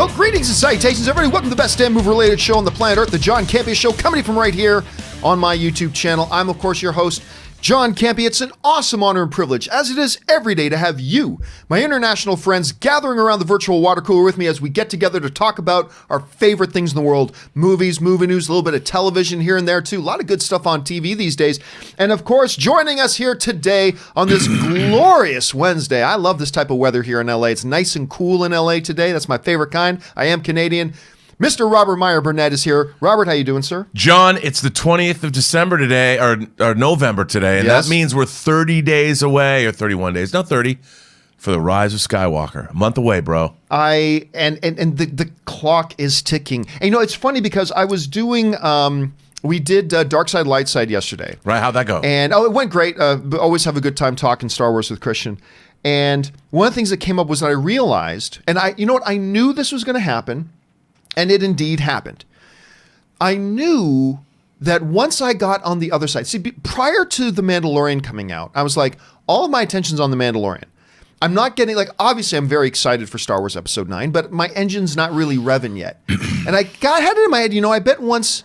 Well, greetings and salutations, everybody. Welcome to the best damn movie-related show on the planet Earth, the John Campea Show, coming from right here on my YouTube channel. I'm, of course, your host, John Campea. It's an awesome honor and privilege, as it is every day, to have you, my international friends, gathering around the virtual water cooler with me as we get together to talk about our favorite things in the world. Movies, movie news, a little bit of television here and there, too. A lot of good stuff on TV these days. And, of course, joining us here today on this glorious Wednesday. I love this type of weather here in LA. It's nice and cool in LA today. That's my favorite kind. I am Canadian. Mr. Robert Meyer Burnett is here. Robert, how you doing, sir? John, it's the 20th of December today, or November today, and Yes. that means we're 30 days away, or 31 days, no, 30, for the rise of Skywalker. A month away, bro. And the clock is ticking. And, you know, it's funny because I was doing, we did Dark Side, Light Side yesterday. Right, how'd that go? And, it went great. Always have a good time talking Star Wars with Christian. And one of the things that came up was that I realized, and you know what, I knew this was going to happen. And it indeed happened. I knew that once I got on the other side, see, prior to The Mandalorian coming out, I was like, all of my attention's on The Mandalorian. I'm not getting, like, obviously I'm very excited for Star Wars Episode 9, but my engine's not really revving yet. And I had it in my head, you know, I bet once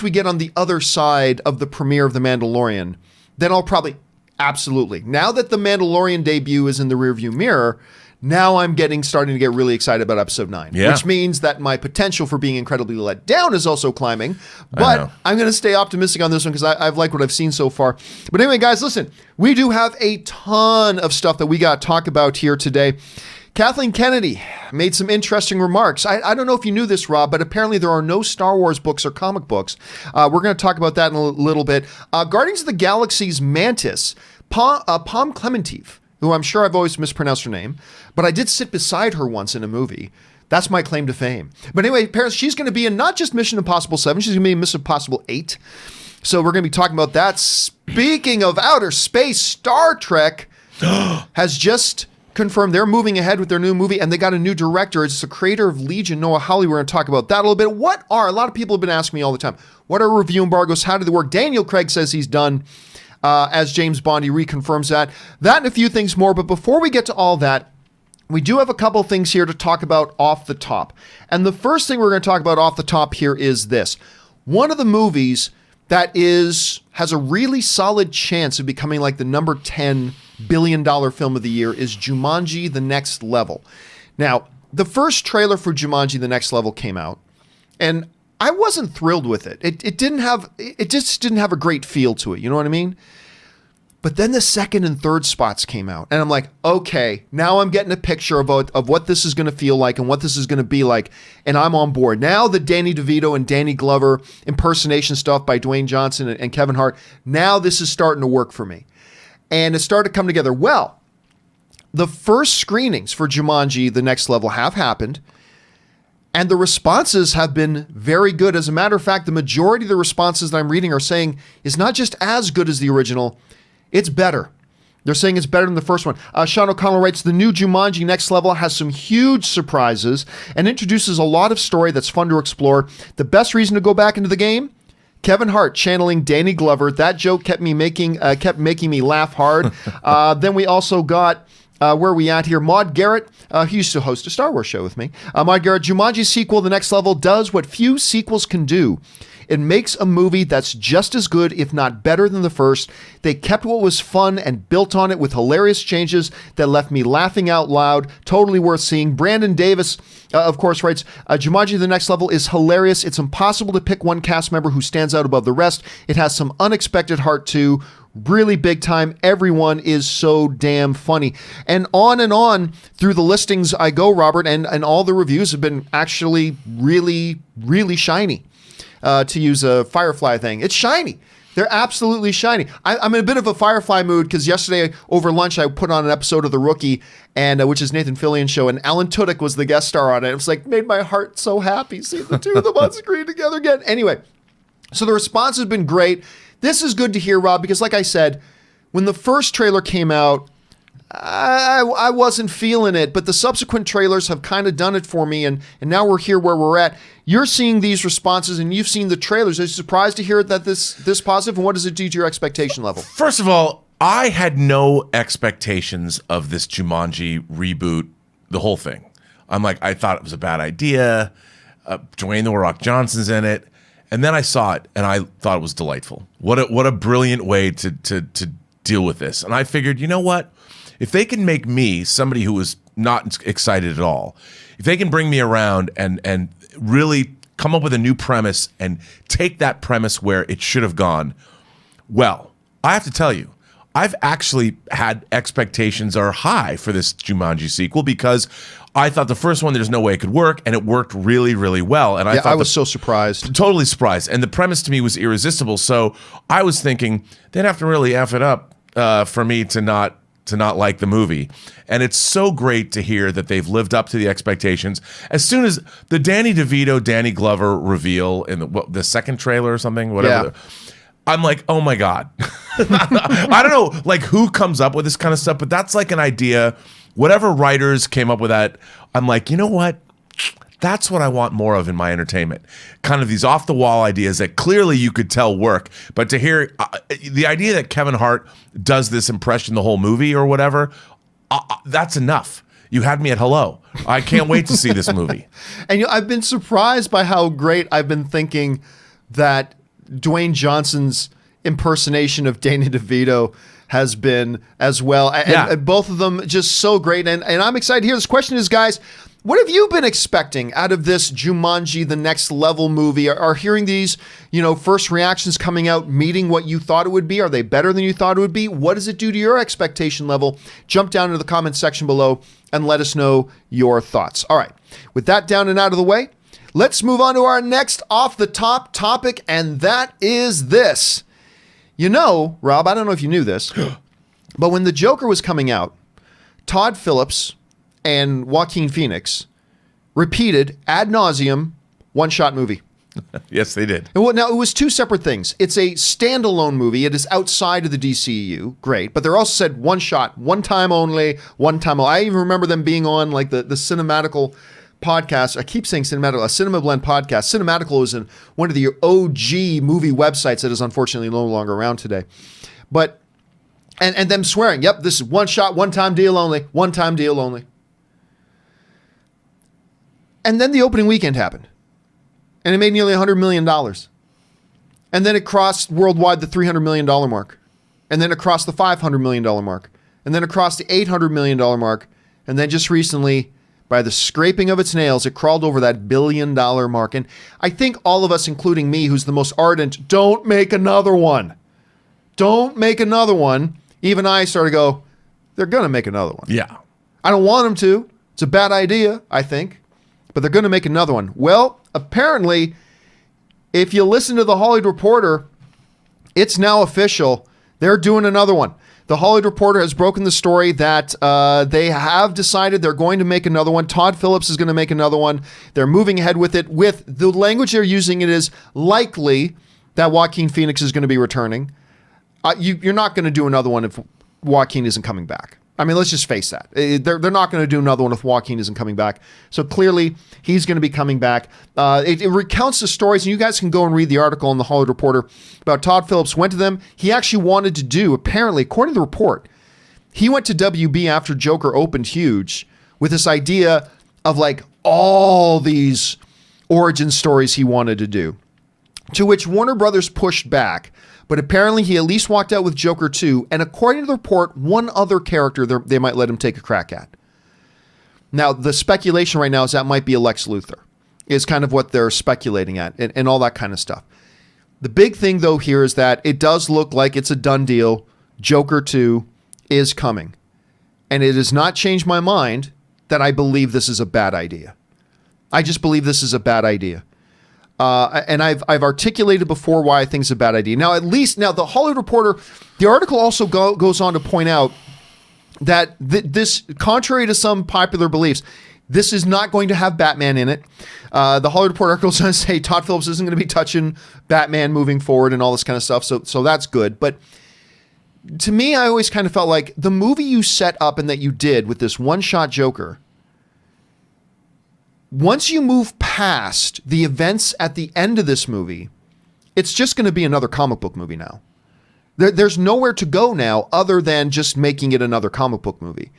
we get on the other side of the premiere of The Mandalorian, then I'll probably, absolutely. Now that The Mandalorian debut is in the rearview mirror, now I'm starting to get really excited about Episode 9, which means that my potential for being incredibly let down is also climbing. But I'm going to stay optimistic on this one because I've liked what I've seen so far. But anyway, guys, listen, we do have a ton of stuff that we got to talk about here today. Kathleen Kennedy made some interesting remarks. I don't know if you knew this, Rob, but apparently there are no Star Wars books or comic books. We're going to talk about that in a little bit. Guardians of the Galaxy's Mantis, Pom Clementif, who I'm sure I've always mispronounced her name, but I did sit beside her once in a movie. That's my claim to fame. But anyway, parents, she's going to be in not just Mission Impossible 7, she's going to be in Mission Impossible 8. So we're going to be talking about that. Speaking of outer space, Star Trek has just confirmed they're moving ahead with their new movie, and they got a new director. It's the creator of Legion, Noah Hawley. We're going to talk about that a little bit. A lot of people have been asking me all the time, what are review embargoes? How do they work? Daniel Craig says he's done. As James Bond, he reconfirms that and a few things more. But before we get to all that, we do have a couple things here to talk about off the top. And the first thing we're going to talk about off the top here is this. One of the movies that has a really solid chance of becoming like the number 10 billion dollar film of the year is Jumanji: The Next Level. Now, the first trailer for Jumanji: The Next Level came out, and I wasn't thrilled with it. It just didn't have a great feel to it. You know what I mean? But then the second and third spots came out, and I'm like, okay, now I'm getting a picture of what this is going to feel like and what this is going to be like, and I'm on board. Now the Danny DeVito and Danny Glover impersonation stuff by Dwayne Johnson and Kevin Hart, now this is starting to work for me. And it started to come together. Well, the first screenings for Jumanji: The Next Level have happened. And the responses have been very good. As a matter of fact, the majority of the responses that I'm reading are saying is not just as good as the original, it's better. They're saying it's better than the first one. Sean O'Connell writes, the new Jumanji: Next Level has some huge surprises and introduces a lot of story that's fun to explore. The best reason to go back into the game? Kevin Hart channeling Danny Glover. That joke kept making me laugh hard. Then we also got... where are we at here? Maude Garrett, he used to host a Star Wars show with me. Maude Garrett, Jumanji sequel, The Next Level, does what few sequels can do. It makes a movie that's just as good, if not better than the first. They kept what was fun and built on it with hilarious changes that left me laughing out loud. Totally worth seeing. Brandon Davis, of course, writes, Jumanji: The Next Level is hilarious. It's impossible to pick one cast member who stands out above the rest. It has some unexpected heart, too. Really big time. Everyone is so damn funny. And on through the listings I go, Robert, and all the reviews have been actually really, really shiny. To use a Firefly thing. It's shiny. They're absolutely shiny. I'm in a bit of a Firefly mood because yesterday over lunch I put on an episode of The Rookie, and which is Nathan Fillion's show, and Alan Tudyk was the guest star on it. It was like, made my heart so happy seeing the two of them on screen together again. Anyway, so the response has been great. This is good to hear, Rob, because like I said, when the first trailer came out, I wasn't feeling it, but the subsequent trailers have kind of done it for me, and now we're here where we're at. You're seeing these responses, and you've seen the trailers. Are you surprised to hear that this positive, and what does it do to your expectation level? First of all, I had no expectations of this Jumanji reboot, the whole thing. I'm like, I thought it was a bad idea. Dwayne The Rock Johnson's in it. And then I saw it, and I thought it was delightful. What a brilliant way to deal with this. And I figured, you know what? If they can make me, somebody who was not excited at all, if they can bring me around and really come up with a new premise and take that premise where it should have gone, well, I have to tell you, I've actually had expectations are high for this Jumanji sequel because I thought the first one, there's no way it could work, and it worked really, really well. And I was so surprised. Totally surprised. And the premise to me was irresistible. So I was thinking they'd have to really F it up for me to not like the movie. And it's so great to hear that they've lived up to the expectations. As soon as the Danny DeVito, Danny Glover reveal in the second trailer or something, whatever. Yeah. I'm like, oh my God. I don't know like who comes up with this kind of stuff, but that's like an idea. Whatever writers came up with that, I'm like, you know what? That's what I want more of in my entertainment. Kind of these off-the-wall ideas that clearly you could tell work. But to hear the idea that Kevin Hart does this impression the whole movie or whatever, that's enough. You had me at hello. I can't wait to see this movie. And I've been surprised by how great I've been thinking that Dwayne Johnson's impersonation of Danny DeVito has been as well. And both of them just so great. And I'm excited to hear this question is, guys, what have you been expecting out of this Jumanji, the next level movie? Are hearing these, first reactions coming out, meeting what you thought it would be? Are they better than you thought it would be? What does it do to your expectation level? Jump down into the comments section below and let us know your thoughts. All right. With that down and out of the way, let's move on to our next off the top topic. And that is this. Rob, I don't know if you knew this, but when the Joker was coming out, Todd Phillips and Joaquin Phoenix repeated ad nauseum one-shot movie. Yes, they did. Well, now, it was two separate things. It's a standalone movie. It is outside of the DCEU. Great. But they're also said one shot, one time only, one time only. I even remember them being on like the Cinematical podcast. I keep saying Cinematical, a Cinema Blend podcast. Cinematical is one of the OG movie websites that is unfortunately no longer around today. But, and them swearing, yep, this is one shot, one time deal only, one time deal only. And then the opening weekend happened. And it made nearly $100 million. And then it crossed worldwide the $300 million mark. And then it crossed the $500 million mark. And then it crossed the $800 million mark. And then just recently, by the scraping of its nails, it crawled over that $1 billion mark. And I think all of us, including me, who's the most ardent, don't make another one. Don't make another one. Even I started to go, they're going to make another one. Yeah. I don't want them to. It's a bad idea, I think. But they're going to make another one. Well, apparently, if you listen to the Hollywood Reporter, it's now official. They're doing another one. The Hollywood Reporter has broken the story that they have decided they're going to make another one. Todd Phillips is going to make another one. They're moving ahead with it. With the language they're using, it is likely that Joaquin Phoenix is going to be returning. You're not going to do another one if Joaquin isn't coming back. I mean, let's just face that. They're not going to do another one if Joaquin isn't coming back. So clearly, he's going to be coming back. It recounts the stories, and you guys can go and read the article in the Hollywood Reporter about Todd Phillips went to them. He actually wanted to do, apparently, according to the report, he went to WB after Joker opened huge with this idea of like all these origin stories he wanted to do, to which Warner Brothers pushed back. But apparently he at least walked out with Joker 2, and according to the report, one other character they might let him take a crack at. Now, the speculation right now is that might be a Lex Luthor, is kind of what they're speculating at, and all that kind of stuff. The big thing, though, here is that it does look like it's a done deal. Joker 2 is coming. And it has not changed my mind that I believe this is a bad idea. I just believe this is a bad idea. And I've articulated before why I think it's a bad idea. Now, the Hollywood Reporter, the article also goes on to point out that this, contrary to some popular beliefs, this is not going to have Batman in it. The Hollywood Reporter article says, hey, Todd Phillips isn't going to be touching Batman moving forward and all this kind of stuff. So that's good. But to me, I always kind of felt like the movie you set up and that you did with this one-shot Joker, once you move past the events at the end of this movie, it's just going to be another comic book movie now. There's nowhere to go now other than just making it another comic book movie.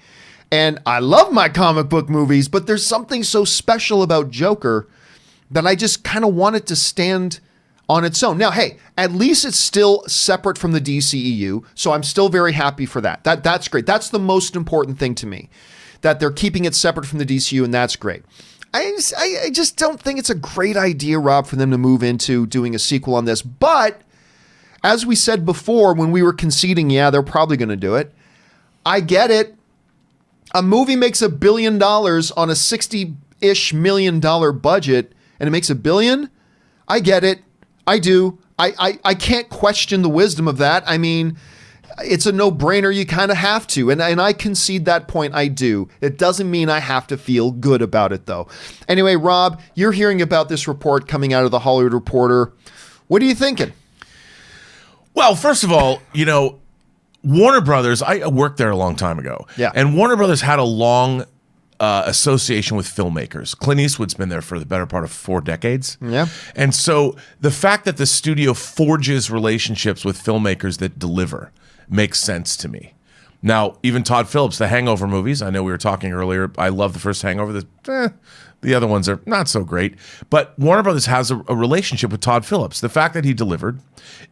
And I love my comic book movies, but there's something so special about Joker that I just kind of want it to stand on its own. Now, hey, at least it's still separate from the DCEU, so I'm still very happy for that. That's great. That's the most important thing to me, that they're keeping it separate from the DCU, and that's great. I just don't think it's a great idea, Rob, for them to move into doing a sequel on this. But as we said before, when we were conceding, yeah, they're probably going to do it. I get it. A movie makes $1 billion on a $60-ish million budget, and it makes $1 billion. I get it. I do. I can't question the wisdom of that. I mean, it's a no-brainer. You kind of have to. And I concede that point. I do. It doesn't mean I have to feel good about it, though. Anyway, Rob, you're hearing about this report coming out of the Hollywood Reporter. What are you thinking? Well, first of all, Warner Brothers, I worked there a long time ago. Yeah. And Warner Brothers had a long association with filmmakers. Clint Eastwood's been there for the better part of 4 decades. Yeah. And so the fact that the studio forges relationships with filmmakers that deliver makes sense to me. Now, even Todd Phillips, the Hangover movies, I know we were talking earlier, I love the first Hangover. The other ones are not so great. But Warner Brothers has a relationship with Todd Phillips. The fact that he delivered,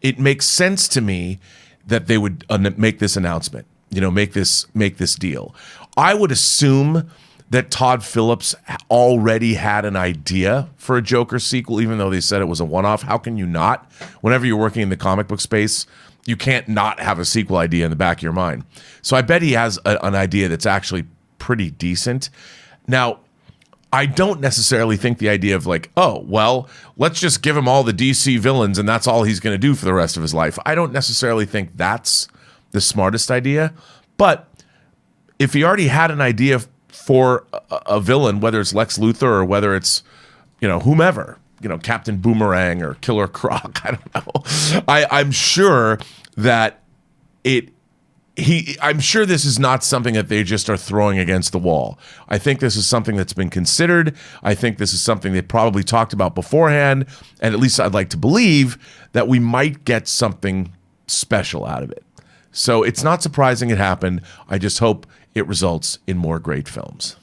it makes sense to me that they would make this announcement, make this deal. I would assume that Todd Phillips already had an idea for a Joker sequel, even though they said it was a one-off. How can you not? Whenever you're working in the comic book space, you can't not have a sequel idea in the back of your mind. So I bet he has an idea that's actually pretty decent. Now, I don't necessarily think the idea of let's just give him all the DC villains and that's all he's going to do for the rest of his life. I don't necessarily think that's the smartest idea. But if he already had an idea for a villain, whether it's Lex Luthor or whether it's, whomever, Captain Boomerang or Killer Croc, I don't know. I'm sure that I'm sure this is not something that they just are throwing against the wall. I think this is something that's been considered. I think this is something they probably talked about beforehand. And at least I'd like to believe that we might get something special out of it. So it's not surprising it happened. I just hope it results in more great films.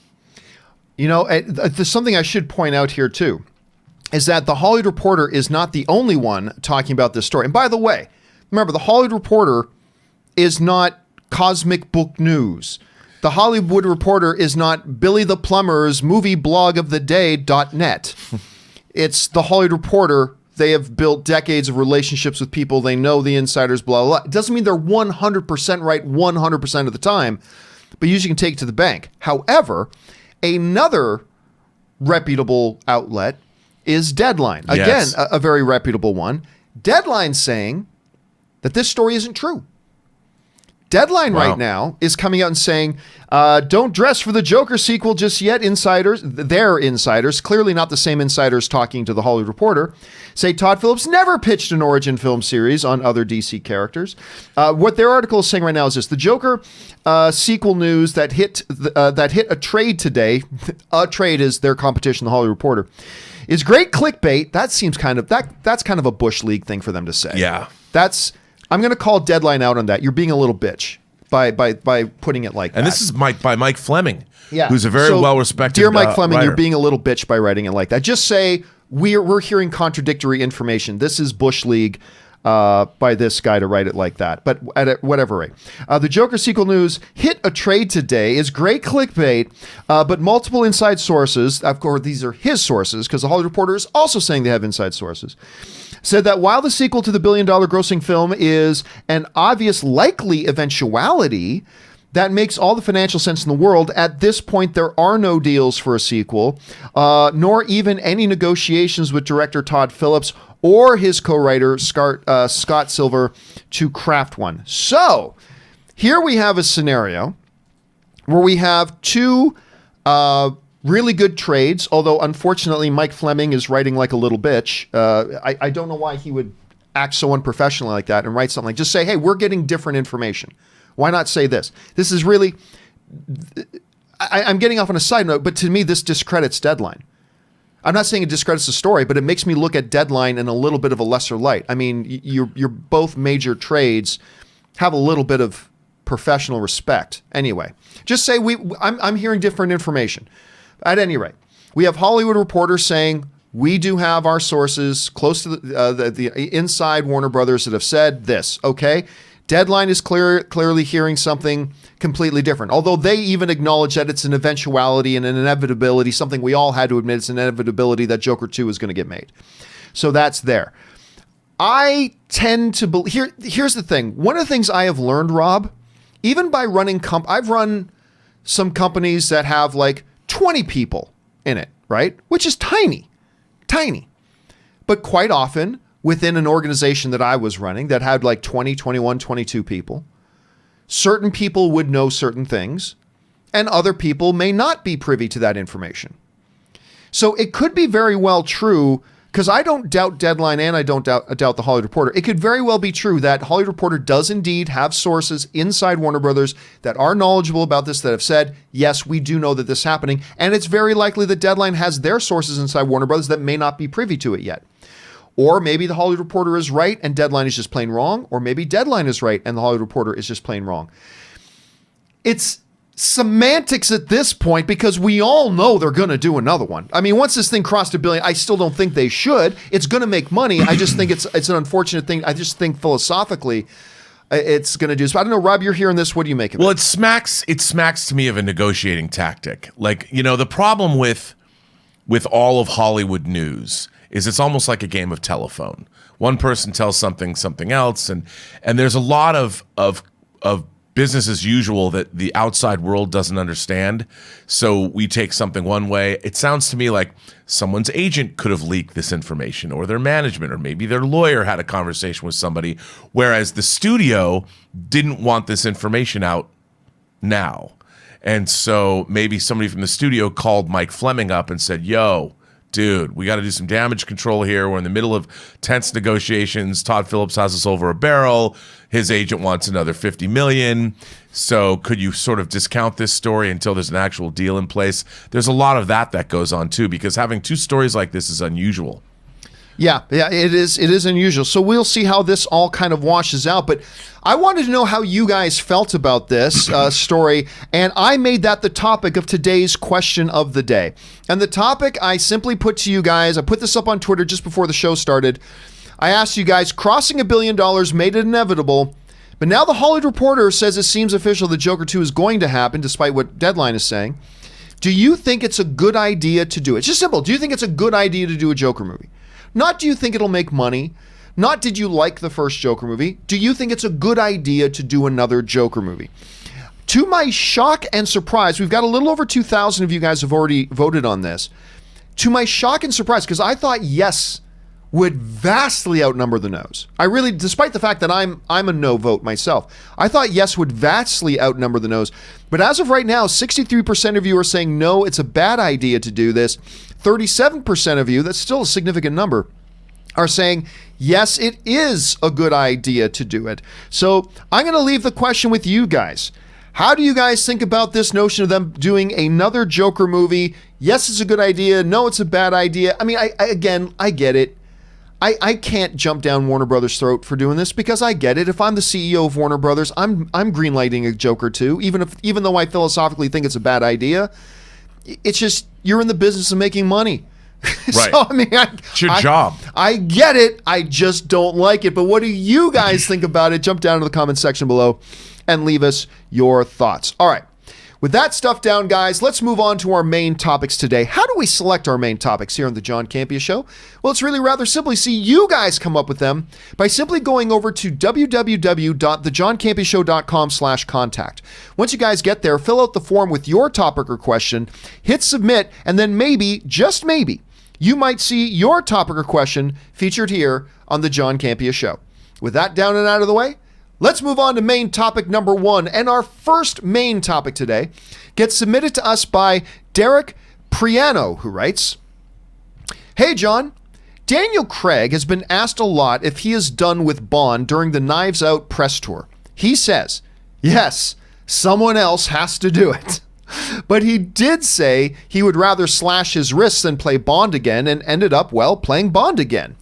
There's something I should point out here, too, is that the Hollywood Reporter is not the only one talking about this story. And by the way, remember, the Hollywood Reporter is not Cosmic Book News. The Hollywood Reporter is not Billy the Plumber's movie blog of the day.net. It's the Hollywood Reporter. They have built decades of relationships with people. They know the insiders, blah, blah, blah. It doesn't mean they're 100% right 100% of the time, but usually you can take it to the bank. However, another reputable outlet is Deadline. Yes. Again, a very reputable one. Deadline saying that this story isn't true. Deadline right now is coming out and saying, don't dress for the Joker sequel just yet, insiders. They're insiders, clearly not the same insiders talking to the Hollywood Reporter, say Todd Phillips never pitched an origin film series on other DC characters. What their article is saying right now is this: the Joker sequel news that hit a trade today, a trade is their competition, the Hollywood Reporter, is great clickbait. That seems that's kind of a Bush League thing for them to say. Yeah. I'm going to call Deadline out on that. You're being a little bitch by putting it like that. And this is by Mike Fleming, yeah, who's a very well-respected Dear Mike Fleming, writer. You're being a little bitch by writing it like that. Just say, we're hearing contradictory information. This is Bush League by this guy to write it like that. But at whatever rate. The Joker sequel news hit a trade today is great clickbait, but multiple inside sources, of course these are his sources, because the Hollywood Reporter is also saying they have inside sources, said that while the sequel to the billion-dollar grossing film is an obvious likely eventuality that makes all the financial sense in the world, at this point there are no deals for a sequel, nor even any negotiations with director Todd Phillips or his co-writer Scott Silver to craft one. So here we have a scenario where we have two really good trades, although unfortunately Mike Fleming is writing like a little bitch. I don't know why he would act so unprofessionally like that and write something like, just say, hey, we're getting different information. Why not say this? This is really, I'm getting off on a side note, but to me this discredits Deadline. I'm not saying it discredits the story, but it makes me look at Deadline in a little bit of a lesser light. I mean, you're both major trades, have a little bit of professional respect. Anyway, just say I'm hearing different information. At any rate, we have Hollywood Reporter saying we do have our sources close to the inside Warner Brothers that have said this. Okay, Deadline is clearly hearing something completely different. Although they even acknowledge that it's an eventuality and an inevitability, something we all had to admit, it's an inevitability that Joker 2 is going to get made. So that's there. I tend to believe, here's the thing. One of the things I have learned, Rob, even by running, I've run some companies that have like 20 people in it, right? Which is tiny. But quite often within an organization that I was running that had like 20, 21, 22 people, certain people would know certain things and other people may not be privy to that information. So it could be very well true, because I don't doubt Deadline and I don't doubt the Hollywood Reporter. It could very well be true that Hollywood Reporter does indeed have sources inside Warner Brothers that are knowledgeable about this, that have said, yes, we do know that this is happening. And it's very likely that Deadline has their sources inside Warner Brothers that may not be privy to it yet. Or maybe the Hollywood Reporter is right and Deadline is just plain wrong. Or maybe Deadline is right and the Hollywood Reporter is just plain wrong. It's semantics at this point, because we all know they're going to do another one. I mean, once this thing crossed $1 billion, I still don't think they should. It's going to make money. I just think it's an unfortunate thing. I just think philosophically it's going to do. So I don't know, Rob, you're hearing this. What do you make of it? Well, it smacks to me of a negotiating tactic. Like, you know, the problem with all of Hollywood news is it's almost like a game of telephone. One person tells something else, and there's a lot of business as usual that the outside world doesn't understand. So we take something one way. It sounds to me like someone's agent could have leaked this information, or their management, or maybe their lawyer had a conversation with somebody, whereas the studio didn't want this information out now. And so maybe somebody from the studio called Mike Fleming up and said, yo, dude, we got to do some damage control here. We're in the middle of tense negotiations. Todd Phillips has us over a barrel. His agent wants another $50 million. So could you sort of discount this story until there's an actual deal in place? There's a lot of that goes on too, because having two stories like this is unusual. Yeah, it is unusual. So we'll see how this all kind of washes out. But I wanted to know how you guys felt about this story, and I made that the topic of today's question of the day. And the topic I simply put to you guys, I put this up on Twitter just before the show started. I asked you guys, crossing $1 billion made it inevitable, but now the Hollywood Reporter says it seems official that Joker 2 is going to happen, despite what Deadline is saying. Do you think it's a good idea to do it? It's just simple. Do you think it's a good idea to do a Joker movie? Not do you think it'll make money? Not did you like the first Joker movie? Do you think it's a good idea to do another Joker movie? To my shock and surprise, we've got a little over 2,000 of you guys have already voted on this. To my shock and surprise, because I thought yes would vastly outnumber the no's. I really, despite the fact that I'm a no vote myself, I thought yes would vastly outnumber the no's. But as of right now, 63% of you are saying no, it's a bad idea to do this. 37% of you, that's still a significant number, are saying, yes, it is a good idea to do it. So I'm going to leave the question with you guys. How do you guys think about this notion of them doing another Joker movie? Yes, it's a good idea. No, it's a bad idea. I mean, I get it. I can't jump down Warner Brothers' throat for doing this, because I get it. If I'm the CEO of Warner Brothers, I'm greenlighting a Joker 2, even though I philosophically think it's a bad idea. It's just, you're in the business of making money. Right. So, I mean, it's your job. I get it. I just don't like it. But what do you guys think about it? Jump down to the comment section below and leave us your thoughts. All right. With that stuff down, guys, let's move on to our main topics today. How do we select our main topics here on the John Campea Show? Well, it's really rather simply see you guys come up with them by simply going over to www.thejohncampeashow.com/contact. Once you guys get there, fill out the form with your topic or question, hit submit, and then maybe, just maybe, you might see your topic or question featured here on the John Campea Show. With that down and out of the way, let's move on to main topic number 1. And our first main topic today gets submitted to us by Derek Priano, who writes, "Hey, John, Daniel Craig has been asked a lot if he is done with Bond during the Knives Out press tour. He says, yes, someone else has to do it. But he did say he would rather slash his wrists than play Bond again, and ended up, well, playing Bond again.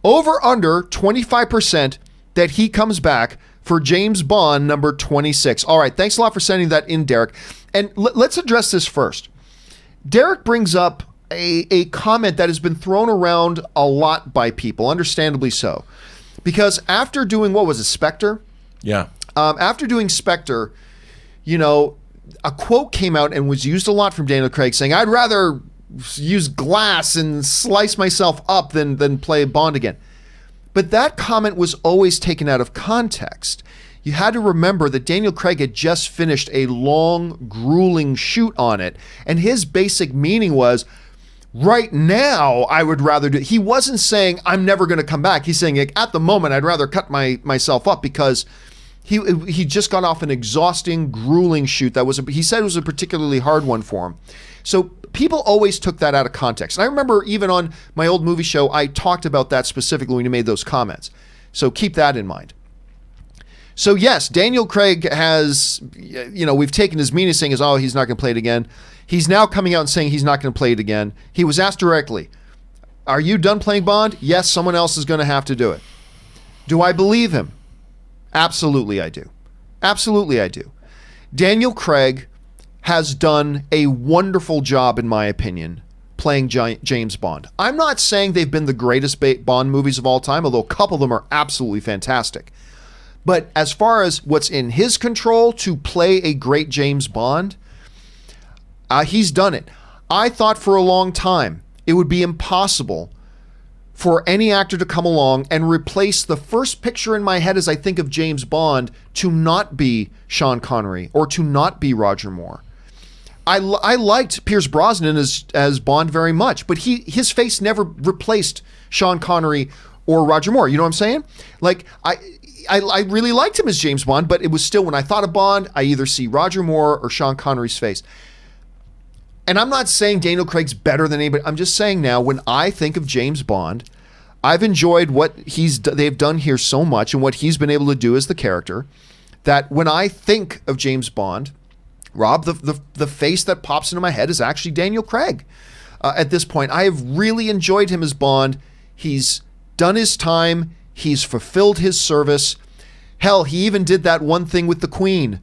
Over under 25% that he comes back for James Bond number 26. All right, thanks a lot for sending that in, Derek. And let's address this first. Derek brings up a comment that has been thrown around a lot by people, understandably so. Because after doing, what was it, Spectre? Yeah. After doing Spectre, you know, a quote came out and was used a lot from Daniel Craig saying, I'd rather use glass and slice myself up than play Bond again. But that comment was always taken out of context. You had to remember that Daniel Craig had just finished a long, grueling shoot on it. And his basic meaning was, right now, I would rather do. He wasn't saying, I'm never going to come back. He's saying, like, at the moment, I'd rather cut myself up because he just got off an exhausting, grueling shoot. He said it was a particularly hard one for him. So people always took that out of context. And I remember even on my old movie show, I talked about that specifically when he made those comments. So keep that in mind. So yes, Daniel Craig has, you know, we've taken his meaning saying, oh, he's not going to play it again. He's now coming out and saying he's not going to play it again. He was asked directly, are you done playing Bond? Yes, someone else is going to have to do it. Do I believe him? Absolutely I do. Absolutely I do. Daniel Craig has done a wonderful job, in my opinion, playing James Bond. I'm not saying they've been the greatest Bond movies of all time, although a couple of them are absolutely fantastic. But as far as what's in his control to play a great James Bond, he's done it. I thought for a long time it would be impossible for any actor to come along and replace the first picture in my head as I think of James Bond to not be Sean Connery or to not be Roger Moore. I liked Pierce Brosnan as Bond very much, but his face never replaced Sean Connery or Roger Moore. You know what I'm saying? Like, I really liked him as James Bond, but it was still, when I thought of Bond, I either see Roger Moore or Sean Connery's face. And I'm not saying Daniel Craig's better than anybody. I'm just saying now, when I think of James Bond, I've enjoyed what they've done here so much and what he's been able to do as the character, that when I think of James Bond, Rob, the face that pops into my head is actually Daniel Craig. At this point, I have really enjoyed him as Bond. He's done his time. He's fulfilled his service. Hell, he even did that one thing with the Queen.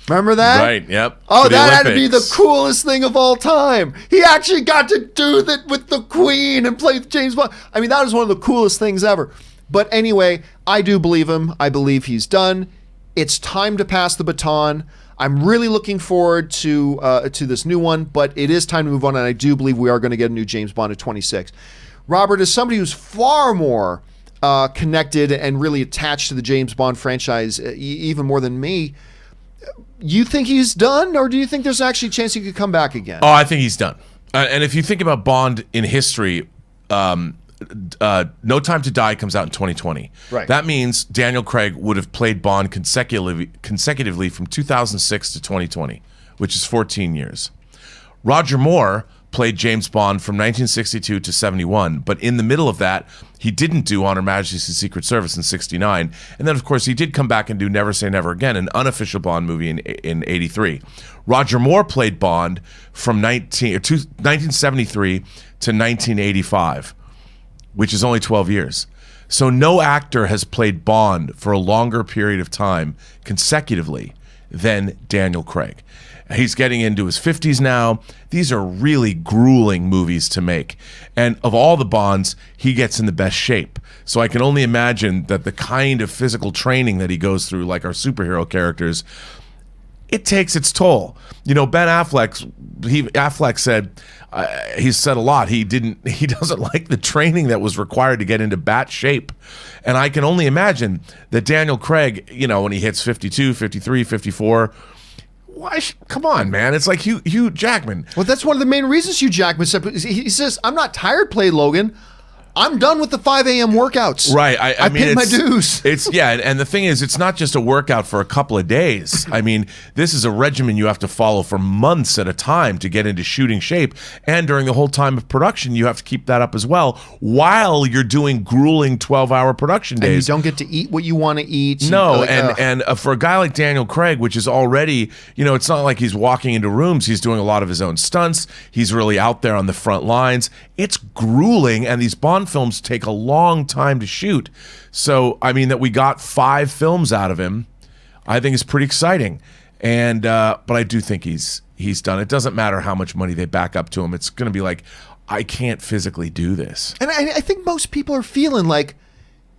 Remember that? Right, yep. Oh, that had to be the coolest thing of all time. He actually got to do that with the Queen and play James Bond. I mean, that was one of the coolest things ever. But anyway, I do believe him. I believe he's done. It's time to pass the baton. I'm really looking forward to this new one, but it is time to move on, and I do believe we are going to get a new James Bond at 26. Robert, as somebody who's far more connected and really attached to the James Bond franchise, even more than me, you think he's done, or do you think there's actually a chance he could come back again? Oh, I think he's done. And if you think about Bond in history, No Time to Die comes out in 2020. Right. That means Daniel Craig would have played Bond consecutively from 2006 to 2020, which is 14 years. Roger Moore played James Bond from 1962 to 71, but in the middle of that, he didn't do On Her Majesty's Secret Service in 69. And then, of course, he did come back and do Never Say Never Again, an unofficial Bond movie in 83. Roger Moore played Bond from 1973 to 1985, which is only 12 years. So no actor has played Bond for a longer period of time consecutively than Daniel Craig. He's getting into his 50s now. These are really grueling movies to make. And of all the Bonds, he gets in the best shape. So I can only imagine that the kind of physical training that he goes through, like our superhero characters, it takes its toll. You know, Ben Affleck said, he's said a lot, he doesn't like the training that was required to get into bat shape. And I can only imagine that Daniel Craig, you know, when he hits 52, 53, 54, come on, man. It's like Hugh Jackman. Well, that's one of the main reasons Hugh Jackman said. He says, I'm not tired, play Logan. I'm done with the 5 a.m. workouts. Right. I mean, paid my dues. And the thing is, it's not just a workout for a couple of days. I mean, this is a regimen you have to follow for months at a time to get into shooting shape. And during the whole time of production, you have to keep that up as well while you're doing grueling 12-hour production days. And you don't get to eat what you want to eat. No, and for a guy like Daniel Craig, which is already, you know, it's not like he's walking into rooms. He's doing a lot of his own stunts. He's really out there on the front lines. It's grueling, and these Bond films take a long time to shoot. So, I mean, that we got 5 films out of him I think is pretty exciting. And but I do think he's done. It doesn't matter how much money they back up to him. It's going to be like, I can't physically do this. And I think most people are feeling like,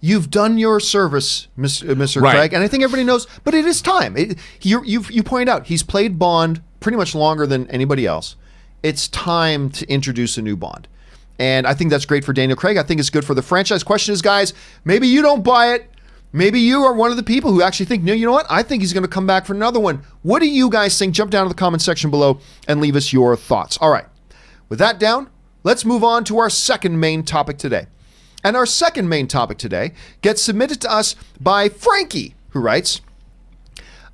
you've done your service, Mr. Right. Craig, and I think everybody knows. But it is time. You point out he's played Bond pretty much longer than anybody else. It's time to introduce a new Bond, and I think that's great for Daniel Craig. I think it's good for the franchise. Question is, guys, maybe you don't buy it. Maybe you are one of the people who actually think, no, you know what? I think he's going to come back for another one. What do you guys think? Jump down to the comment section below and leave us your thoughts. All right. With that down, let's move on to our second main topic today. And our second main topic today gets submitted to us by Frankie, who writes,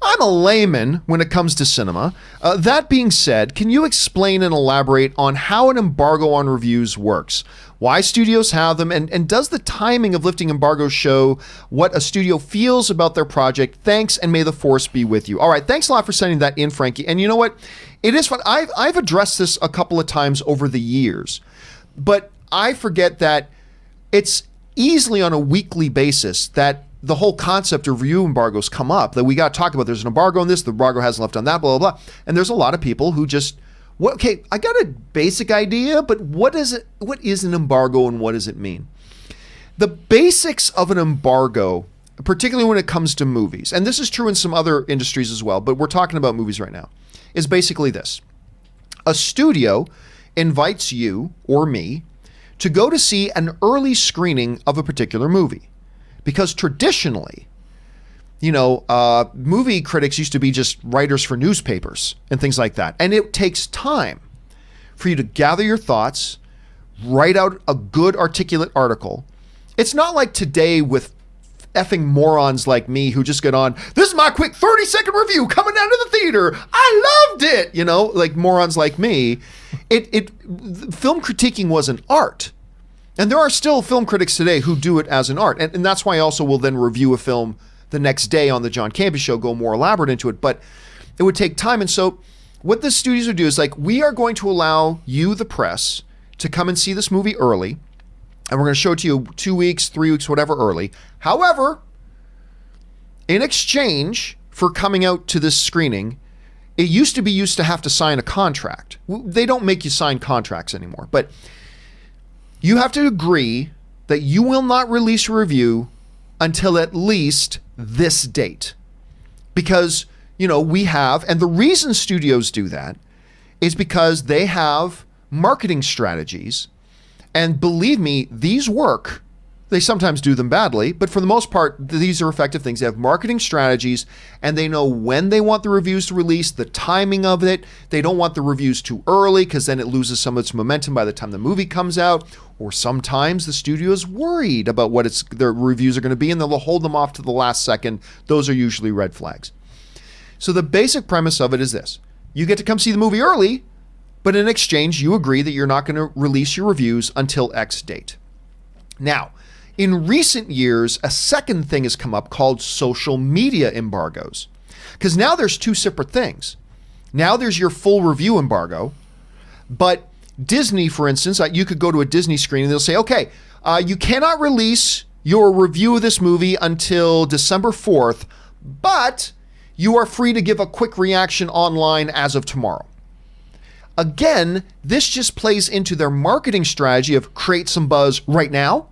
I'm a layman when it comes to cinema. That being said, can you explain and elaborate on how an embargo on reviews works? Why studios have them, and does the timing of lifting embargoes show what a studio feels about their project? Thanks, and may the force be with you. All right, thanks a lot for sending that in, Frankie. And you know what? It is fun. I've addressed this a couple of times over the years, but I forget that it's easily on a weekly basis that the whole concept of review embargoes come up, that we got to talk about. There's an embargo on this, the embargo hasn't left on that, blah, blah, blah. And there's a lot of people who just, okay, I got a basic idea, but what is an embargo and what does it mean? The basics of an embargo, particularly when it comes to movies, and this is true in some other industries as well, but we're talking about movies right now, is basically this. A studio invites you or me to go to see an early screening of a particular movie. Because traditionally, movie critics used to be just writers for newspapers and things like that. And it takes time for you to gather your thoughts, write out a good articulate article. It's not like today with effing morons like me who just get on, this is my quick 30-second review coming down to the theater. I loved it. Like morons like me. Film critiquing was an art. And there are still film critics today who do it as an art. And that's why I also will then review a film the next day on the John Campea Show, go more elaborate into it. But it would take time. And so what the studios would do is like, we are going to allow you, the press, to come and see this movie early. And we're going to show it to you 2 weeks, 3 weeks, whatever early. However, in exchange for coming out to this screening, it used to have to sign a contract. They don't make you sign contracts anymore. But you have to agree that you will not release a review until at least this date. Because, we have, and the reason studios do that is because they have marketing strategies. And believe me, these work. They sometimes do them badly, but for the most part, these are effective things. They have marketing strategies, and they know when they want the reviews to release, the timing of it. They don't want the reviews too early because then it loses some of its momentum by the time the movie comes out. Or sometimes the studio is worried about what their reviews are going to be, and they'll hold them off to the last second. Those are usually red flags. So the basic premise of it is this. You get to come see the movie early, but in exchange, you agree that you're not going to release your reviews until X date. Now, in recent years, a second thing has come up called social media embargoes. Because now there's two separate things. Now there's your full review embargo, but Disney, for instance, you could go to a Disney screening and they'll say, okay, you cannot release your review of this movie until December 4th, but you are free to give a quick reaction online as of tomorrow. Again, this just plays into their marketing strategy of create some buzz right now,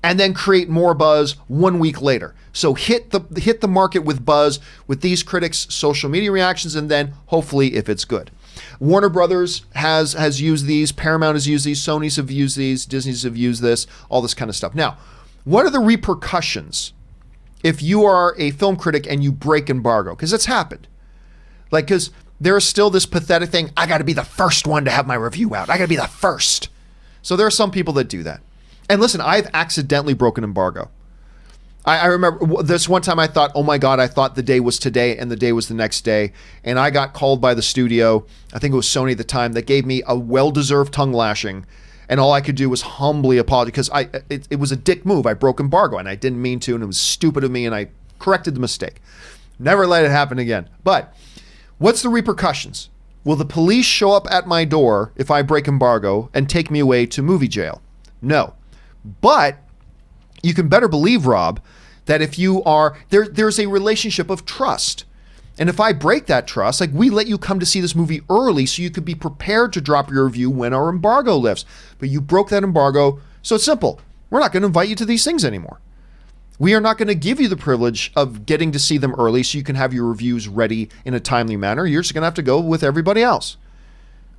and then create more buzz 1 week later. So hit the market with buzz with these critics' social media reactions, and then hopefully if it's good. Warner Brothers has used these, Paramount has used these, Sony's have used these, Disney's have used this, all this kind of stuff. Now, what are the repercussions if you are a film critic and you break embargo? Because it's happened. Because there is still this pathetic thing, I got to be the first one to have my review out. I got to be the first. So there are some people that do that. And listen, I've accidentally broken embargo. I remember this one time I thought, oh my God, I thought the day was today and the day was the next day. And I got called by the studio, I think it was Sony at the time, that gave me a well-deserved tongue lashing. And all I could do was humbly apologize because it was a dick move. I broke embargo and I didn't mean to, and it was stupid of me, and I corrected the mistake. Never let it happen again. But what's the repercussions? Will the police show up at my door if I break embargo and take me away to movie jail? No. But you can better believe, Rob, That if you are, there's a relationship of trust. And if I break that trust, like we let you come to see this movie early so you could be prepared to drop your review when our embargo lifts. But you broke that embargo, so it's simple. We're not going to invite you to these things anymore. We are not going to give you the privilege of getting to see them early so you can have your reviews ready in a timely manner. You're just going to have to go with everybody else,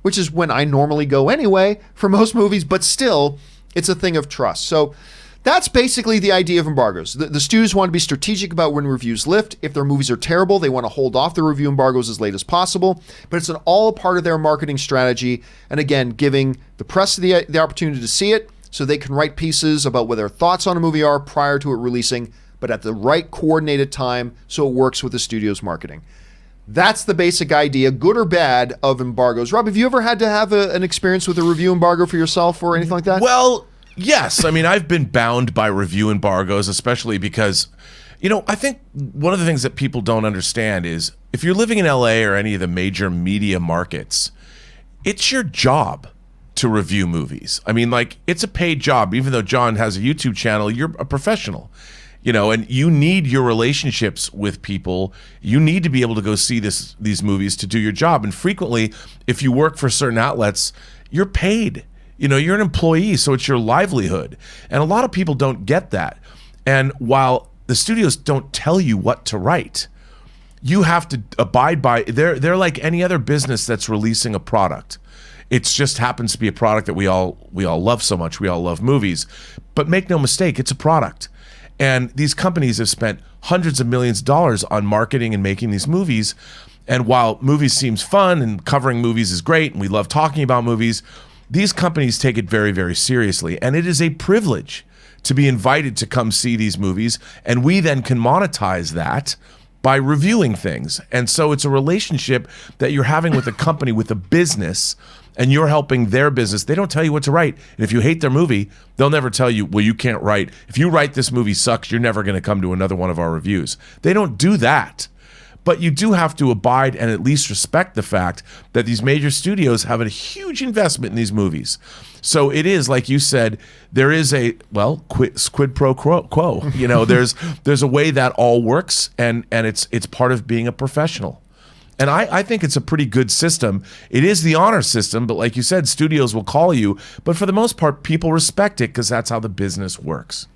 which is when I normally go anyway for most movies, but still, it's a thing of trust. So that's basically the idea of embargoes. The studios want to be strategic about when reviews lift. If their movies are terrible, they want to hold off the review embargoes as late as possible, but it's all a part of their marketing strategy. And again, giving the press the opportunity to see it, so they can write pieces about what their thoughts on a movie are prior to it releasing, but at the right coordinated time so it works with the studio's marketing. That's the basic idea, good or bad, of embargoes. Rob, have you ever had to have an experience with a review embargo for yourself or anything like that? Well, yes. I mean, I've been bound by review embargoes, especially because, I think one of the things that people don't understand is if you're living in LA or any of the major media markets, it's your job to review movies. I mean, like, it's a paid job. Even though John has a YouTube channel, you're a professional, and you need your relationships with people. You need to be able to go see these movies to do your job. And frequently, if you work for certain outlets, you're paid. You're an employee, so it's your livelihood. And a lot of people don't get that. And while the studios don't tell you what to write, you have to abide by, they're like any other business that's releasing a product. It just happens to be a product that we all love so much. We all love movies. But make no mistake, it's a product. And these companies have spent hundreds of millions of dollars on marketing and making these movies. And while movies seems fun and covering movies is great, and we love talking about movies, these companies take it very, very seriously. And it is a privilege to be invited to come see these movies. And we then can monetize that by reviewing things. And so it's a relationship that you're having with a company, with a business, and you're helping their business. They don't tell you what to write. And if you hate their movie, they'll never tell you, well, you can't write. If you write this movie sucks, you're never going to come to another one of our reviews. They don't do that. But you do have to abide and at least respect the fact that these major studios have a huge investment in these movies. So it is, like you said, there is quid pro quo. There's a way that all works, and it's part of being a professional. And I think it's a pretty good system. It is the honor system, but like you said, studios will call you. But for the most part, people respect it because that's how the business works.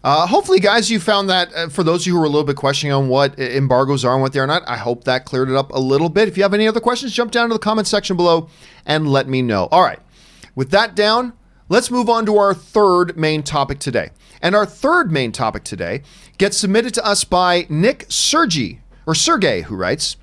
Hopefully, guys, you found that for those of you who were a little bit questioning on what embargoes are and what they are not, I hope that cleared it up a little bit. If you have any other questions, jump down to the comment section below and let me know. All right. With that down, let's move on to our third main topic today. And our third main topic today gets submitted to us by Nick Sergey, who writes,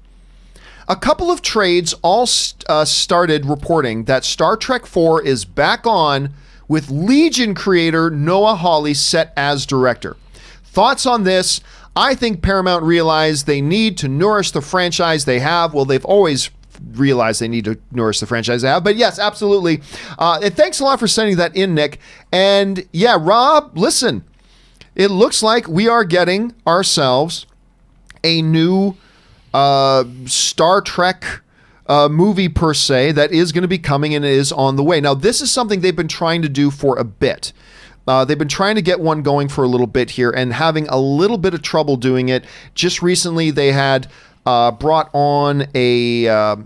a couple of trades all started reporting that Star Trek IV is back on with Legion creator Noah Hawley set as director. Thoughts on this? I think Paramount realized they need to nourish the franchise they have. Well, they've always realized they need to nourish the franchise they have. But yes, absolutely. And thanks a lot for sending that in, Nick. And yeah, Rob, listen, it looks like we are getting ourselves a new Star Trek movie per se that is going to be coming and is on the way. Now, this is something they've been trying to do for a bit. They've been trying to get one going for a little bit here and having a little bit of trouble doing it. Just recently, they had brought on there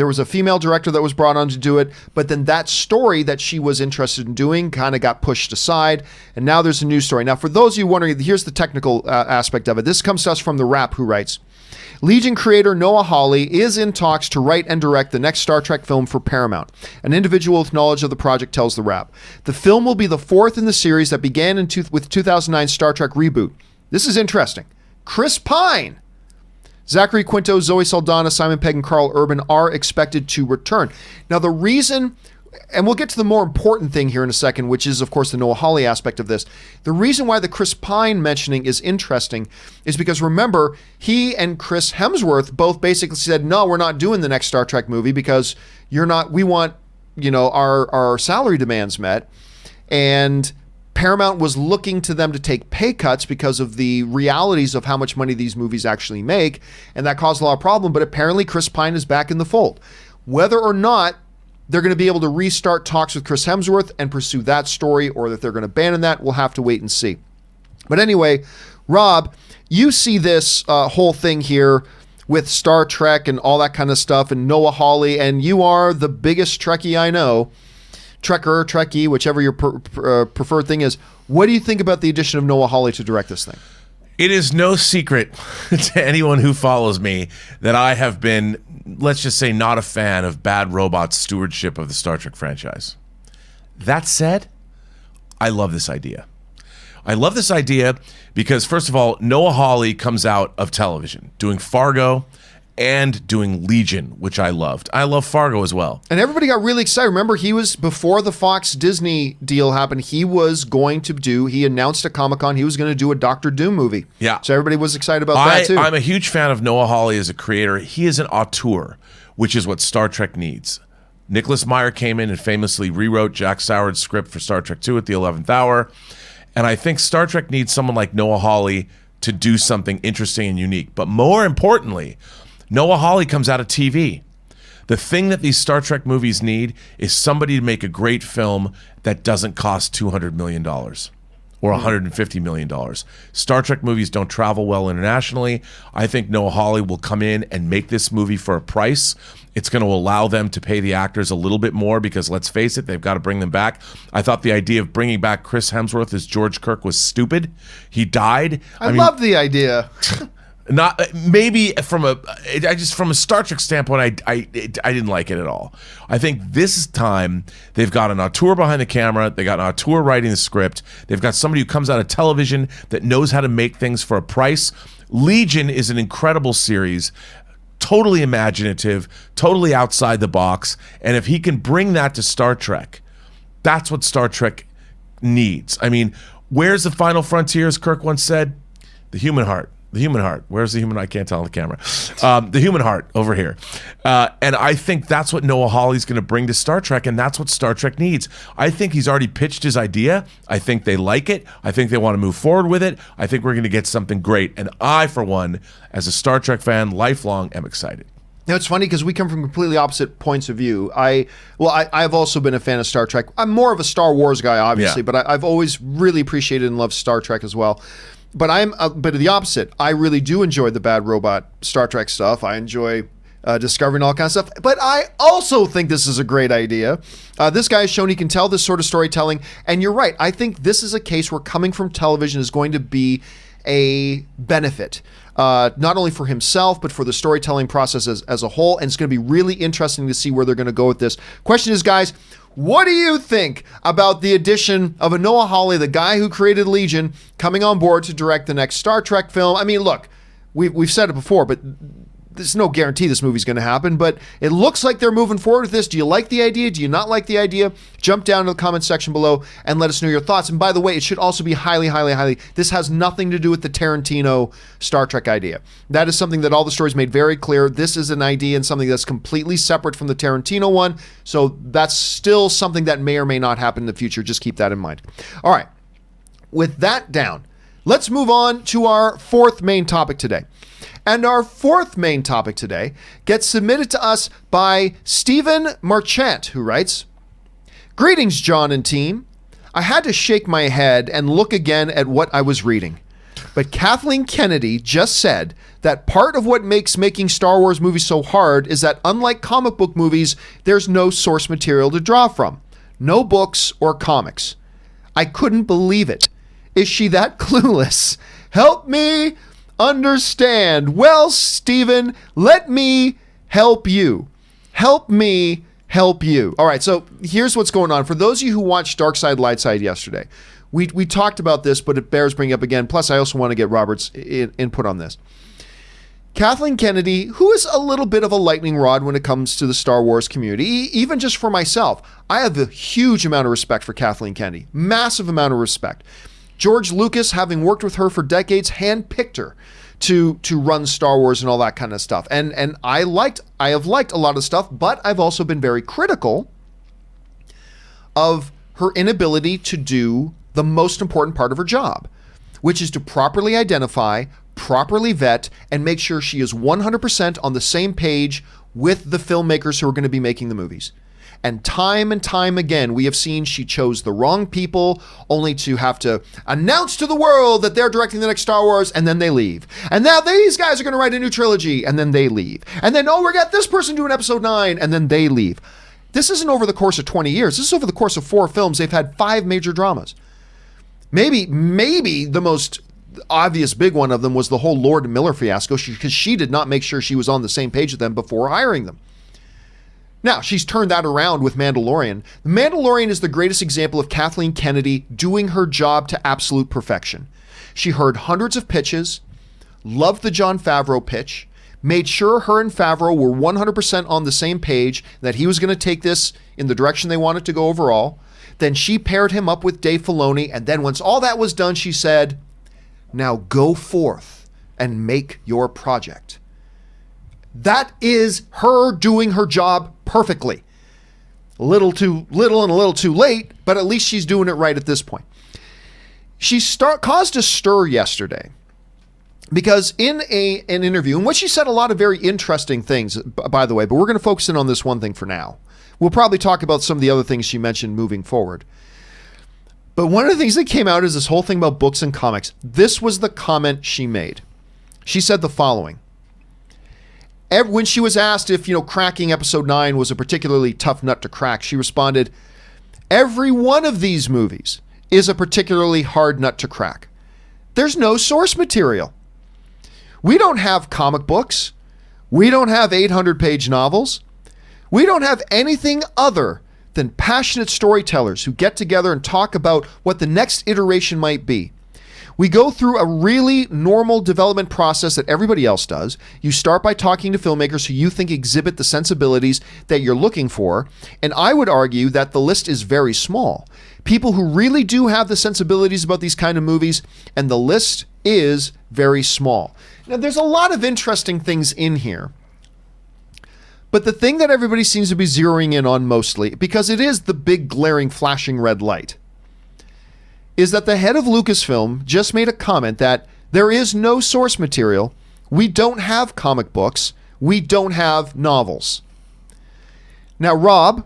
was a female director that was brought on to do it, but then that story that she was interested in doing kind of got pushed aside, and now there's a new story. Now, for those of you wondering, here's the technical aspect of it. This comes to us from The Wrap, who writes, Legion creator Noah Hawley is in talks to write and direct the next Star Trek film for Paramount. An individual with knowledge of the project tells The Wrap. The film will be the fourth in the series that began with 2009's Star Trek reboot. This is interesting. Chris Pine, Zachary Quinto, Zoe Saldana, Simon Pegg, and Carl Urban are expected to return. Now, the reason, and we'll get to the more important thing here in a second, which is, of course, the Noah Hawley aspect of this. The reason why the Chris Pine mentioning is interesting is because, remember, he and Chris Hemsworth both basically said, no, we're not doing the next Star Trek movie because we want, our salary demands met. And Paramount was looking to them to take pay cuts because of the realities of how much money these movies actually make, and that caused a lot of problem. But apparently Chris Pine is back in the fold. Whether or not they're going to be able to restart talks with Chris Hemsworth and pursue that story, or that they're going to abandon that, we'll have to wait and see. But anyway, Rob, you see this whole thing here with Star Trek and all that kind of stuff and Noah Hawley, and you are the biggest Trekkie I know. Trekker, Trekkie, whichever your preferred thing is. What do you think about the addition of Noah Hawley to direct this thing? It is no secret to anyone who follows me that I have been, let's just say, not a fan of Bad Robot's stewardship of the Star Trek franchise. That said, I love this idea. I love this idea because, first of all, Noah Hawley comes out of television, doing Fargo and doing Legion, which I loved. I love Fargo as well. And everybody got really excited. Remember, he was, before the Fox Disney deal happened, he announced at Comic-Con he was going to do a Doctor Doom movie. Yeah. So everybody was excited about that too. I'm a huge fan of Noah Hawley as a creator. He is an auteur, which is what Star Trek needs. Nicholas Meyer came in and famously rewrote Jack Soward's script for Star Trek II at the 11th hour. And I think Star Trek needs someone like Noah Hawley to do something interesting and unique. But more importantly, Noah Hawley comes out of TV. The thing that these Star Trek movies need is somebody to make a great film that doesn't cost $200 million or $150 million. Star Trek movies don't travel well internationally. I think Noah Hawley will come in and make this movie for a price. It's going to allow them to pay the actors a little bit more because, let's face it, they've got to bring them back. I thought the idea of bringing back Chris Hemsworth as George Kirk was stupid. He died. I love the idea. Not maybe from a Star Trek standpoint, I didn't like it at all. I think this is time they've got an auteur behind the camera, they got an auteur writing the script, they've got somebody who comes out of television that knows how to make things for a price. Legion is an incredible series, totally imaginative, totally outside the box, and if he can bring that to Star Trek, that's what Star Trek needs. I mean, where's the final frontier, as Kirk once said? The human heart. The human heart. Where's the human? I can't tell on the camera. The human heart over here. And I think that's what Noah Hawley's going to bring to Star Trek, and that's what Star Trek needs. I think he's already pitched his idea. I think they like it. I think they want to move forward with it. I think we're going to get something great. And I, for one, as a Star Trek fan, lifelong, am excited. Now, it's funny because we come from completely opposite points of view. I've also been a fan of Star Trek. I'm more of a Star Wars guy, obviously, but I've always really appreciated and loved Star Trek as well. But I'm a bit of the opposite. I really do enjoy the Bad Robot Star Trek stuff. I enjoy discovering all kinds of stuff. But I also think this is a great idea. This guy has shown he can tell this sort of storytelling. And you're right. I think this is a case where coming from television is going to be a benefit, not only for himself, but for the storytelling process as a whole. And it's going to be really interesting to see where they're going to go with this. Question is, guys, what do you think about the addition of a Noah Hawley, the guy who created Legion, coming on board to direct the next Star Trek film? I mean, look, we've said it before, but there's no guarantee this movie's going to happen, but it looks like they're moving forward with this. Do you like the idea? Do you not like the idea? Jump down to the comment section below and let us know your thoughts. And by the way, it should also be highly, highly, highly, this has nothing to do with the Tarantino Star Trek idea. That is something that all the stories made very clear. This is an idea and something that's completely separate from the Tarantino one. So that's still something that may or may not happen in the future. Just keep that in mind. All right. With that down, let's move on to our fourth main topic today. And our fourth main topic today gets submitted to us by Stephen Marchant, who writes, "Greetings, John and team. I had to shake my head and look again at what I was reading. But Kathleen Kennedy just said that part of what makes making Star Wars movies so hard is that unlike comic book movies, there's no source material to draw from. No books or comics. I couldn't believe it. Is she that clueless? Help me understand." Well, Stephen, let me help you. Help me help you. All right, so here's what's going on. For those of you who watched Dark Side, Light Side yesterday, we talked about this, but it bears bringing up again. Plus, I also want to get Robert's input on this. Kathleen Kennedy, who is a little bit of a lightning rod when it comes to the Star Wars community, even just for myself, I have a huge amount of respect for Kathleen Kennedy. Massive amount of respect. George Lucas, having worked with her for decades, handpicked her to run Star Wars and all that kind of stuff. And I have liked a lot of stuff, but I've also been very critical of her inability to do the most important part of her job, which is to properly identify, properly vet, and make sure she is 100% on the same page with the filmmakers who are going to be making the movies. And time again, we have seen she chose the wrong people, only to have to announce to the world that they're directing the next Star Wars, and then they leave. And now these guys are going to write a new trilogy, and then they leave. And then, we got this person doing episode 9, and then they leave. This isn't over the course of 20 years. This is over the course of 4 films. They've had 5 major dramas. Maybe the most obvious big one of them was the whole Lord Miller fiasco, because she did not make sure she was on the same page with them before hiring them. Now, she's turned that around with Mandalorian. The Mandalorian is the greatest example of Kathleen Kennedy doing her job to absolute perfection. She heard hundreds of pitches, loved the Jon Favreau pitch, made sure her and Favreau were 100% on the same page, that he was going to take this in the direction they wanted to go overall. Then she paired him up with Dave Filoni, and then once all that was done, she said, now go forth and make your project. That is her doing her job perfectly. A little too little and a little too late, but at least she's doing it right at this point. She caused a stir yesterday because in an interview, in which she said a lot of very interesting things, by the way, but we're going to focus in on this one thing for now. We'll probably talk about some of the other things she mentioned moving forward. But one of the things that came out is this whole thing about books and comics. This was the comment she made. She said the following. When she was asked if, cracking episode 9 was a particularly tough nut to crack, she responded, every one of these movies is a particularly hard nut to crack. There's no source material. We don't have comic books. We don't have 800-page novels. We don't have anything other than passionate storytellers who get together and talk about what the next iteration might be. We go through a really normal development process that everybody else does. You start by talking to filmmakers who you think exhibit the sensibilities that you're looking for, and I would argue that the list is very small. People who really do have the sensibilities about these kind of movies, and the list is very small. Now, there's a lot of interesting things in here. But the thing that everybody seems to be zeroing in on mostly, because it is the big glaring flashing red light, is that the head of Lucasfilm just made a comment that there is no source material. We don't have comic books. We don't have novels. Now, Rob,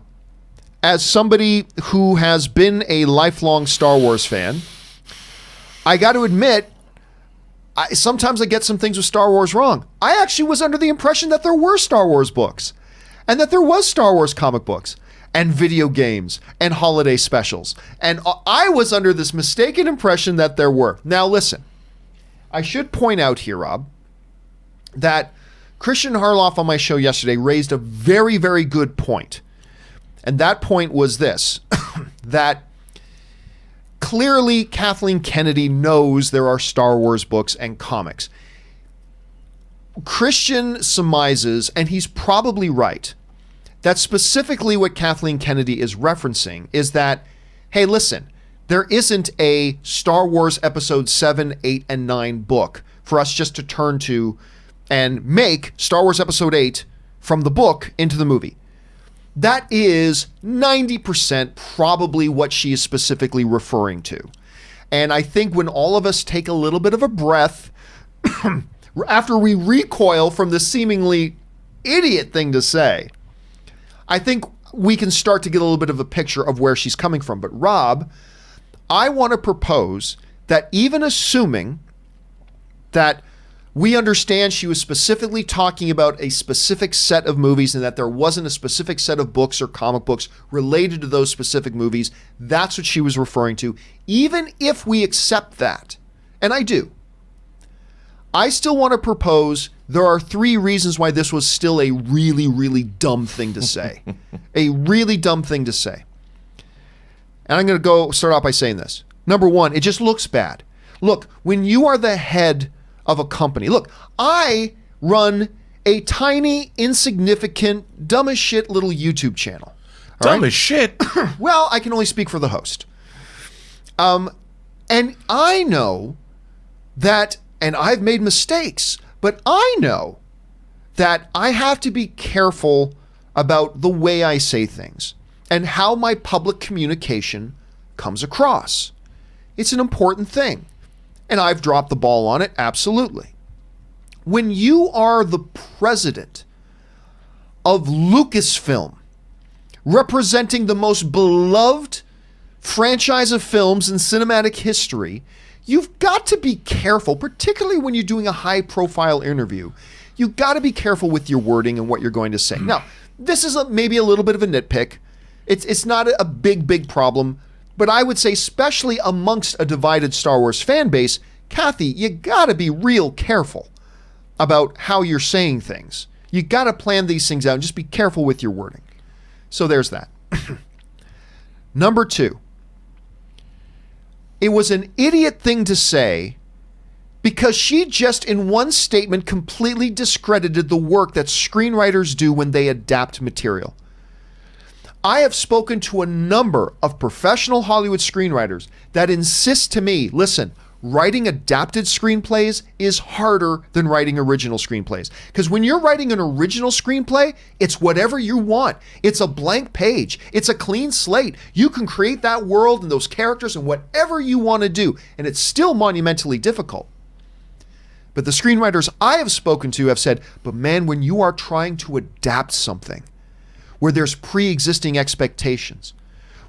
as somebody who has been a lifelong Star Wars fan, I got to admit, sometimes I get some things with Star Wars wrong. I actually was under the impression that there were Star Wars books and that there was Star Wars comic books and video games and holiday specials. And I was under this mistaken impression that there were. Now, listen, I should point out here, Rob, that Christian Harloff on my show yesterday raised a very, very good point. And that point was this, that clearly Kathleen Kennedy knows there are Star Wars books and comics. Christian surmises, and he's probably right, that specifically what Kathleen Kennedy is referencing is that, hey, listen, there isn't a Star Wars Episode 7, 8, and 9 book for us just to turn to and make Star Wars Episode 8 from the book into the movie. That is 90% probably what she is specifically referring to. And I think when all of us take a little bit of a breath after we recoil from the seemingly idiot thing to say, I think we can start to get a little bit of a picture of where she's coming from. But Rob, I want to propose that even assuming that we understand she was specifically talking about a specific set of movies and that there wasn't a specific set of books or comic books related to those specific movies, that's what she was referring to. Even if we accept that, and I do, I still want to propose there are 3 reasons why this was still a really, really dumb thing to say. A really dumb thing to say. And I'm going to start out by saying this. Number 1, it just looks bad. Look, when you are the head of a company, look, I run a tiny, insignificant, dumb as shit little YouTube channel. Dumb as shit? Well, I can only speak for the host. And I know that, and I've made mistakes, but I know that I have to be careful about the way I say things and how my public communication comes across. It's an important thing. And I've dropped the ball on it, absolutely. When you are the president of Lucasfilm, representing the most beloved franchise of films in cinematic history, you've got to be careful, particularly when you're doing a high-profile interview. You've got to be careful with your wording and what you're going to say. Now, this is maybe a little bit of a nitpick. It's not a big problem, but I would say, especially amongst a divided Star Wars fan base, Kathy, you got to be real careful about how you're saying things. You got to plan these things out and just be careful with your wording. So there's that. Number 2. It was an idiot thing to say because she just in one statement completely discredited the work that screenwriters do when they adapt material. I have spoken to a number of professional Hollywood screenwriters that insist to me, listen, writing adapted screenplays is harder than writing original screenplays. Because when you're writing an original screenplay, it's whatever you want. It's a blank page. It's a clean slate. You can create that world and those characters and whatever you want to do. And it's still monumentally difficult. But the screenwriters I have spoken to have said, but man, when you are trying to adapt something where there's pre-existing expectations,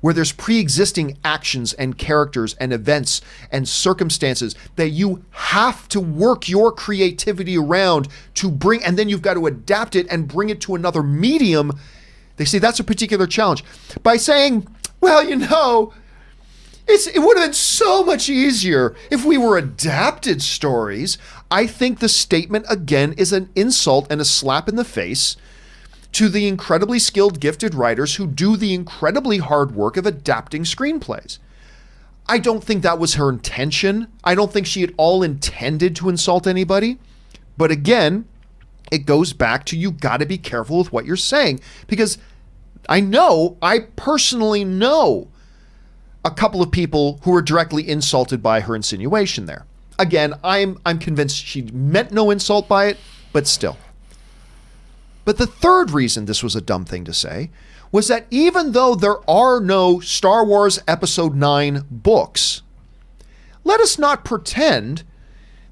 where there's pre-existing actions and characters and events and circumstances that you have to work your creativity around to bring, and then you've got to adapt it and bring it to another medium, they say that's a particular challenge. By saying, well, you know, it would have been so much easier if we were adapted stories. I think the statement, again, is an insult and a slap in the face to the incredibly skilled, gifted writers who do the incredibly hard work of adapting screenplays. I don't think that was her intention. I don't think she at all intended to insult anybody. But again, it goes back to you got to be careful with what you're saying, because I personally know a couple of people who were directly insulted by her insinuation there. Again, I'm convinced she meant no insult by it, but still. But the third reason this was a dumb thing to say was that even though there are no Star Wars Episode 9 books, let us not pretend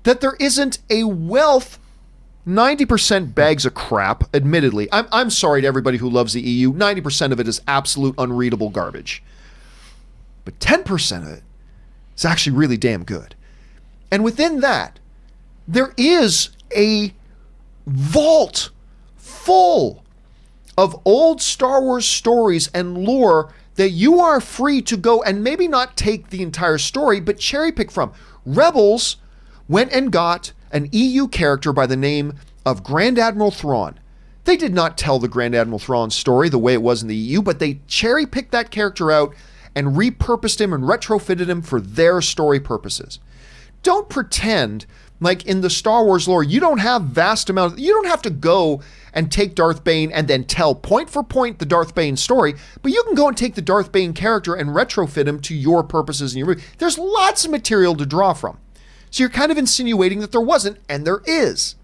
that there isn't a wealth, 90% bags of crap, admittedly. I'm sorry to everybody who loves the EU, 90% of it is absolute unreadable garbage. But 10% of it is actually really damn good. And within that, there is a vault full of old Star Wars stories and lore that you are free to go and maybe not take the entire story, but cherry pick from. Rebels went and got an EU character by the name of Grand Admiral Thrawn. They did not tell the Grand Admiral Thrawn story the way it was in the EU, but they cherry picked that character out and repurposed him and retrofitted him for their story purposes. Don't pretend like in the Star Wars lore, you don't have you don't have to go and take Darth Bane and then tell point for point the Darth Bane story, but you can go and take the Darth Bane character and retrofit him to your purposes in your movie. There's lots of material to draw from. So you're kind of insinuating that there wasn't, and there is.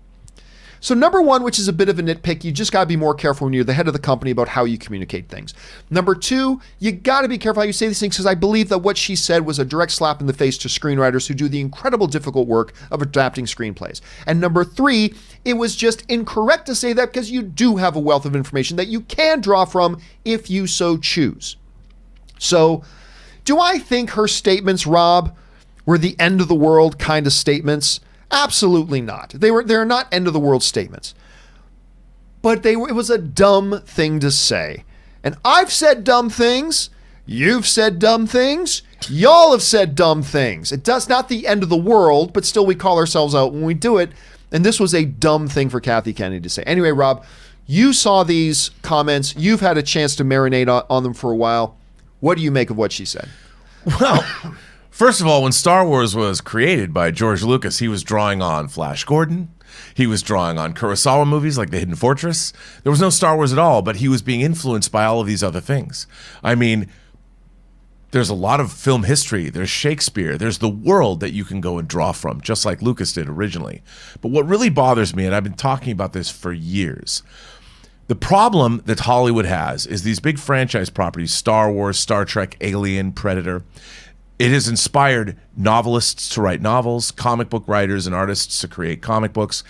So number one, which is a bit of a nitpick, you just got to be more careful when you're the head of the company about how you communicate things. Number two, you got to be careful how you say these things, because I believe that what she said was a direct slap in the face to screenwriters who do the incredible difficult work of adapting screenplays. And number three, it was just incorrect to say that, because you do have a wealth of information that you can draw from if you so choose. So do I think her statements, Rob, were the end of the world kind of statements? Absolutely not. They're not end of the world statements. But it was a dumb thing to say. And I've said dumb things. You've said dumb things. Y'all have said dumb things. It does not the end of the world, but still we call ourselves out when we do it. And this was a dumb thing for Kathy Kennedy to say. Anyway, Rob, you saw these comments. You've had a chance to marinate on them for a while. What do you make of what she said? Well, first of all, when Star Wars was created by George Lucas, he was drawing on Flash Gordon. He was drawing on Kurosawa movies like The Hidden Fortress. There was no Star Wars at all, but he was being influenced by all of these other things. I mean, there's a lot of film history. There's Shakespeare. There's the world that you can go and draw from, just like Lucas did originally. But what really bothers me, and I've been talking about this for years, the problem that Hollywood has is these big franchise properties, Star Wars, Star Trek, Alien, Predator. It has inspired novelists to write novels, comic book writers and artists to create comic books,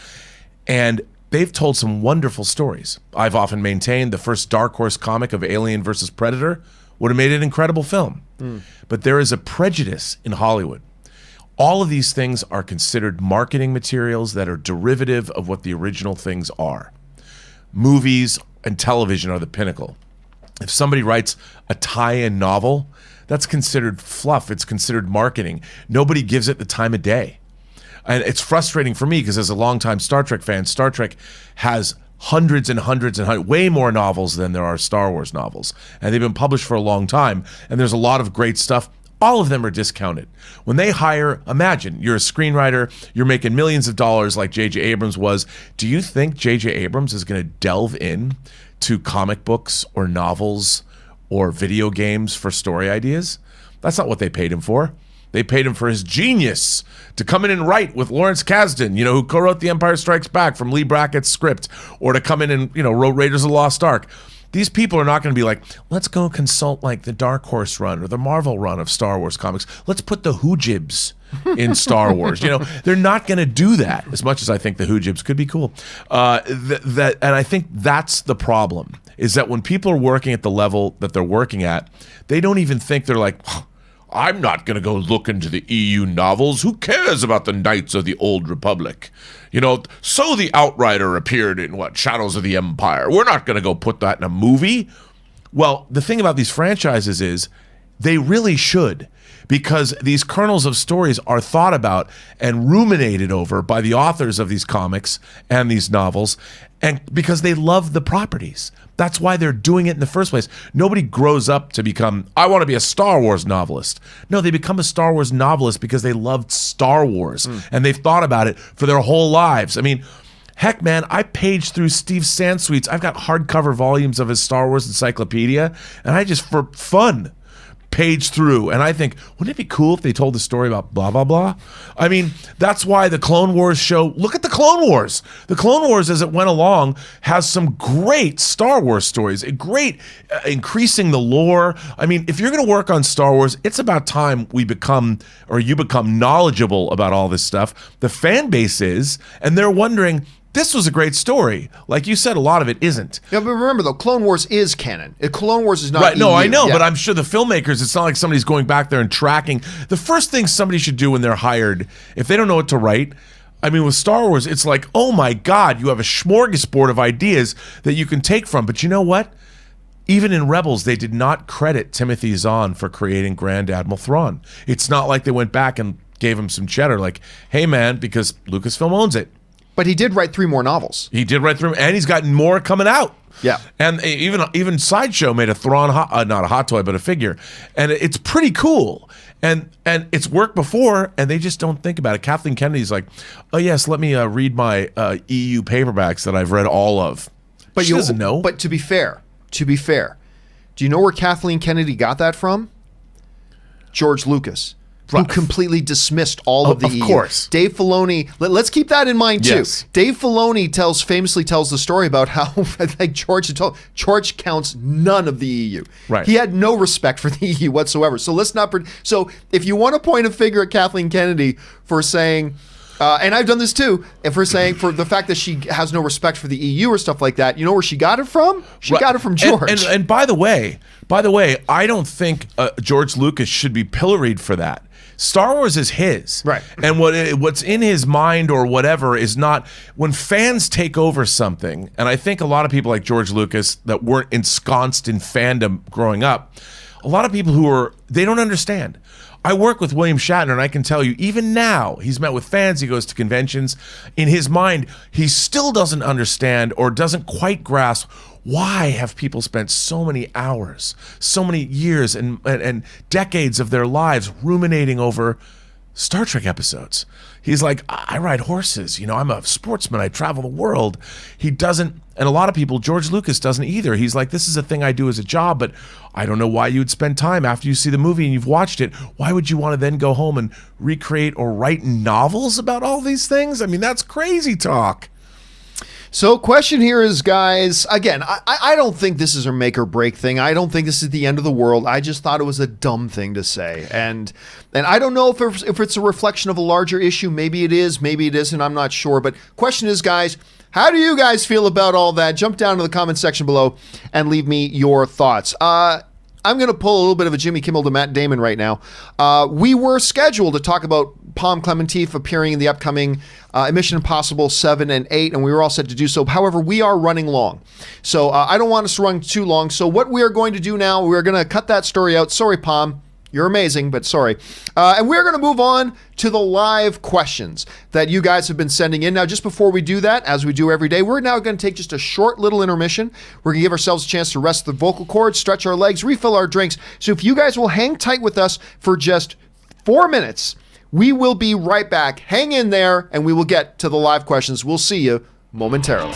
and they've told some wonderful stories. I've often maintained the first Dark Horse comic of Alien versus Predator would have made an incredible film. But there is a prejudice in Hollywood. All of these things are considered marketing materials that are derivative of what the original things are. Movies and television are the pinnacle. If somebody writes a tie-in novel, that's considered fluff. It's considered marketing. Nobody gives it the time of day. And it's frustrating for me because as a longtime Star Trek fan, Star Trek has hundreds and hundreds and hundreds, way more novels than there are Star Wars novels. And they've been published for a long time. And there's a lot of great stuff. All of them are discounted. When they hire, imagine, you're a screenwriter, you're making millions of dollars like J.J. Abrams was. Do you think J.J. Abrams is going to delve in to comic books or novels or video games for story ideas? That's not what they paid him for. They paid him for his genius to come in and write with Lawrence Kasdan, who co-wrote The Empire Strikes Back from Lee Brackett's script, or to come in and, wrote Raiders of the Lost Ark. These people are not going to be like, let's go consult like the Dark Horse run or the Marvel run of Star Wars comics. Let's put the Hoojibs in Star Wars. They're not going to do that, as much as I think the Hoojibs could be cool. And I think that's the problem, is that when people are working at the level that they're working at, they don't even think, they're like, I'm not going to go look into the EU novels. Who cares about the Knights of the Old Republic? So the Outrider appeared in Shadows of the Empire. We're not going to go put that in a movie. Well, the thing about these franchises is they really should, because these kernels of stories are thought about and ruminated over by the authors of these comics and these novels, and because they love the properties. That's why they're doing it in the first place. Nobody grows up to become, I want to be a Star Wars novelist. No, they become a Star Wars novelist because they loved Star Wars and they've thought about it for their whole lives. I mean, heck, man, I paged through Steve Sansweet's. I've got hardcover volumes of his Star Wars encyclopedia, and I just, for fun, page through, and I think, wouldn't it be cool if they told the story about blah, blah, blah? I mean, that's why the Clone Wars show, look at the Clone Wars. The Clone Wars, as it went along, has some great Star Wars stories, a great increasing the lore. I mean, if you're going to work on Star Wars, it's about time you become knowledgeable about all this stuff. The fan base is, and they're wondering, this was a great story. Like you said, a lot of it isn't. Yeah, but remember, though, Clone Wars is canon. Clone Wars is not right. No, EU. I know, Yeah. but I'm sure the filmmakers, it's not like somebody's going back there and tracking. The first thing somebody should do when they're hired, if they don't know what to write, I mean, with Star Wars, it's like, oh my God, you have a smorgasbord of ideas that you can take from. But you know what? Even in Rebels, they did not credit Timothy Zahn for creating Grand Admiral Thrawn. It's not like they went back and gave him some cheddar, like, hey man, because Lucasfilm owns it. But he did write 3 more novels. He did write 3, and he's got more coming out. Yeah. And even Sideshow made a Thrawn, not a hot toy, but a figure. And it's pretty cool. And it's worked before, and they just don't think about it. Kathleen Kennedy's like, oh yes, let me read my EU paperbacks that I've read all of. But she doesn't know. But to be fair, do you know where Kathleen Kennedy got that from? George Lucas. Who completely dismissed all of the EU. Of course. Dave Filoni, let's keep that in mind too. Yes. Dave Filoni famously tells the story about how like George counts none of the EU. Right. He had no respect for the EU whatsoever. So let's not. So if you want to point a finger at Kathleen Kennedy for saying, and I've done this too, and for the fact that she has no respect for the EU or stuff like that, you know where she got it from? She got it from George. And by the way, I don't think George Lucas should be pilloried for that. Star Wars is his. Right. And what's in his mind or whatever is not, when fans take over something, and I think a lot of people like George Lucas that weren't ensconced in fandom growing up, a lot of people they don't understand. I work with William Shatner, and I can tell you, even now, he's met with fans, he goes to conventions. In his mind, he still doesn't understand or doesn't quite grasp, why have people spent so many hours, so many years and decades of their lives ruminating over Star Trek episodes? He's like, I ride horses, I'm a sportsman, I travel the world. He doesn't, and a lot of people, George Lucas doesn't either. He's like, this is a thing I do as a job, but I don't know why you would spend time after you see the movie and you've watched it. Why would you want to then go home and recreate or write novels about all these things? I mean, that's crazy talk. So question here is, guys, again, I don't think this is a make or break thing. I don't think this is the end of the world. I just thought it was a dumb thing to say. And I don't know if it's a reflection of a larger issue. Maybe it is, maybe it isn't. I'm not sure. But question is, guys, How do you guys feel about all that? Jump down to the comment section below and leave me your thoughts. I'm going to pull a little bit of a Jimmy Kimmel to Matt Damon right now. We were scheduled to talk about Palm Clementif appearing in the upcoming Mission Impossible 7 and 8, and we were all set to do so. However, we are running long. So I don't want us to run too long. So what we are going to do now, we're going to cut that story out. Sorry, Palm. You're amazing, but sorry. And we're going to move on to the live questions that you guys have been sending in. Now, just before we do that, as we do every day, we're now going to take just a short little intermission. We're going to give ourselves a chance to rest the vocal cords, stretch our legs, refill our drinks. So if you guys will hang tight with us for just 4 minutes, we will be right back. Hang in there, and we will get to the live questions. We'll see you momentarily.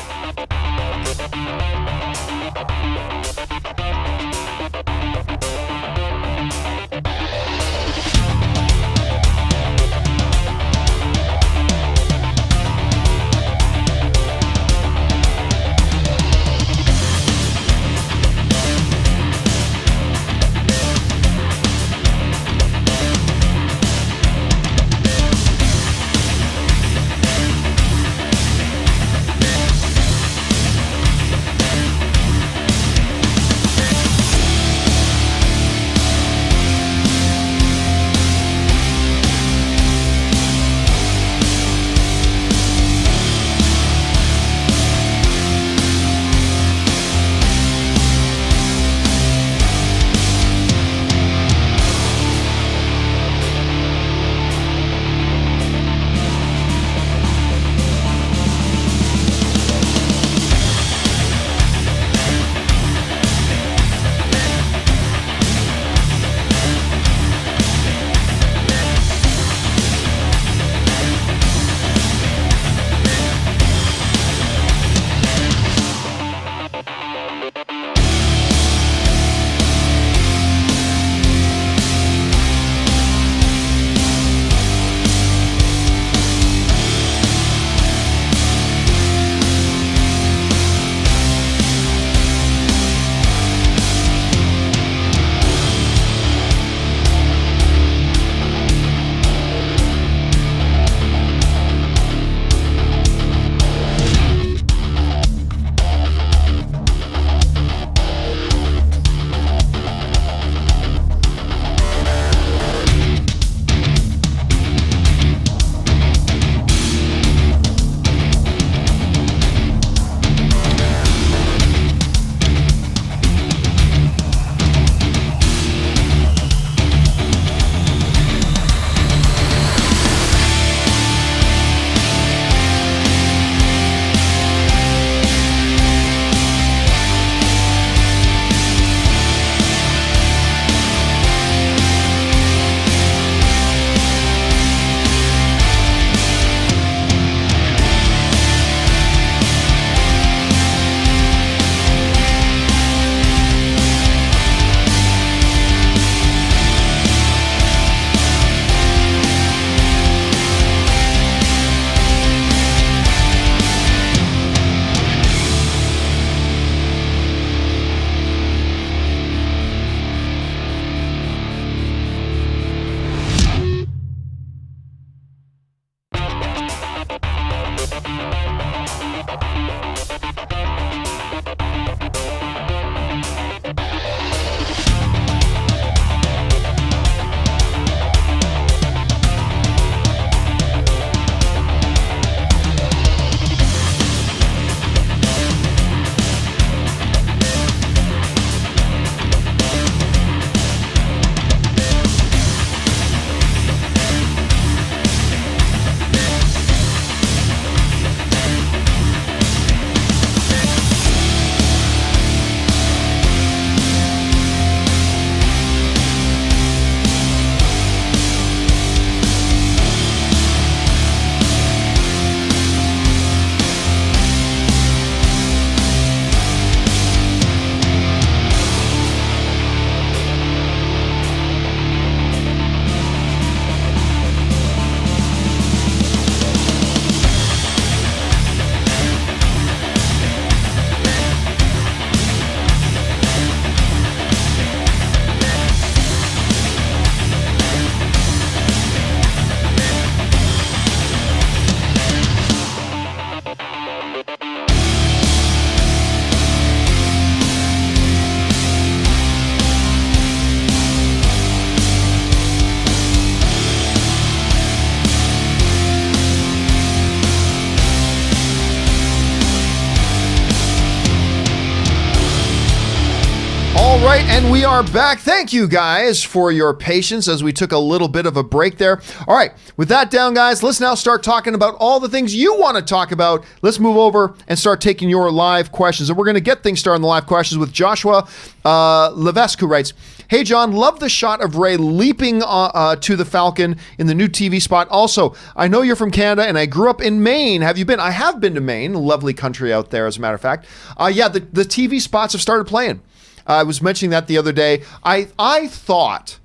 right, and we are back. Thank you guys for your patience as we took a little bit of a break there. All right, with that down, guys, let's now start talking about all the things you want to talk about. Let's move over and start taking your live questions. And we're going to get things started on the live questions with Joshua Levesque, who writes, "Hey, John, love the shot of Ray leaping to the Falcon in the new TV spot. Also, I know you're from Canada, and I grew up in Maine. Have you been? I have been to Maine, a lovely country out there, as a matter of fact. Yeah, the TV spots have started playing. I was mentioning that the other day. I thought,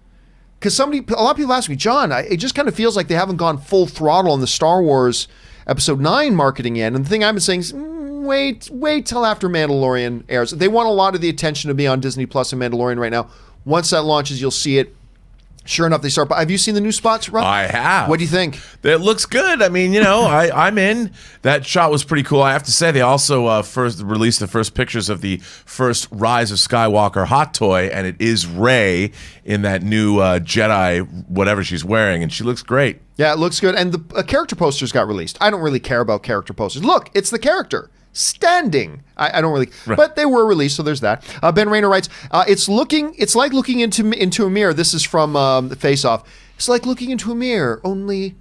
because a lot of people ask me, John, it just kind of feels like they haven't gone full throttle on the Star Wars Episode 9 marketing yet. And the thing I've been saying is, wait till after Mandalorian airs. They want a lot of the attention to be on Disney Plus and Mandalorian right now. Once that launches, you'll see it. Sure enough, they start. Have you seen the new spots, Rob? I have. What do you think? It looks good. I mean, I'm in. That shot was pretty cool. I have to say, they also first released the first pictures of the first Rise of Skywalker hot toy, and it is Rey in that new Jedi, whatever she's wearing, and she looks great. Yeah, it looks good. And the character posters got released. I don't really care about character posters. Look, it's the character standing. I don't really, right. But they were released, so there's that. Ben Rayner writes, it's like looking into a mirror. This is from Face Off. It's like looking into a mirror, only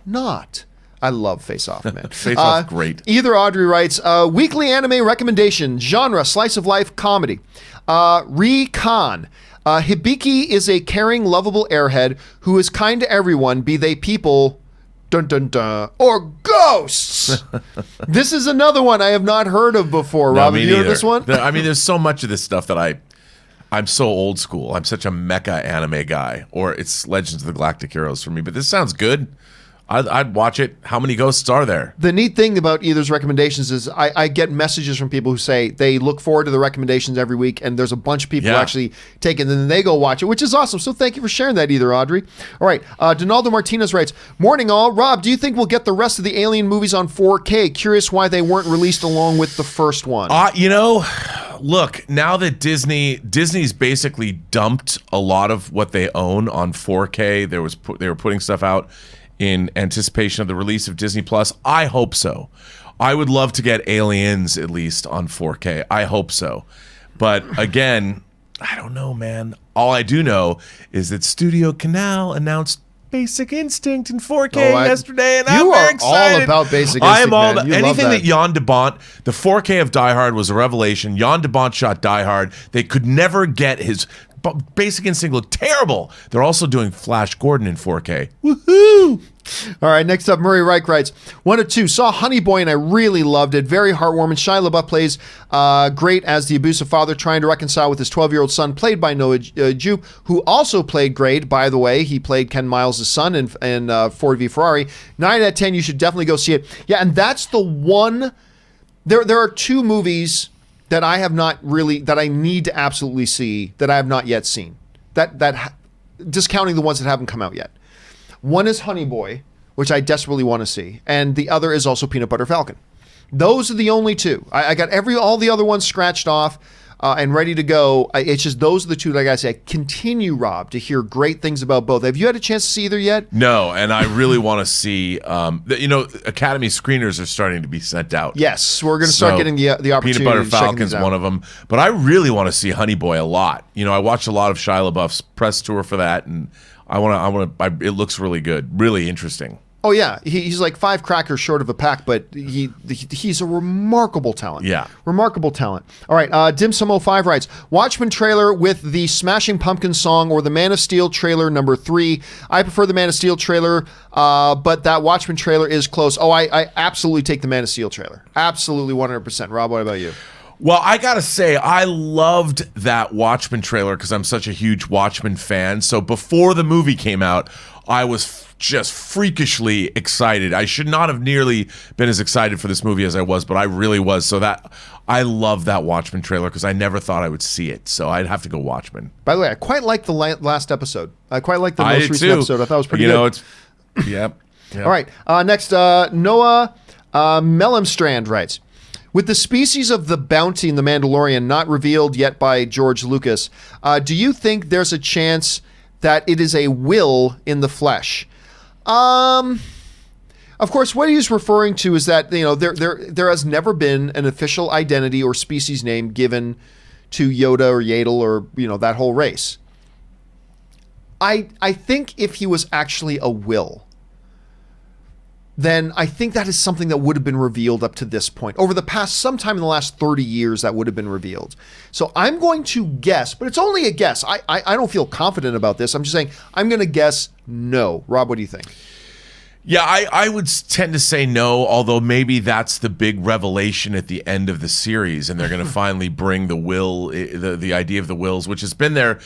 not. I love Face Off, man. Face Off, great. Either Audrey writes, weekly anime recommendation, genre, slice of life, comedy. Recon. Hibiki is a caring, lovable airhead who is kind to everyone, be they people, dun dun dun, or ghosts. This is another one I have not heard of before. Rob, have you heard this one? I mean, there's so much of this stuff that I'm so old school. I'm such a mecha anime guy, or it's Legends of the Galactic Heroes for me. But this sounds good. I'd watch it. How many ghosts are there? The neat thing about either's recommendations is I get messages from people who say they look forward to the recommendations every week, and there's a bunch of people who actually take it, and then they go watch it, which is awesome. So thank you for sharing that, either, Audrey. All right. Donaldo Martinez writes, morning all. Rob, do you think we'll get the rest of the Alien movies on 4K? Curious why they weren't released along with the first one. Look, now that Disney's basically dumped a lot of what they own on 4K, they were putting stuff out in anticipation of the release of Disney Plus. I hope so. I would love to get Aliens at least on 4K. I hope so. But again, I don't know, man. All I do know is that Studio Canal announced Basic Instinct in 4K yesterday, and I'm very excited. You are all about Basic Instinct, I am all man. anything that Jan de Bont, the 4K of Die Hard was a revelation. Jan de Bont shot Die Hard. They could never get his Basic Instinct looked terrible. They're also doing Flash Gordon in 4K. Woohoo! All right, next up, Murray Reich writes, 1 of 2. Saw Honey Boy and I really loved it. Very heartwarming. Shia LaBeouf plays great as the abusive father trying to reconcile with his 12-year-old son, played by Noah Jupe, who also played great, by the way. He played Ken Miles' son in Ford v Ferrari. 9 out of 10. You should definitely go see it. Yeah, and that's the one. There are 2 movies that I have not really, that I need to absolutely see, that I have not yet seen. Discounting the ones that haven't come out yet. One is Honey Boy, which I desperately want to see, and the other is also Peanut Butter Falcon. Those are the only 2. I got all the other ones scratched off and ready to go. It's just those are the 2 that I got to say. I continue, Rob, to hear great things about both. Have you had a chance to see either yet? No, and I really want to see. Academy screeners are starting to be sent out. Yes, we're going to start getting the opportunity. Peanut Butter Falcon's one of them, but I really want to see Honey Boy a lot. I watched a lot of Shia LaBeouf's press tour for that, and it looks really good, really interesting. Oh yeah, he's like 5 crackers short of a pack, but he's a remarkable talent. Yeah, remarkable talent. All right, Dim Sum 05 writes, Watchmen trailer with the Smashing Pumpkins song or the Man of Steel trailer number 3. I prefer the Man of Steel trailer, but that Watchmen trailer is close. Oh, I absolutely take the Man of Steel trailer. Absolutely 100%. Rob, what about you? Well, I gotta say, I loved that Watchmen trailer because I'm such a huge Watchmen fan. So before the movie came out, I was just freakishly excited. I should not have nearly been as excited for this movie as I was, but I really was. So that I love that Watchmen trailer because I never thought I would see it. So I'd have to go Watchmen. By the way, I quite liked the last episode. I quite liked the most recent episode. I thought it was pretty good. Yep. All right. Next, Noah Mellemstrand writes, with the species of the bounty in The Mandalorian not revealed yet by George Lucas, do you think there's a chance that it is a will in the flesh? Of course, what he's referring to is that there has never been an official identity or species name given to Yoda or Yaddle or, that whole race. I think if he was actually a will, then I think that is something that would have been revealed up to this point. Over the past, sometime in the last 30 years, that would have been revealed. So I'm going to guess, but it's only a guess. I don't feel confident about this. I'm just saying I'm going to guess no. Rob, what do you think? Yeah, I would tend to say no, although maybe that's the big revelation at the end of the series, and they're going to finally bring the will, the idea of the wills, which has been there.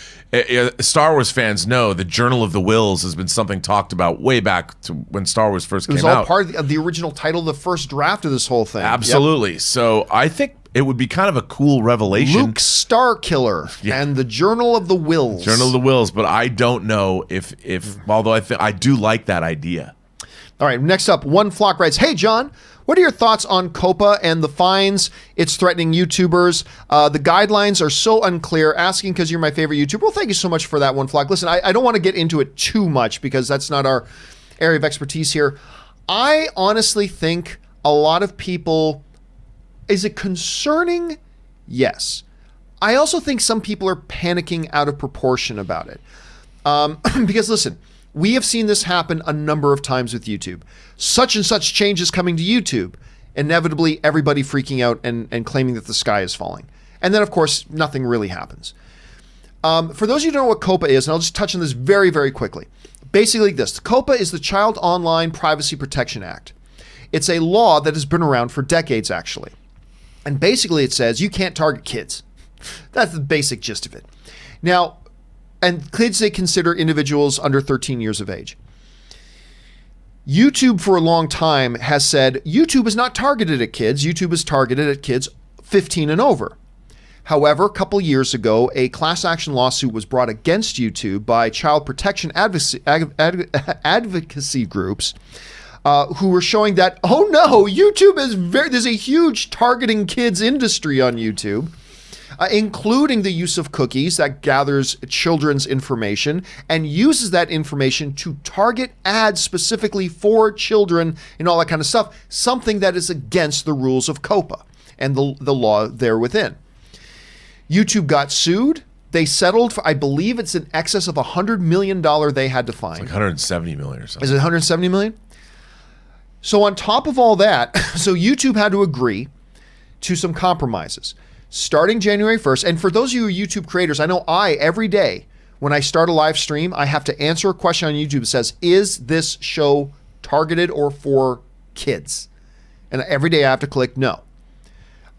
Star Wars fans know the Journal of the Wills has been something talked about way back to when Star Wars first came out. It was all part of the original title, the first draft of this whole thing. Absolutely. Yep. So I think it would be kind of a cool revelation. Luke Starkiller and the Journal of the Wills. Journal of the Wills, but I don't know if although I do like that idea. All right, next up, One Flock writes, "Hey, John, what are your thoughts on COPA and the fines it's threatening YouTubers? The guidelines are so unclear. Asking because you're my favorite YouTuber." Well, thank you so much for that, One Flock. Listen, I don't want to get into it too much because that's not our area of expertise here. I honestly think a lot of people, is it concerning? Yes. I also think some people are panicking out of proportion about it. Because listen, we have seen this happen a number of times with YouTube. Such and such change is coming to YouTube. Inevitably, everybody freaking out and claiming that the sky is falling. And then, of course, nothing really happens. For those of you who don't know what COPA is, and I'll just touch on this very, very quickly. Basically this, COPA is the Child Online Privacy Protection Act. It's a law that has been around for decades, actually. And basically it says you can't target kids. That's the basic gist of it. Now, and kids they consider individuals under 13 years of age. YouTube for a long time has said YouTube is not targeted at kids. YouTube is targeted at kids 15 and over. However, a couple years ago, a class action lawsuit was brought against YouTube by child protection advocacy groups who were showing that, oh no, YouTube is there's a huge targeting kids industry on YouTube. Including the use of cookies that gathers children's information and uses that information to target ads specifically for children and all that kind of stuff, something that is against the rules of COPA and the law there within. YouTube got sued. They settled for, I believe it's in excess of $100 million they had to fine. It's like $170 million or something. Is it $170 million? So on top of all that, so YouTube had to agree to some compromises. Starting January 1st, and for those of you who are YouTube creators, I know every day when I start a live stream, I have to answer a question on YouTube that says, is this show targeted or for kids? And every day I have to click no.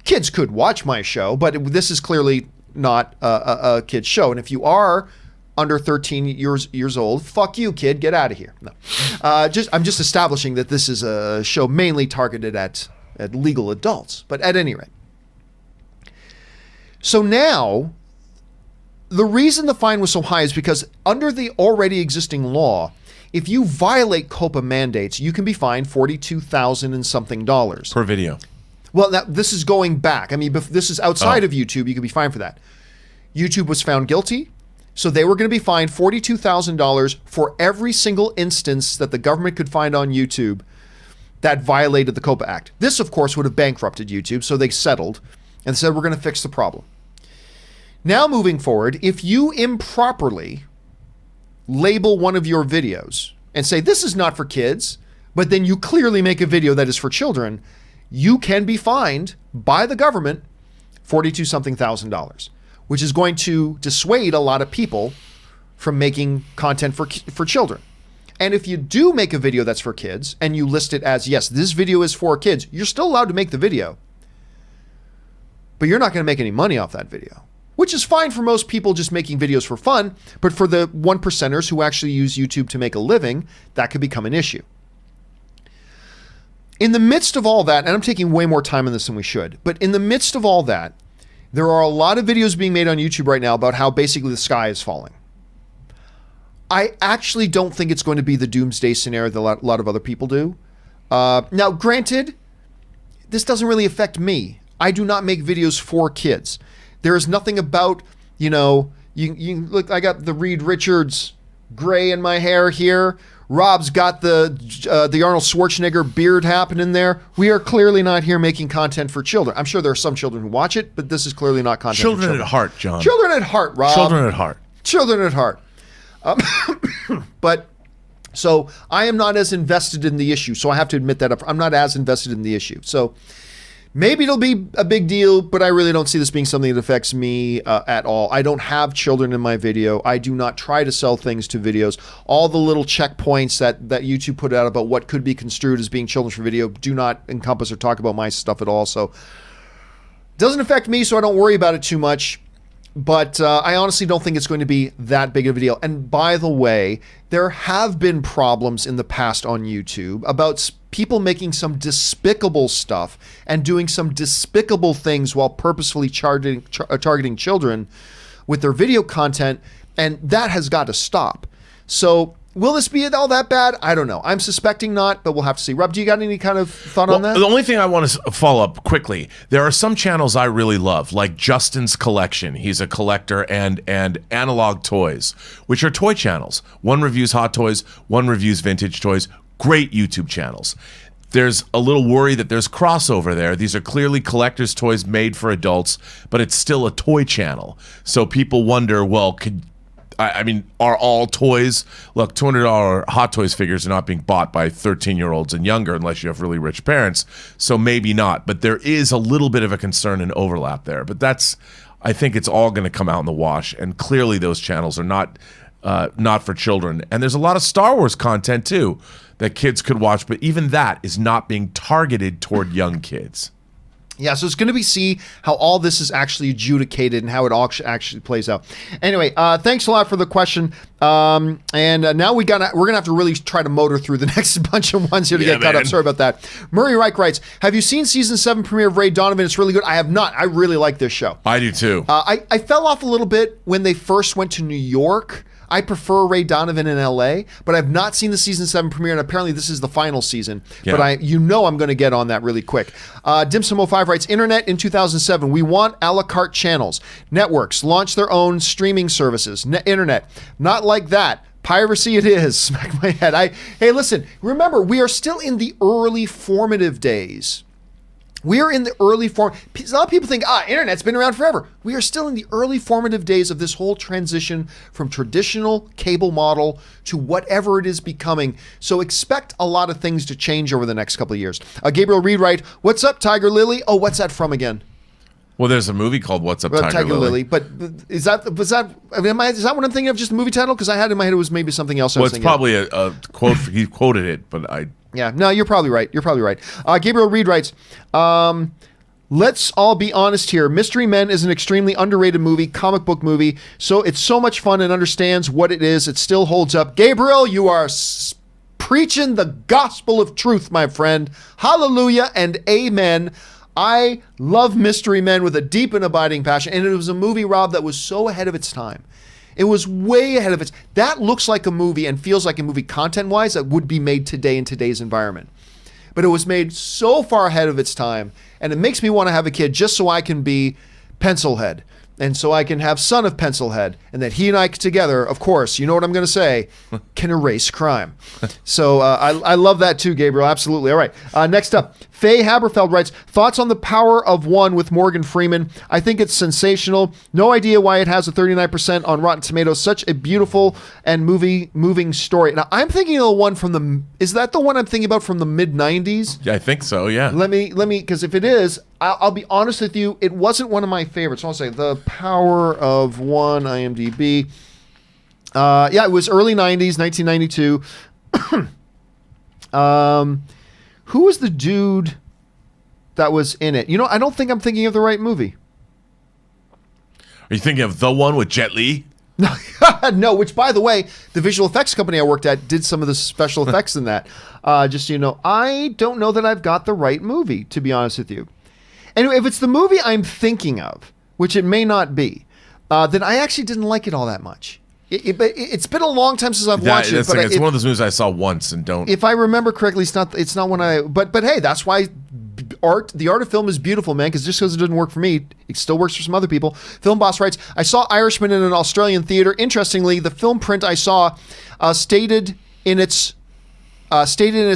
Kids could watch my show, but this is clearly not a kid's show. And if you are under 13 years old, fuck you, kid, get out of here. No, I'm just establishing that this is a show mainly targeted at legal adults, but at any rate. So now, the reason the fine was so high is because under the already existing law, if you violate COPA mandates, you can be fined $42,000 and something dollars. Per video. Well, this is going back. I mean, this is outside of YouTube. You can be fined for that. YouTube was found guilty, so they were going to be fined $42,000 for every single instance that the government could find on YouTube that violated the COPA Act. This, of course, would have bankrupted YouTube, so they settled and said, we're going to fix the problem. Now, moving forward, if you improperly label one of your videos and say, this is not for kids, but then you clearly make a video that is for children, you can be fined by the government $42-something thousand, which is going to dissuade a lot of people from making content for children. And if you do make a video that's for kids and you list it as, yes, this video is for kids, you're still allowed to make the video, but you're not going to make any money off that video, which is fine for most people just making videos for fun. But for the 1%ers who actually use YouTube to make a living, that could become an issue. In the midst of all that, and I'm taking way more time on this than we should, but in the midst of all that, there are a lot of videos being made on YouTube right now about how basically the sky is falling. I actually don't think it's going to be the doomsday scenario that a lot of other people do. Now, granted, this doesn't really affect me. I do not make videos for kids. There is nothing about, you look, I got the Reed Richards gray in my hair here, Rob's got the Arnold Schwarzenegger beard happening there. We are clearly not here making content for children. I'm sure there are some children who watch it, but this is clearly not content for children. Children at heart, John. Children at heart, Rob. Children at heart. Children at heart. But so I am not as invested in the issue. So I have to admit that I'm not as invested in the issue. So maybe it'll be a big deal, but I really don't see this being something that affects me at all. I don't have children in my video. I do not try to sell things to videos. All the little checkpoints that YouTube put out about what could be construed as being children for video do not encompass or talk about my stuff at all. So it doesn't affect me, so I don't worry about it too much. But I honestly don't think it's going to be that big of a deal. And by the way, there have been problems in the past on YouTube about people making some despicable stuff and doing some despicable things while purposefully targeting children with their video content, and that has got to stop. So will this be all that bad? I don't know. I'm suspecting not, but we'll have to see. Rob, do you got any kind of thought on that? The only thing I want to follow up quickly, there are some channels I really love, like Justin's Collection. He's a collector, and Analog Toys, which are toy channels. One reviews hot toys, one reviews vintage toys. Great YouTube channels. There's a little worry that there's crossover there. These are clearly collector's toys made for adults, but it's still a toy channel. So people wonder, well, I mean, are all toys... Look, $200 Hot Toys figures are not being bought by 13-year-olds and younger unless you have really rich parents, so maybe not. But there is a little bit of a concern and overlap there. But I think it's all going to come out in the wash, and clearly those channels are not for children. And there's a lot of Star Wars content, too, that kids could watch, but even that is not being targeted toward young kids. Yeah, so it's going to be see how all this is actually adjudicated and how it all actually plays out. Anyway, thanks a lot for the question. And now we're gonna have to really try to motor through the next bunch of ones here to get caught up. Sorry about that. Murray Reich writes, "Have you seen season 7 premiere of Ray Donovan? It's really good." I have not. I really like this show. I do too. I fell off a little bit when they first went to New York. I prefer Ray Donovan in LA, but I've not seen the season 7 premiere, and apparently this is the final season. Yeah. But I'm going to get on that really quick. Dimsum05 writes, "Internet in 2007. We want a la carte channels. Networks launch their own streaming services. Internet, not like that. Piracy it is." Smack my head. Hey, listen, remember, we are still in the early formative days. We are in the early form. A lot of people think, internet's been around forever. We are still in the early formative days of this whole transition from traditional cable model to whatever it is becoming. So expect a lot of things to change over the next couple of years. Gabriel Reed writes, "What's up, Tiger Lily?" Oh, what's that from again? Well, there's a movie called What's Up, Tiger Lily. But is that what I'm thinking of, just a movie title? Because I had in my head it was maybe something else. Well, it's probably a quote. He quoted it, but Yeah, no, you're probably right. Gabriel Reed writes, "Let's all be honest here. Mystery Men is an extremely underrated movie, comic book movie. So it's so much fun and understands what it is. It still holds up." Gabriel, you are preaching the gospel of truth, my friend. Hallelujah and amen. I love Mystery Men with a deep and abiding passion. And it was a movie, Rob, that was so ahead of its time. It was way ahead of its... That looks like a movie and feels like a movie content-wise that would be made today in today's environment. But it was made so far ahead of its time, and it makes me want to have a kid just so I can be Pencilhead, and so I can have son of Pencilhead, and that he and I together, of course, you know what I'm going to say, can erase crime. So I love that too, Gabriel. Absolutely. All right. Next up, Faye Haberfeld writes, "Thoughts on The Power of One with Morgan Freeman. I think it's sensational. No idea why it has a 39% on Rotten Tomatoes. Such a beautiful and moving story." Now, I'm thinking of the one from is that the one I'm thinking about from the mid-90s? Yeah, I think so, yeah. Let me, because if it is, I'll be honest with you, it wasn't one of my favorites. So I'll say The Power of One, IMDb. Yeah, it was early 90s, 1992. Who was the dude that was in it? I don't think I'm thinking of the right movie. Are you thinking of the one with Jet Li? No, which, by the way, the visual effects company I worked at did some of the special effects in that. Just so you know, I don't know that I've got the right movie, to be honest with you. Anyway, if it's the movie I'm thinking of, which it may not be, then I actually didn't like it all that much. It's been a long time since I've watched it. But it's one of those movies I saw once and don't. If I remember correctly, it's not one I. But hey, that's why the art of film is beautiful, man. Because just because it didn't work for me, it still works for some other people. Film Boss writes, "I saw Irishman in an Australian theater. Interestingly, the film print I saw stated in its stated in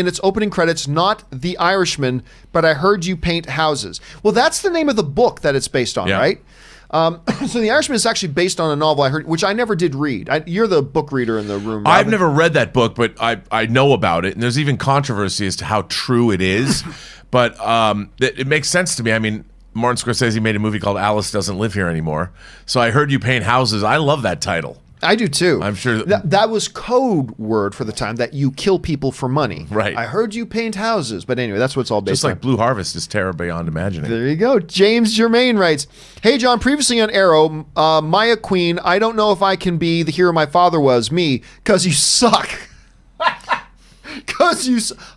its opening credits, not The Irishman, but I heard you paint houses. Well, that's the name of the book that it's based on, right? So The Irishman is actually based on a novel I heard, which I never did read. You're the book reader in the room, Robin. I've never read that book, but I know about it, and there's even controversy as to how true it is. But it makes sense to me. I mean, Martin Scorsese made a movie called Alice Doesn't Live Here Anymore. So I heard you paint houses. I love that title. I do too. I'm sure that was code word for the time that you kill people for money. Right. I heard you paint houses, but anyway, that's what it's all based just like on. Blue Harvest is terror beyond imagining. There you go. James Germain writes, "Hey John, previously on Arrow, Maya Queen, I don't know if I can be the hero my father was, me, cause you suck."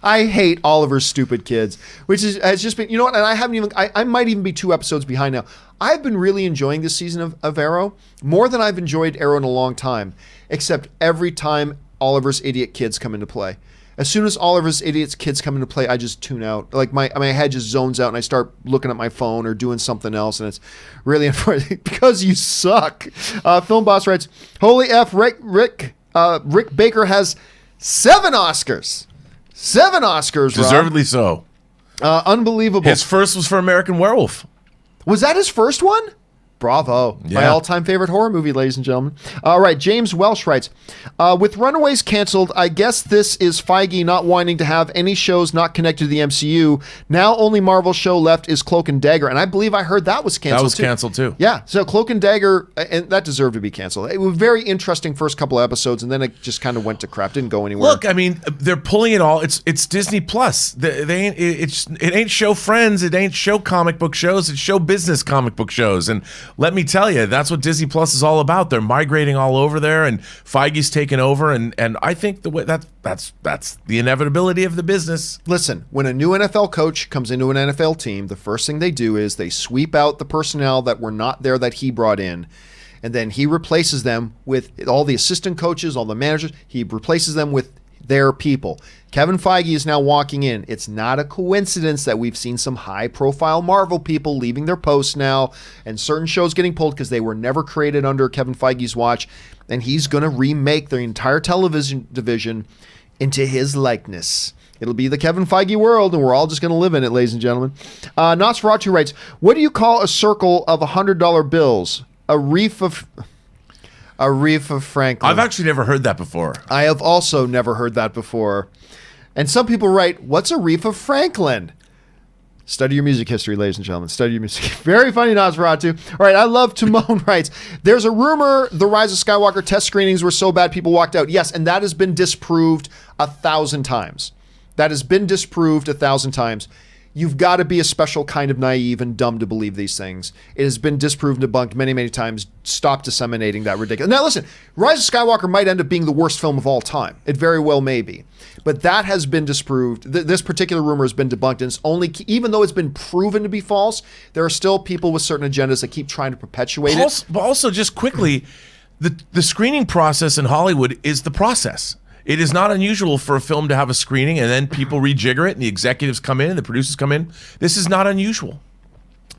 I hate Oliver's stupid kids, which has just been, you know what? And I might even be 2 episodes behind now. I've been really enjoying this season of Arrow more than I've enjoyed Arrow in a long time, except every time Oliver's idiot kids come into play. As soon as Oliver's idiot kids come into play, I just tune out. Like my head just zones out and I start looking at my phone or doing something else, and it's really unfortunate because you suck. Film Boss writes, "Holy F, Rick Baker has 7 Oscars. 7 Oscars, Deservedly so. Unbelievable. His first was for American Werewolf. Was that his first one? Bravo. Yeah. My all-time favorite horror movie, ladies and gentlemen. All right, James Welsh writes, with Runaways canceled, I guess this is Feige not wanting to have any shows not connected to the MCU. Now only Marvel show left is Cloak and Dagger, and I believe I heard that was canceled. That was canceled too. Yeah, so Cloak and Dagger, and that deserved to be canceled. It was very interesting first couple of episodes, and then it just kind of went to crap. Didn't go anywhere. Look, I mean, they're pulling it all. It's Disney Plus. It ain't show Friends. It ain't show comic book shows. It's show business comic book shows. And let me tell you, that's what Disney Plus is all about. They're migrating all over there, and Feige's taken over. And I think the way that's the inevitability of the business. Listen, when a new NFL coach comes into an NFL team, the first thing they do is they sweep out the personnel that were not there that he brought in, and then he replaces them with all the assistant coaches, all the managers. He replaces them with their people. Kevin Feige is now walking in. It's not a coincidence that we've seen some high-profile Marvel people leaving their posts now and certain shows getting pulled because they were never created under Kevin Feige's watch, and he's going to remake their entire television division into his likeness. It'll be the Kevin Feige world, and we're all just going to live in it, ladies and gentlemen. Nosferatu writes, what do you call a circle of $100 bills? A reef of Franklin. I've actually never heard that before. I have also never heard that before. And some people write, what's a reef of Franklin? Study your music history, ladies and gentlemen. Study your music. Very funny, Nosferatu. All right, I love Timon writes, there's a rumor the Rise of Skywalker test screenings were so bad people walked out. Yes, and that has been disproved 1,000 times. That has been disproved 1,000 times. You've got to be a special kind of naive and dumb to believe these things. It has been disproved and debunked many, many times. Stop disseminating that ridiculous. Now listen, Rise of Skywalker might end up being the worst film of all time. It very well may be. But that has been disproved. This particular rumor has been debunked, and it's only, even though it's been proven to be false, there are still people with certain agendas that keep trying to perpetuate it. But also, just quickly, the screening process in Hollywood is the process. It is not unusual for a film to have a screening and then people rejigger it and the executives come in and the producers come in. This is not unusual.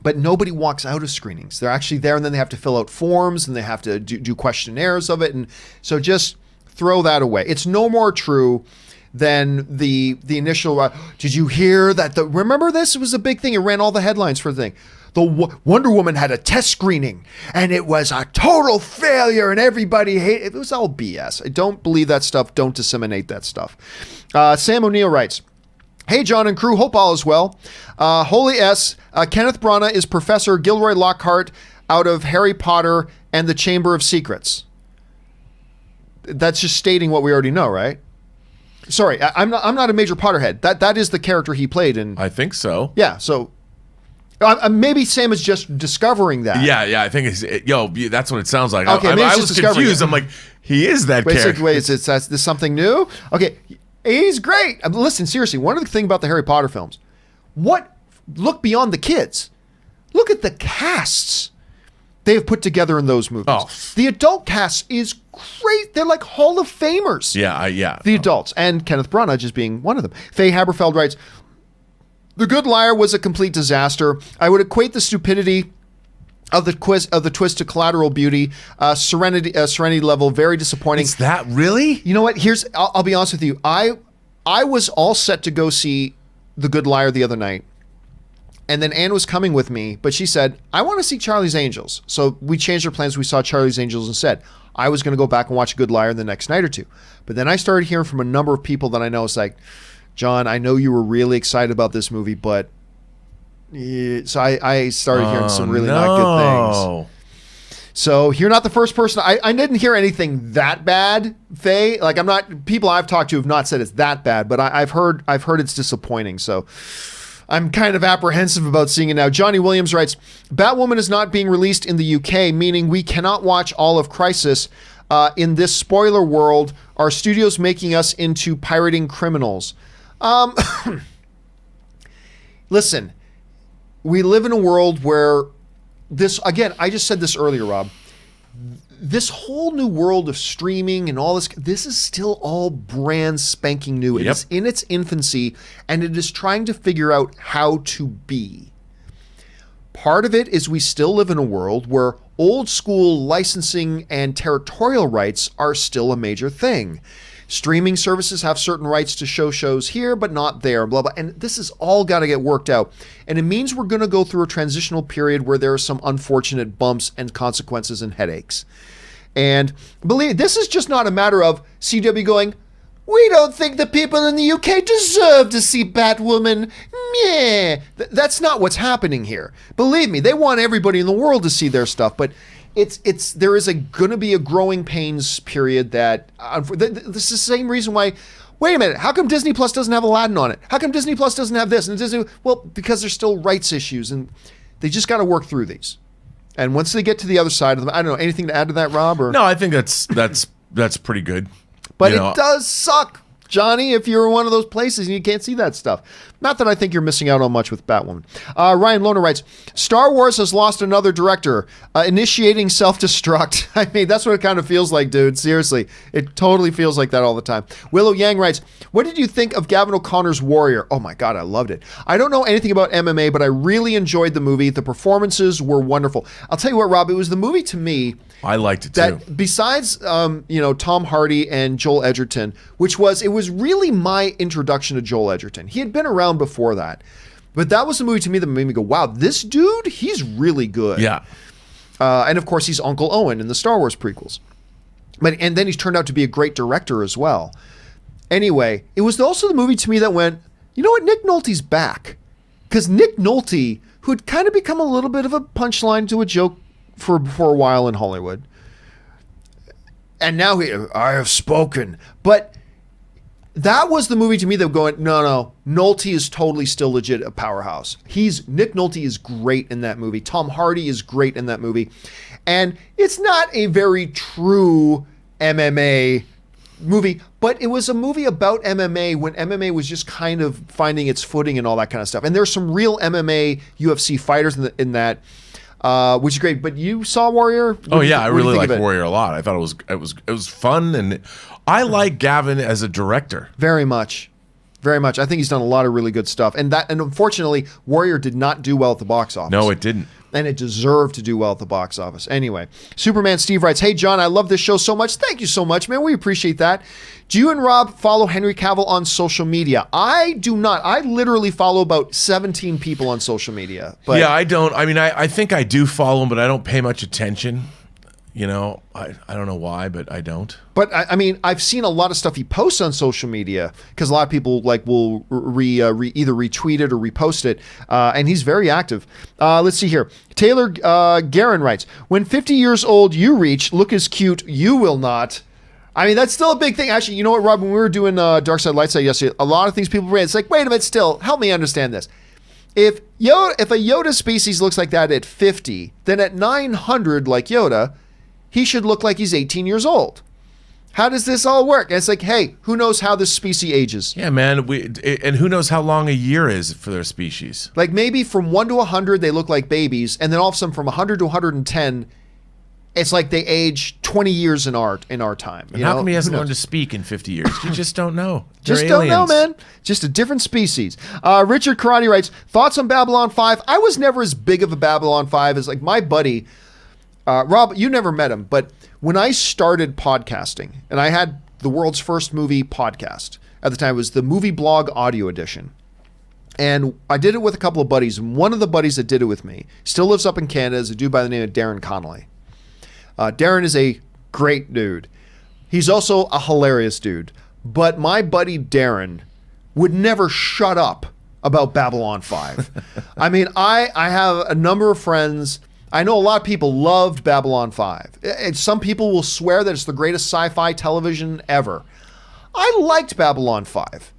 But nobody walks out of screenings. They're actually there, and then they have to fill out forms and they have to do questionnaires of it. And so just throw that away. It's no more true than the initial, did you hear that? Remember this? It was a big thing. It ran all the headlines for the thing. The Wonder Woman had a test screening and it was a total failure and everybody hated it. It was all BS. I don't believe that stuff. Don't disseminate that stuff. Sam O'Neill writes, hey, John and crew, hope all is well. Holy S, Kenneth Branagh is Professor Gilroy Lockhart out of Harry Potter and the Chamber of Secrets. That's just stating what we already know, right? Sorry, I'm not a major Potterhead. That is the character he played in. I think so. Yeah, so maybe Sam is just discovering that. Yeah, I think it's that's what it sounds like. Okay, I was confused. I'm like, he is that character. Wait, is this something new? Okay, he's great. Listen, seriously, one of the things about the Harry Potter films, look beyond the kids. Look at the casts they have put together in those movies. Oh. The adult cast is great. They're like Hall of Famers. Yeah. The adults, and Kenneth Branagh just being one of them. Faye Haberfeld writes, The Good Liar was a complete disaster. I would equate the stupidity of the twist to Collateral Beauty, Serenity level, very disappointing. Is that really? You know what? I'll be honest with you. I was all set to go see The Good Liar the other night, and then Anne was coming with me, but she said, I want to see Charlie's Angels. So we changed our plans. We saw Charlie's Angels instead. I was going to go back and watch Good Liar the next night or two. But then I started hearing from a number of people that I know. It's like, John, I know you were really excited about this movie, but... So I started hearing some really not good things. So you're not the first person. I didn't hear anything that bad, Faye. Like people I've talked to have not said it's that bad, but I've heard it's disappointing. So I'm kind of apprehensive about seeing it now. Johnny Williams writes, Batwoman is not being released in the UK, meaning we cannot watch all of Crisis. In this spoiler world, are studios making us into pirating criminals? Listen, we live in a world where I just said this earlier, Rob, this whole new world of streaming and all this is still all brand spanking new. It is in its infancy, and it is trying to figure out how to be. Part of it is we still live in a world where old school licensing and territorial rights are still a major thing. Streaming services have certain rights to show shows here, but not there, blah, blah. And this is all got to get worked out. And it means we're going to go through a transitional period where there are some unfortunate bumps and consequences and headaches. And believe this is just not a matter of CW going, we don't think the people in the UK deserve to see Batwoman. Meh. That's not what's happening here. Believe me, they want everybody in the world to see their stuff, but there is going to be a growing pains period that this is the same reason why. Wait a minute, how come Disney Plus doesn't have Aladdin on it? How come Disney Plus doesn't have this? And because there's still rights issues, and they just got to work through these. And once they get to the other side of them, I don't know, anything to add to that, Rob? Or? No, I think that's pretty good. But it does suck, Johnny, if you're in one of those places and you can't see that stuff. Not that I think you're missing out on much with Batwoman. Ryan Lohner writes, Star Wars has lost another director, initiating self-destruct. I mean, that's what it kind of feels like, dude. Seriously. It totally feels like that all the time. Willow Yang writes, what did you think of Gavin O'Connor's Warrior? Oh my God, I loved it. I don't know anything about MMA, but I really enjoyed the movie. The performances were wonderful. I'll tell you what, Rob, it was the movie to me... I liked it too. Besides, Tom Hardy and Joel Edgerton, it was really my introduction to Joel Edgerton. He had been around before that, but that was the movie to me that made me go, wow, this dude, he's really good. Yeah. And of course, he's Uncle Owen in the Star Wars prequels. And then he's turned out to be a great director as well. Anyway, it was also the movie to me that went, you know what, Nick Nolte's back. Because Nick Nolte, who had kind of become a little bit of a punchline to a joke for a while in Hollywood. And now I have spoken. But that was the movie to me that going, no, Nolte is totally still legit a powerhouse. Nick Nolte is great in that movie. Tom Hardy is great in that movie. And it's not a very true MMA movie, but it was a movie about MMA when MMA was just kind of finding its footing and all that kind of stuff. And there's some real MMA UFC fighters in that. Which is great, but you saw Warrior? I really liked Warrior a lot. I thought it was fun, and I like Gavin as a director very much. Very much. I think he's done a lot of really good stuff. And unfortunately, Warrior did not do well at the box office. No, it didn't. And it deserved to do well at the box office. Anyway, Superman Steve writes, hey, John, I love this show so much. Thank you so much, man. We appreciate that. Do you and Rob follow Henry Cavill on social media? I do not. I literally follow about 17 people on social media. But yeah, I don't. I mean, I think I do follow him, but I don't pay much attention. I don't know why, but I don't. But I mean, I've seen a lot of stuff he posts on social media because a lot of people will either retweet it or repost it, and he's very active. Let's see here. Taylor Guerin writes, when 50 years old you reach, look as cute you will not. I mean, that's still a big thing. Actually, you know what, Rob? When we were doing Dark Side Light Side yesterday, a lot of things people bring. It's like, wait a minute, still, help me understand this. If a Yoda species looks like that at 50, then at 900, like Yoda, he should look like he's 18 years old. How does this all work? And it's like, hey, who knows how this species ages? Yeah, man. And who knows how long a year is for their species? Like maybe from 1 to 100, they look like babies. And then all of a sudden from 100 to 110, it's like they age 20 years in our time. And how come he hasn't learned to speak in 50 years? You just don't know. Just don't know, man. Just a different species. Richard Karate writes, thoughts on Babylon 5? I was never as big of a Babylon 5 as like my buddy, Rob, you never met him, but when I started podcasting, and I had the world's first movie podcast, at the time it was the Movie Blog Audio Edition. And I did it with a couple of buddies, and one of the buddies that did it with me still lives up in Canada, is a dude by the name of Darren Connolly. Darren is a great dude. He's also a hilarious dude. But my buddy Darren would never shut up about Babylon 5. I mean, I have a number of friends. I know a lot of people loved Babylon 5. And some people will swear that it's the greatest sci-fi television ever. I liked Babylon 5.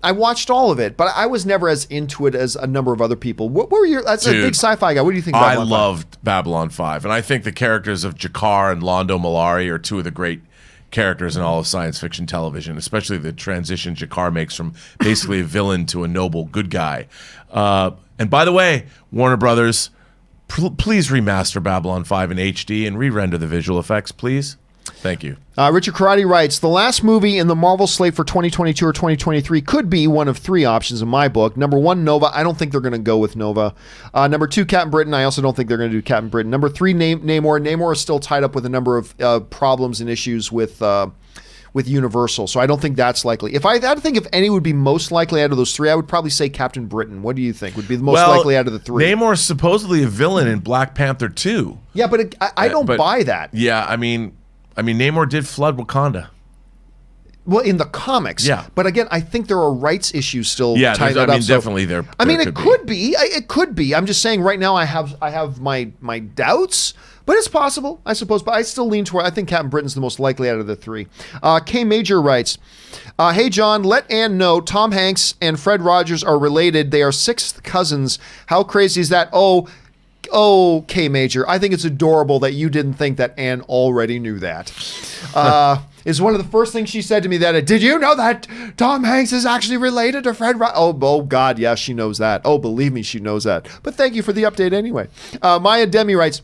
I watched all of it, but I was never as into it as a number of other people. What were your? That's a big sci-fi guy. What do you think about Babylon 5? I loved Babylon 5, and I think the characters of Jakar and Londo Mollari are two of the great characters in all of science fiction television, especially the transition Jakar makes from basically a villain to a noble good guy. And by the way, Warner Brothers, please remaster Babylon 5 in HD and re-render the visual effects, please. Thank you. Richard Karate writes, the last movie in the Marvel slate for 2022 or 2023 could be one of three options in my book. Number one, Nova. I don't think they're going to go with Nova. Number two, Captain Britain. I also don't think they're going to do Captain Britain. Number three, Namor. Namor is still tied up with a number of problems and issues with Universal, so I don't think that's likely. If I had to think if any would be most likely out of those three, I would probably say Captain Britain. What do you think would be the most likely out of the three? Namor is supposedly a villain in Black Panther 2. Yeah, but I don't buy that. Yeah, I mean, Namor did flood Wakanda. Well, in the comics, yeah. But again, I think there are rights issues still tied up. Definitely there. It could be. It could be. I'm just saying right now I have my doubts, but it's possible, I suppose. But I still lean toward. I think Captain Britain's the most likely out of the three. K Major writes, "Hey John, let Ann know Tom Hanks and Fred Rogers are related. They are sixth cousins. How crazy is that? Oh, K Major, I think it's adorable that you didn't think that Anne already knew that." Is one of the first things she said to me that, did you know that Tom Hanks is actually related to Fred Rogers? Oh, God, yes, she knows that. Oh, believe me, she knows that. But thank you for the update anyway. Maya Demi writes,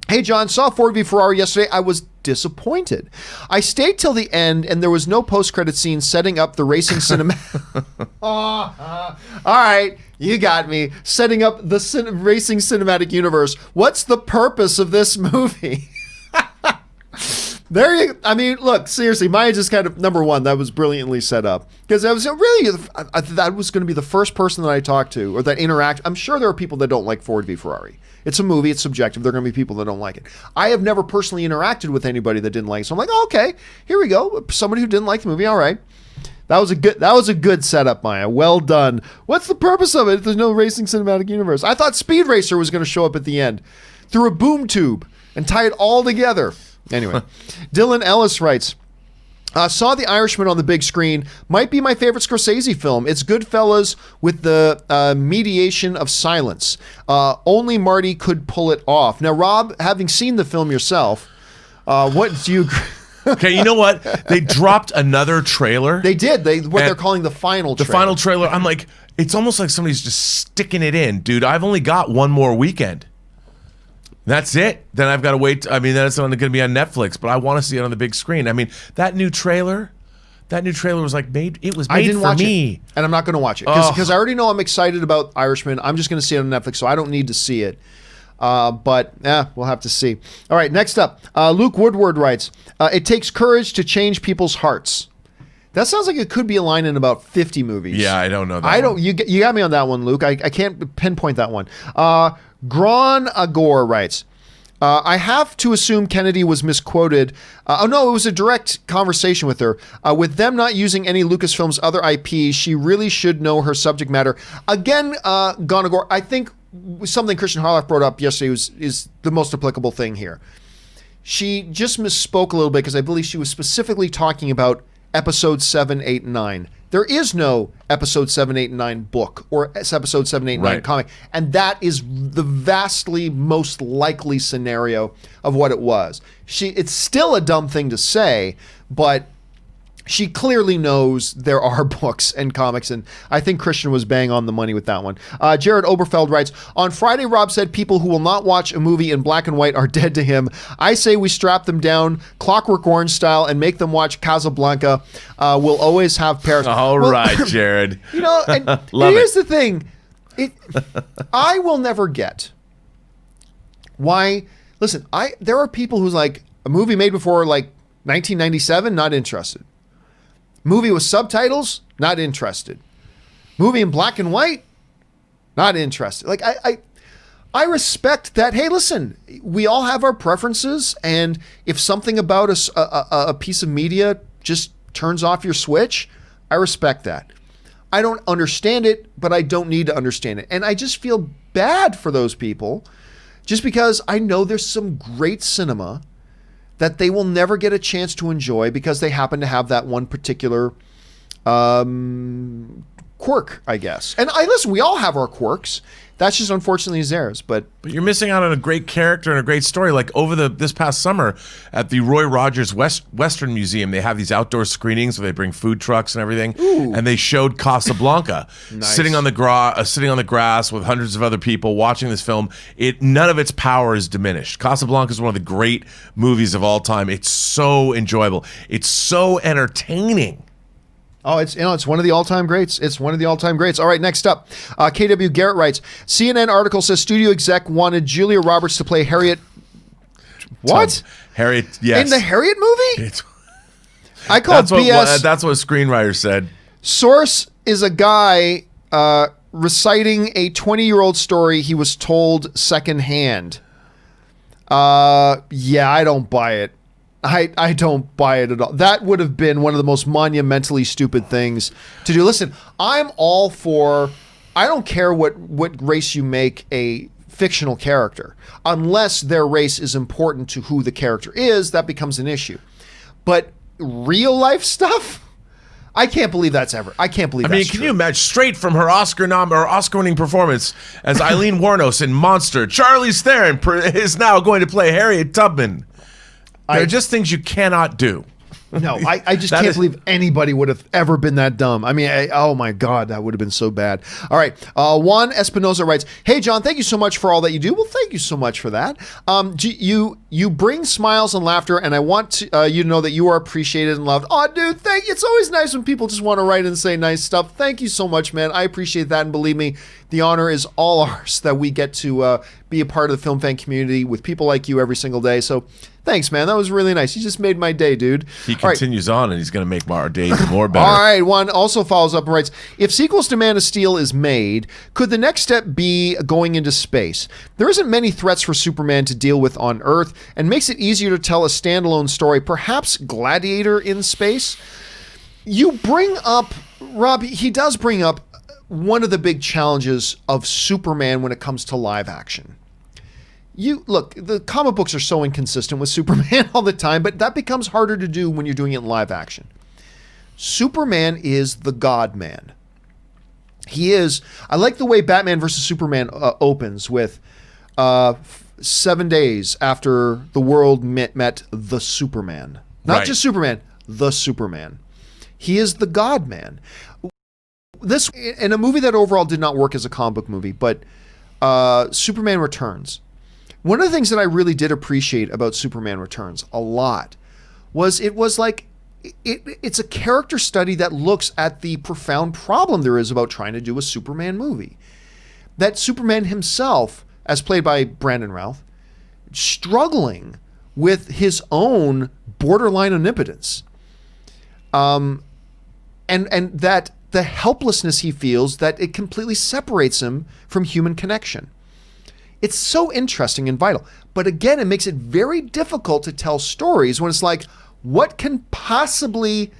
"Hey, John, saw Ford v Ferrari yesterday. I was disappointed. I stayed till the end, and there was no post-credit scene setting up the racing cinema." All right, you got me. Setting up the racing cinematic universe. What's the purpose of this movie? Look, seriously, Maya just kind of, number one, that was brilliantly set up. Because I was really, that was going to be the first person that I talked to, or that interact. I'm sure there are people that don't like Ford v Ferrari. It's a movie, it's subjective. There are going to be people that don't like it. I have never personally interacted with anybody that didn't like it. So I'm like, okay, here we go. Somebody who didn't like the movie, all right. That was a good setup, Maya. Well done. What's the purpose of it if there's no racing cinematic universe? I thought Speed Racer was going to show up at the end through a boom tube and tie it all together. Anyway, Dylan Ellis writes, saw The Irishman on the big screen. Might be my favorite Scorsese film. It's Goodfellas with the mediation of silence. Only Marty could pull it off. Now, Rob, having seen the film yourself, what do you... Okay, you know what? They dropped another trailer. They did. They're calling the final trailer. The final trailer. I'm like, it's almost like somebody's just sticking it in. Dude, I've only got one more weekend. That's it. Then I've got to wait. I mean, then it's only going to be on Netflix, but I want to see it on the big screen. I mean, that new trailer was like made for me. And I'm not going to watch it because I already know I'm excited about Irishman. I'm just going to see it on Netflix, so I don't need to see it. But we'll have to see. All right, next up, Luke Woodward writes, it takes courage to change people's hearts. That sounds like it could be a line in about 50 movies. Yeah, I don't know that one. You got me on that one, Luke. I can't pinpoint that one. Gron Agor writes, I have to assume Kennedy was misquoted. It was a direct conversation with her. With them not using any Lucasfilm's other IPs, she really should know her subject matter. Again, Gron Agor, I think something Christian Harloff brought up yesterday is the most applicable thing here. She just misspoke a little bit because I believe she was specifically talking about episode 7, 8, and 9. There is no episode 7, 8, and 9 book or episode 7, 8, and 9 comic. And that is the vastly most likely scenario of what it was. It's still a dumb thing to say, but she clearly knows there are books and comics, and I think Christian was bang on the money with that one. Jared Oberfeld writes, on Friday, Rob said people who will not watch a movie in black and white are dead to him. I say we strap them down Clockwork Orange style and make them watch Casablanca. We'll always have Paris. All right, Jared. You know, and here's the thing. I will never get why. Listen, there are people who's like, a movie made before like 1997, not interested. Movie with subtitles, not interested. Movie in black and white, not interested. Like I respect that. Hey, listen, we all have our preferences, and if something about a piece of media just turns off your switch, I respect that. I don't understand it, but I don't need to understand it. And I just feel bad for those people just because I know there's some great cinema that they will never get a chance to enjoy because they happen to have that one particular quirk, I guess. And listen, we all have our quirks. That's just unfortunately theirs. But you're missing out on a great character and a great story. Like over this past summer at the Roy Rogers Western Museum, they have these outdoor screenings where they bring food trucks and everything. Ooh. And they showed Casablanca Nice. sitting on the grass with hundreds of other people watching this film. None of its power is diminished. Casablanca is one of the great movies of all time. It's so enjoyable. It's so entertaining. Oh, it's one of the all-time greats. It's one of the all-time greats. All right, next up, KW Garrett writes, CNN article says studio exec wanted Julia Roberts to play Harriet. What? Harriet, yes. In the Harriet movie? I call it BS. That's what a screenwriter said. Source is a guy reciting a 20-year-old story he was told secondhand. Yeah, I don't buy it. I don't buy it at all. That would have been one of the most monumentally stupid things to do. Listen, I'm all for, I don't care what race you make a fictional character. Unless their race is important to who the character is, that becomes an issue. But real life stuff? I can't believe that's ever. I can't believe that's can true. you imagine straight from her Oscar-winning performance as Eileen Wuornos in Monster, Charlize Theron is now going to play Harriet Tubman. There are just things you cannot do. No, I just can't believe anybody would have ever been that dumb. I mean, oh my God, that would have been so bad. All right. Juan Espinoza writes, hey, John, thank you so much for all that you do. Well, thank you so much for that. You bring smiles and laughter, and I want to, you to know that you are appreciated and loved. Oh, dude, thank you. It's always nice when people just want to write and say nice stuff. Thank you so much, man. I appreciate that. And believe me, the honor is all ours that we get to be a part of the film fan community with people like you every single day. So thanks, man. That was really nice. You just made my day, dude. He continues on, and he's going to make our day even more better. All right. One also follows up and writes, if sequels to Man of Steel is made, could the next step be going into space? There isn't many threats for Superman to deal with on Earth, and makes it easier to tell a standalone story, perhaps Gladiator in space. You bring up, Rob, he does bring up one of the big challenges of Superman when it comes to live action. Look, the comic books are so inconsistent with Superman all the time, but that becomes harder to do when you're doing it in live action. Superman is the God-man. He is, I like the way Batman versus Superman opens with 7 days after the world met the Superman. Not just Superman, the Superman. He is the God-man. This, in a movie that overall did not work as a comic book movie, but Superman Returns. One of the things that I really did appreciate about Superman Returns a lot was it was like, it's a character study that looks at the profound problem there is about trying to do a Superman movie. That Superman himself, as played by Brandon Routh, struggling with his own borderline omnipotence. And that the helplessness he feels, that it completely separates him from human connection. It's so interesting and vital. But again, it makes it very difficult to tell stories when it's like, what can possibly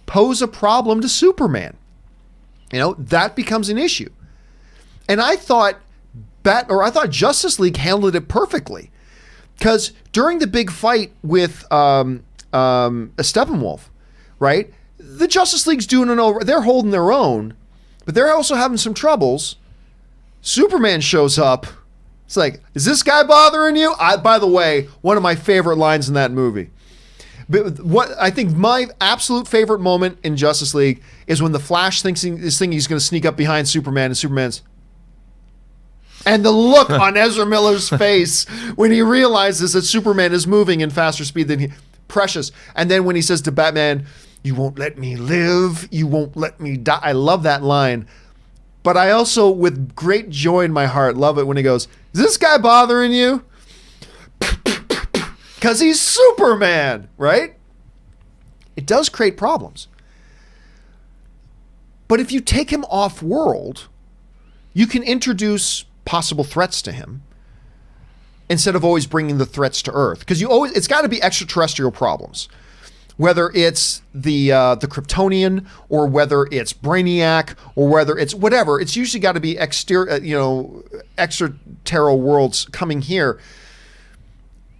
pose a problem to Superman? You know, that becomes an issue. And I thought Justice League handled it perfectly. Because during the big fight with Steppenwolf, right? The Justice League's they're holding their own, but they're also having some troubles. Superman shows up. It's like, is this guy bothering you? By the way, one of my favorite lines in that movie. But what I think my absolute favorite moment in Justice League is when the Flash thinks he's going to sneak up behind Superman, and Superman's. And the look on Ezra Miller's face when he realizes that Superman is moving in faster speed than he. Precious. And then when he says to Batman, "You won't let me live, you won't let me die." I love that line. But I also, with great joy in my heart, love it when he goes, "Is this guy bothering you?" Because he's Superman, right? It does create problems. But if you take him off-world, you can introduce possible threats to him instead of always bringing the threats to Earth. Because it's got to be extraterrestrial problems. Whether it's the Kryptonian, or whether it's Brainiac, or whether it's whatever, it's usually got to be extraterrestrial worlds coming here.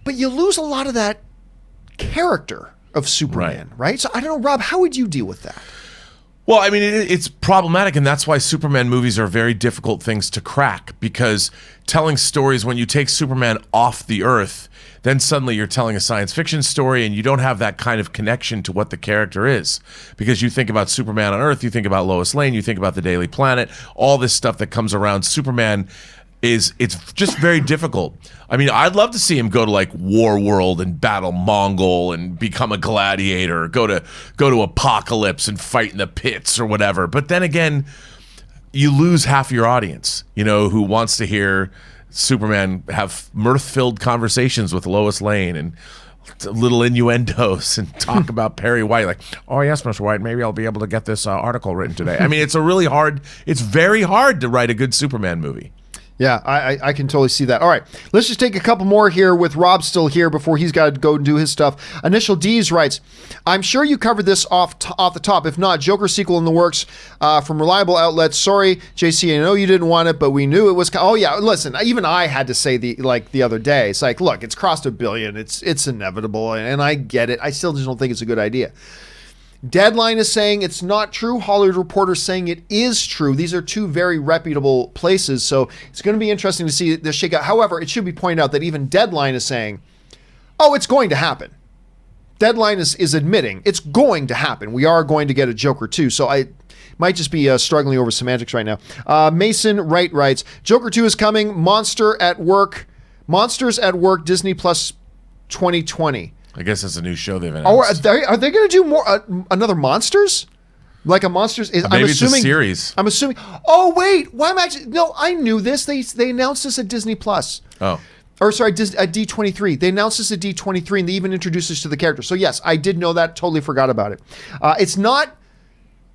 But you lose a lot of that character of Superman, right? So I don't know, Rob, how would you deal with that? Well, I mean, it's problematic, and that's why Superman movies are very difficult things to crack, because telling stories, when you take Superman off the Earth, then suddenly you're telling a science fiction story, and you don't have that kind of connection to what the character is. Because you think about Superman on Earth, you think about Lois Lane, you think about the Daily Planet, all this stuff that comes around Superman it's just very difficult. I mean, I'd love to see him go to like War World and battle Mongol and become a gladiator, go to Apocalypse and fight in the pits or whatever. But then again, you lose half your audience, who wants to hear Superman have mirth-filled conversations with Lois Lane and little innuendos and talk about Perry White, like, "Oh yes, Mr. White, maybe I'll be able to get this article written today." I mean, it's very hard to write a good Superman movie. Yeah, I can totally see that. All right, let's just take a couple more here with Rob still here before he's got to go and do his stuff. Initial D's writes, "I'm sure you covered this off the top. If not, Joker sequel in the works from reliable outlets. Sorry, JC, I know you didn't want it, but we knew it was." Oh yeah, listen, even I had to say the other day. It's like, look, it's crossed $1 billion. It's inevitable, and I get it. I still just don't think it's a good idea. Deadline is saying it's not true. Hollywood Reporter saying it is true. These are two very reputable places, so it's going to be interesting to see this shake out. However, it should be pointed out that even Deadline is saying, "Oh, it's going to happen." Deadline is admitting it's going to happen. We are going to get a Joker 2, so I might just be struggling over semantics right now. Mason Wright writes, "Joker 2 is coming. Monsters at Work, Disney Plus 2020. I guess it's a new show they've announced. Oh, are they going to do more another Monsters? Like a Monsters? Maybe it's a series. I'm assuming. Oh wait, why am I? No, I knew this. They announced this at Disney Plus. Oh. Or sorry, at D23. They announced this at D23, and they even introduced us to the character. So yes, I did know that. Totally forgot about it. It's not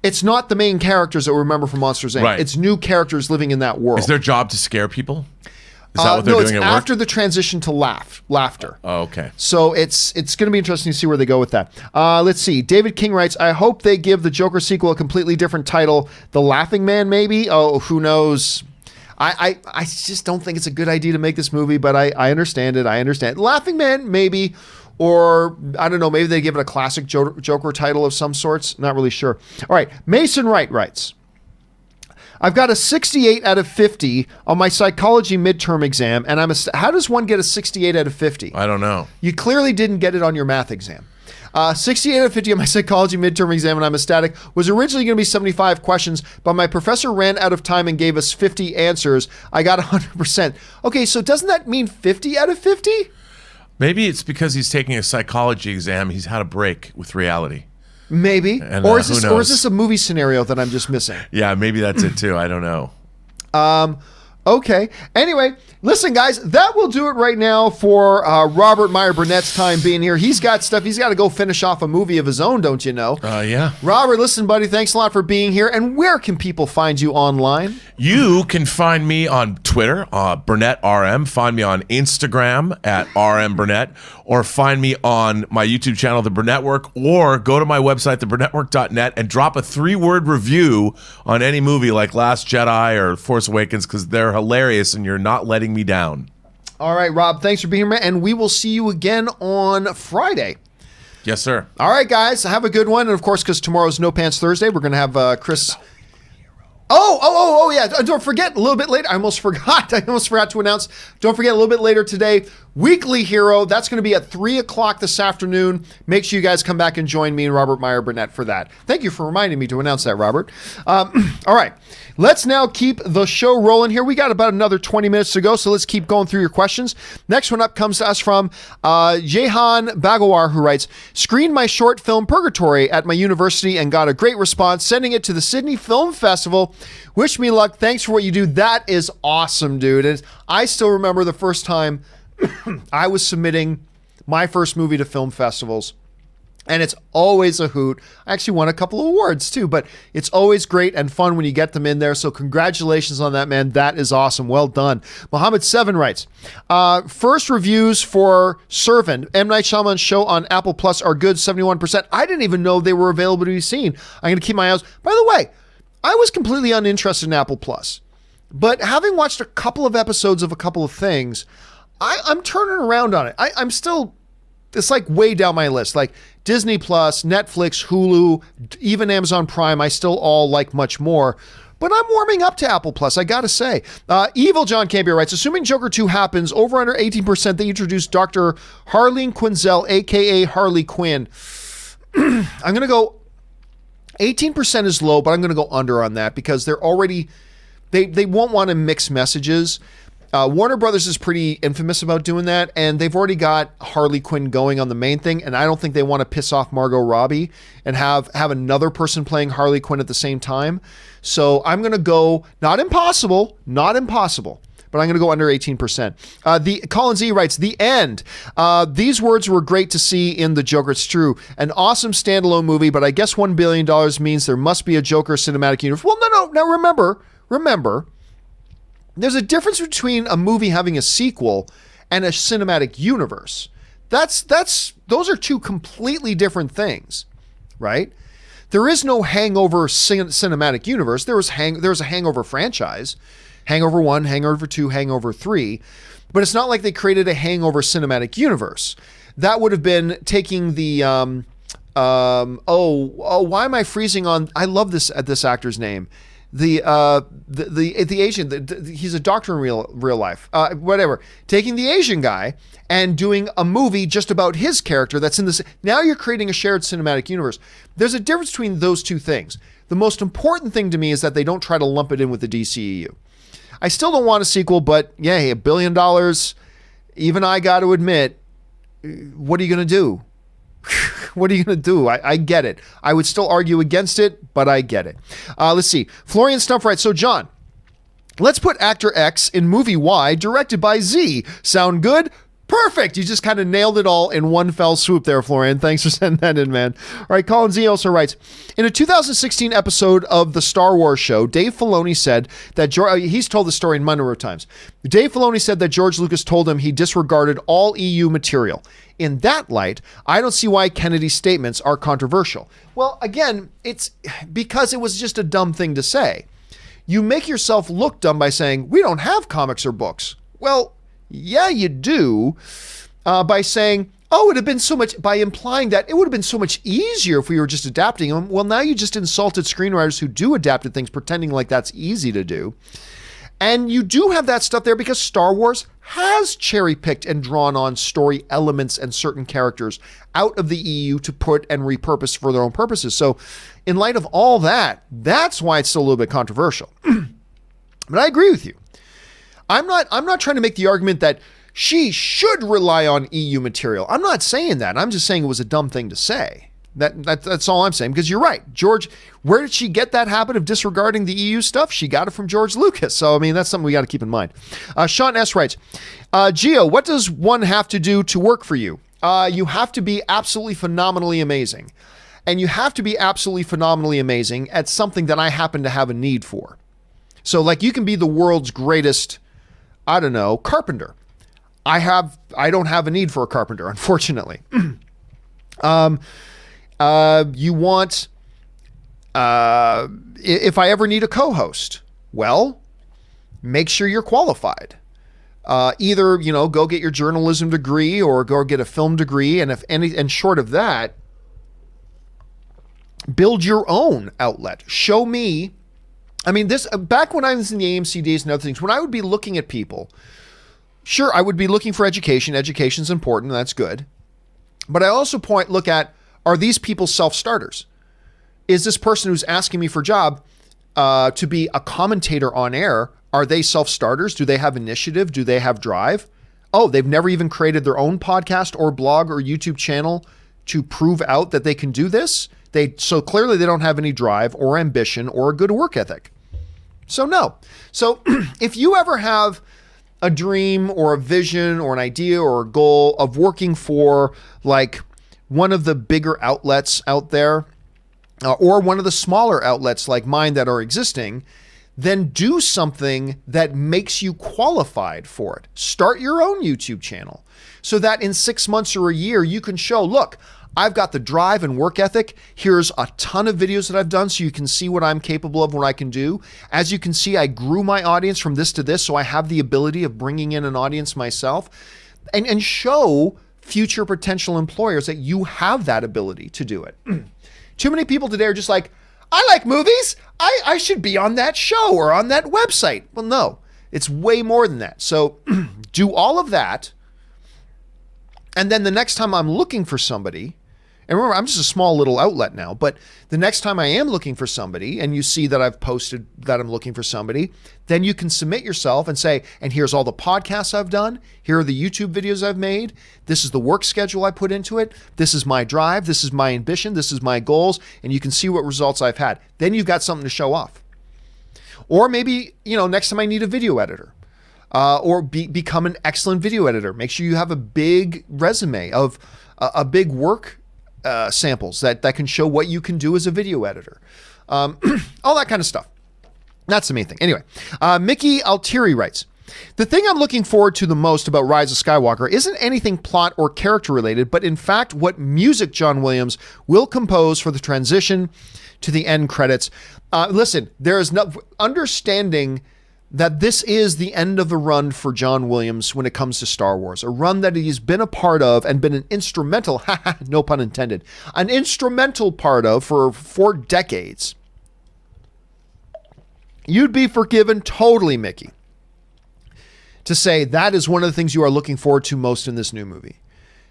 the main characters that we remember from Monsters, Inc. Right. It's new characters living in that world. Is their job to scare people? Is that what they're doing at work? No, it's after the transition to laughter. Oh, okay. So it's going to be interesting to see where they go with that. Let's see. David King writes, "I hope they give the Joker sequel a completely different title. The Laughing Man, maybe? Oh, who knows?" I just don't think it's a good idea to make this movie, but I understand it. I understand. Laughing Man, maybe. Or, I don't know, maybe they give it a classic Joker title of some sorts. Not really sure. All right. Mason Wright writes, "I've got a 68 out of 50 on my psychology midterm exam, and how does one get a 68 out of 50? I don't know. You clearly didn't get it on your math exam. 68 out of 50 on my psychology midterm exam, and I'm ecstatic. Was originally going to be 75 questions, but my professor ran out of time and gave us 50 answers. I got 100%. Okay, so doesn't that mean 50 out of 50? Maybe it's because he's taking a psychology exam. He's had a break with reality. Maybe. And, or is this a movie scenario that I'm just missing? Yeah, maybe that's it too. I don't know. Okay. Anyway, listen, guys, that will do it right now for Robert Meyer Burnett's time being here. He's got stuff. He's got to go finish off a movie of his own, don't you know? Yeah. Robert, listen, buddy, thanks a lot for being here. And where can people find you online? You can find me on Twitter, Burnett RM. Find me on Instagram at RM Burnett, or find me on my YouTube channel, The Burnettwork, or go to my website, theburnettwork.net, and drop a 3-word review on any movie like Last Jedi or Force Awakens, because they're hilarious and you're not letting me down. All right, Rob, thanks for being here, man. And we will see you again on Friday. Yes, sir. All right, guys, have a good one. And of course, because tomorrow's No Pants Thursday, we're going to have Chris. Oh, yeah. Don't forget, a little bit later, I almost forgot to announce. Don't forget, a little bit later today, Weekly Hero. That's going to be at 3 o'clock this afternoon. Make sure you guys come back and join me and Robert Meyer Burnett for that. Thank you for reminding me to announce that, Robert. All right. Let's now keep the show rolling here. We got about another 20 minutes to go, so let's keep going through your questions. Next one up comes to us from Jehan Bagawar, who writes, screened my short film Purgatory at my university and got a great response, sending it to the Sydney Film Festival. Wish me luck. Thanks for what you do. That is awesome, dude. And I still remember the first time I was submitting my first movie to film festivals, and it's always a hoot. I actually won a couple of awards too, but it's always great and fun when you get them in there. So congratulations on that, man. That is awesome. Well done. Muhammad 7 writes, first reviews for Servant, M. Night Shyamalan's show on Apple Plus are good, 71%. I didn't even know they were available to be seen. I'm going to keep my eyes. By the way, I was completely uninterested in Apple Plus, but having watched a couple of episodes of a couple of things, I'm turning around on it. I'm still, it's like way down my list. Like Disney Plus, Netflix, Hulu, even Amazon Prime, I still all like much more. But I'm warming up to Apple Plus, I gotta say. Evil John Campea writes, assuming Joker 2 happens, over under 18%, they introduce Dr. Harleen Quinzel, a.k.a. Harley Quinn. I'm gonna go, 18% is low, but I'm gonna go under on that because they're already, they won't want to mix messages. Warner Brothers is pretty infamous about doing that, and they've already got Harley Quinn going on the main thing, and I don't think they want to piss off Margot Robbie and have another person playing Harley Quinn at the same time. So I'm going to go, not impossible, but I'm going to go under 18%. Colin Z writes, the end. These words were great to see in The Joker. It's true. An awesome standalone movie, but I guess $1 billion means there must be a Joker cinematic universe. Well, no. Now remember, there's a difference between a movie having a sequel and a cinematic universe. Those are two completely different things, right? There is no Hangover cinematic universe. There was a Hangover franchise, Hangover 1, Hangover 2, Hangover 3, but it's not like they created a Hangover cinematic universe. That would have been taking the why am I freezing on? I love this actor's name. The Asian, he's a doctor in real life, whatever. Taking the Asian guy and doing a movie just about his character that's in this. Now you're creating a shared cinematic universe. There's a difference between those two things. The most important thing to me is that they don't try to lump it in with the DCEU. I still don't want a sequel, but yeah, $1 billion, even I got to admit, what are you going to do? What are you going to do? I get it. I would still argue against it, but I get it. Let's see. Florian Stumpf writes, so John, let's put actor X in movie Y directed by Z. Sound good? Perfect. You just kind of nailed it all in one fell swoop there, Florian. Thanks for sending that in, man. All right, Colin Z also writes, in a 2016 episode of the Star Wars show, Dave Filoni said that he's told the story in a number of times. Dave Filoni said that George Lucas told him he disregarded all EU material. In that light, I don't see why Kennedy's statements are controversial. Well, again, it's because it was just a dumb thing to say. You make yourself look dumb by saying, we don't have comics or books. Well, yeah, you do, by saying, oh, it would have been so much, by implying that it would have been so much easier if we were just adapting them. Well, now you just insulted screenwriters who do adapted things, pretending like that's easy to do. And you do have that stuff there because Star Wars has cherry-picked and drawn on story elements and certain characters out of the EU to put and repurpose for their own purposes. So in light of all that, that's why it's still a little bit controversial. But I agree with you. I'm not trying to make the argument that she should rely on EU material. I'm not saying that. I'm just saying it was a dumb thing to say. That's all I'm saying, because you're right. George, where did she get that habit of disregarding the EU stuff? She got it from George Lucas. So, I mean, that's something we got to keep in mind. Sean S. writes, Gio, what does one have to do to work for you? You have to be absolutely phenomenally amazing. And you have to be absolutely phenomenally amazing at something that I happen to have a need for. So, like, you can be the world's greatest, I don't know, carpenter. I don't have a need for a carpenter, unfortunately. You want, if I ever need a co-host, well, make sure you're qualified. Either, go get your journalism degree or go get a film degree. And short of that, build your own outlet. Show me. I mean, back when I was in the AMC days and other things, when I would be looking at people sure, I would be looking for education. Education's important. That's good. But I also look at, are these people self-starters? Is this person who's asking me for a job to be a commentator on air, are they self-starters? Do they have initiative? Do they have drive? Oh, they've never even created their own podcast or blog or YouTube channel to prove out that they can do this? So clearly they don't have any drive or ambition or a good work ethic. So no. So if you ever have a dream or a vision or an idea or a goal of working for like one of the bigger outlets out there, or one of the smaller outlets like mine that are existing, then do something that makes you qualified for it. Start your own YouTube channel so that in 6 months or a year, you can show, look, I've got the drive and work ethic. Here's a ton of videos that I've done so you can see what I'm capable of, what I can do. As you can see, I grew my audience from this to this, so I have the ability of bringing in an audience myself, and show future potential employers that you have that ability to do it. Too many people today are just like, I like movies. I should be on that show or on that website. Well, no, it's way more than that. So do all of that. And then the next time I'm looking for somebody, and remember, I'm just a small little outlet now, but the next time I am looking for somebody and you see that I've posted that I'm looking for somebody, then you can submit yourself and say, and here's all the podcasts I've done. Here are the YouTube videos I've made. This is the work schedule I put into it. This is my drive. This is my ambition. This is my goals. And you can see what results I've had. Then you've got something to show off. Or maybe, next time I need a video editor. Or become an excellent video editor. Make sure you have a big resume of a big work samples that can show what you can do as a video editor. All that kind of stuff. That's the main thing. Anyway, Mickey Altieri writes, the thing I'm looking forward to the most about Rise of Skywalker isn't anything plot or character related, but in fact, what music John Williams will compose for the transition to the end credits. Listen, there is no understanding that this is the end of the run for John Williams when it comes to Star Wars, a run that he's been a part of and been an instrumental, no pun intended, an instrumental part of for 4 decades. You'd be forgiven totally, Mickey, to say that is one of the things you are looking forward to most in this new movie.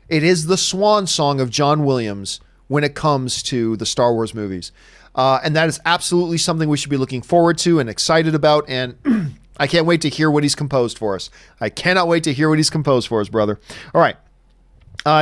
It is the swan song of John Williams when it comes to the Star Wars movies. And that is absolutely something we should be looking forward to and excited about. And I can't wait to hear what he's composed for us. I cannot wait to hear what he's composed for us, brother. All right.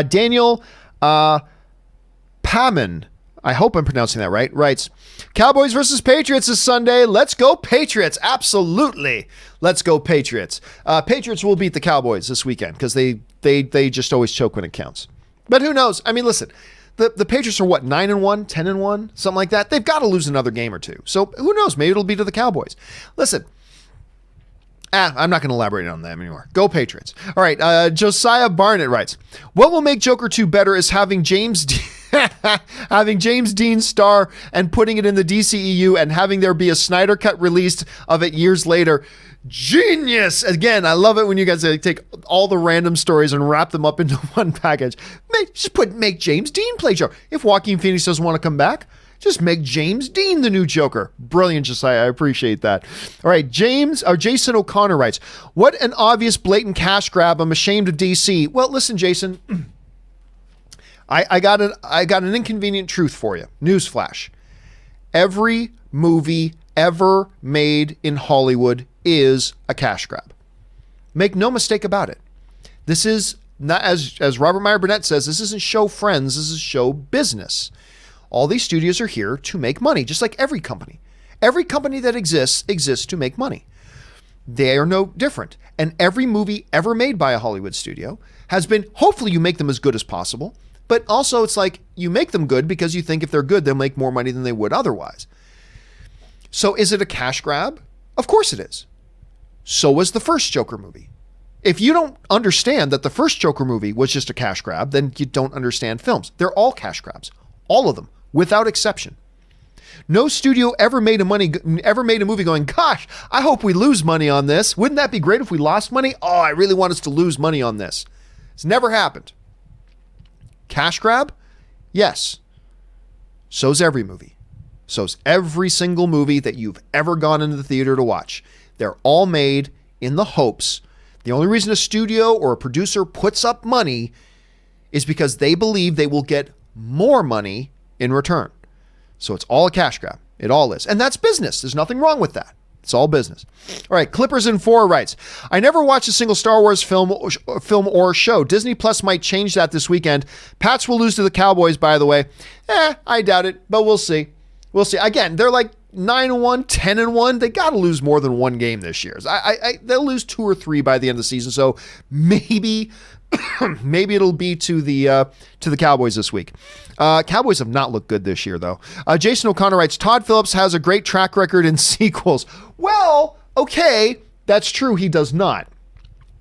Daniel Paman, I hope I'm pronouncing that right, writes, Cowboys versus Patriots this Sunday. Let's go Patriots. Absolutely. Let's go Patriots. Patriots will beat the Cowboys this weekend because they just always choke when it counts. But who knows? I mean, listen. The Patriots are what, 9-1, 10-1, something like that? They've got to lose another game or two. So who knows? Maybe it'll be to the Cowboys. Listen, I'm not going to elaborate on them anymore. Go Patriots. All right, Josiah Barnett writes, what will make Joker 2 better is having James Dean star and putting it in the DCEU and having there be a Snyder cut released of it years later. Genius! Again, I love it when you guys take all the random stories and wrap them up into one package. Make James Dean play Joker. If Joaquin Phoenix doesn't want to come back, just make James Dean the new Joker. Brilliant, Josiah. I appreciate that. All right, Jason O'Connor writes, what an obvious blatant cash grab. I'm ashamed of DC. Well, listen, Jason, I got an inconvenient truth for you. Newsflash. Every movie ever made in Hollywood is a cash grab. Make no mistake about it. This is not, as Robert Meyer Burnett says, this isn't show friends, this is show business. All these studios are here to make money, just like every company. Every company that exists to make money. They are no different. And every movie ever made by a Hollywood studio has been, hopefully you make them as good as possible, but also it's like you make them good because you think if they're good, they'll make more money than they would otherwise. So is it a cash grab? Of course it is. So was the first Joker movie. If you don't understand that the first Joker movie was just a cash grab, then you don't understand films. They're all cash grabs. All of them, without exception. No studio ever made a movie going, gosh, I hope we lose money on this. Wouldn't that be great if we lost money? Oh, I really want us to lose money on this. It's never happened. Cash grab? Yes. So's every movie. So's every single movie that you've ever gone into the theater to watch. They're all made in the hopes The only reason a studio or a producer puts up money is because they believe they will get more money in return. So it's all a cash grab. It all is. And that's business. There's nothing wrong with that. It's all business. All right, Clippers in 4 writes, I never watched a single Star Wars film or show. Disney Plus might change that this weekend. Pats will lose to the Cowboys, by the way. I doubt it, but we'll see. We'll see. Again, they're like 9-1, 10-1. They got to lose more than one game this year. They'll lose 2 or 3 by the end of the season. So maybe it'll be to the Cowboys this week. Cowboys have not looked good this year, though. Jason O'Connor writes, Todd Phillips has a great track record in sequels. Well, okay, that's true. He does not.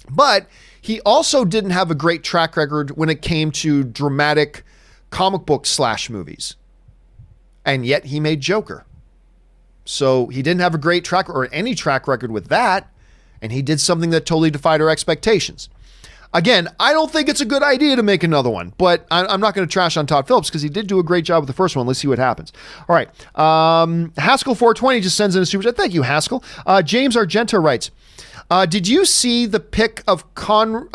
But he also didn't have a great track record when it came to dramatic comic book / movies. And yet he made Joker. So he didn't have a great track or any track record with that. And he did something that totally defied our expectations. Again, I don't think it's a good idea to make another one, but I'm not going to trash on Todd Phillips because he did do a great job with the first one. Let's see what happens. All right. Haskell420 just sends in a super chat. Thank you, Haskell. James Argenta writes, did you see the pic of Conroy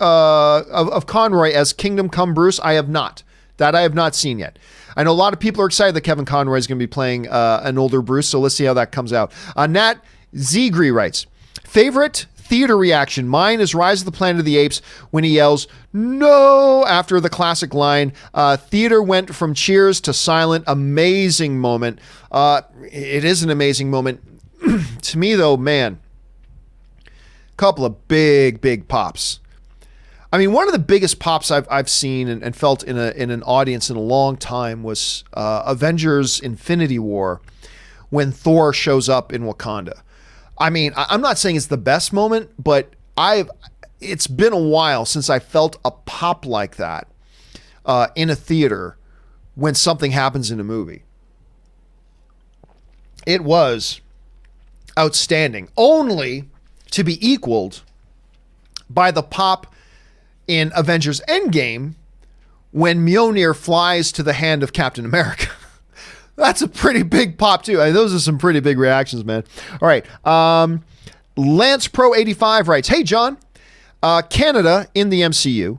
as Kingdom Come Bruce? I have not. That I have not seen yet. I know a lot of people are excited that Kevin Conroy is going to be playing an older Bruce, so let's see how that comes out. Nat Zegri writes, favorite theater reaction. Mine is Rise of the Planet of the Apes when he yells, no, after the classic line. Theater went from cheers to silent. Amazing moment. It is an amazing moment. To me, though, man, couple of big pops. I mean, one of the biggest pops I've seen and felt in an audience in a long time was Avengers Infinity War when Thor shows up in Wakanda. I mean, I'm not saying it's the best moment, but it's been a while since I felt a pop like that in a theater when something happens in a movie. It was outstanding, only to be equaled by the pop in Avengers Endgame when Mjolnir flies to the hand of Captain America. That's a pretty big pop, too. I mean, those are some pretty big reactions, man. All right. Lance Pro 85 writes, hey, John, Canada in the MCU.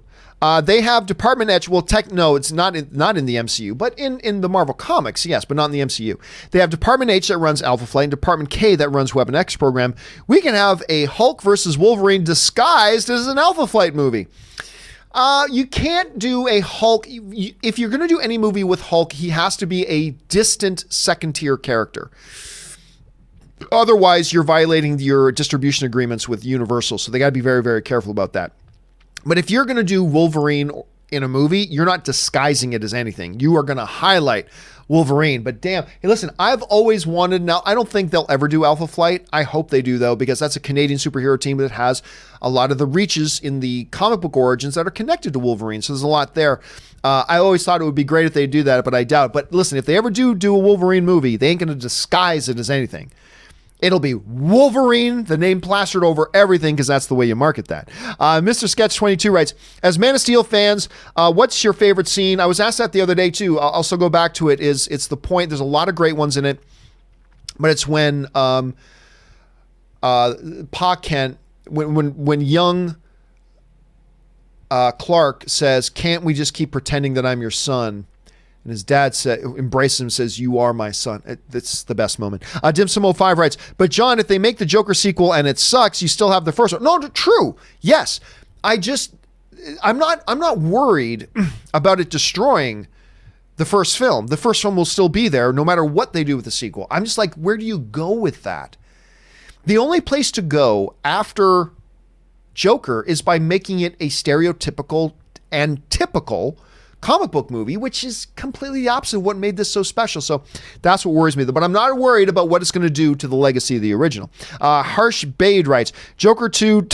They have Department H. Well, no, it's not in the MCU, but in the Marvel Comics, yes, but not in the MCU. They have Department H that runs Alpha Flight and Department K that runs Weapon X program. We can have a Hulk versus Wolverine disguised as an Alpha Flight movie. You can't do a Hulk. If you're going to do any movie with Hulk, he has to be a distant second-tier character. Otherwise, you're violating your distribution agreements with Universal, so they got to be very, very careful about that. But if you're going to do Wolverine in a movie, you're not disguising it as anything. You are going to highlight Wolverine. But damn, hey, listen, I've always wanted, now I don't think they'll ever do Alpha Flight. I hope they do, though, because that's a Canadian superhero team that has a lot of the reaches in the comic book origins that are connected to Wolverine. So there's a lot there. I always thought it would be great if they do that, but I doubt it. But listen, if they ever do a Wolverine movie, they ain't going to disguise it as anything. It'll be Wolverine, the name plastered over everything, because that's the way you market that. Mr. Sketch 22 writes, as Man of Steel fans, what's your favorite scene? I was asked that the other day, too. I'll also go back to it. It's the point. There's a lot of great ones in it, but it's when Pa Kent, when young Clark says, can't we just keep pretending that I'm your son? And his dad embraces him and says, you are my son. That's the best moment. Dim5 writes, but John, if they make the Joker sequel and it sucks, you still have the first one. No, true. Yes. I'm not worried about it destroying the first film. The first film will still be there no matter what they do with the sequel. I'm just like, where do you go with that? The only place to go after Joker is by making it a stereotypical and typical comic book movie, which is completely the opposite of what made this so special. So that's what worries me. But I'm not worried about what it's going to do to the legacy of the original. Harsh Bade writes, Joker 2,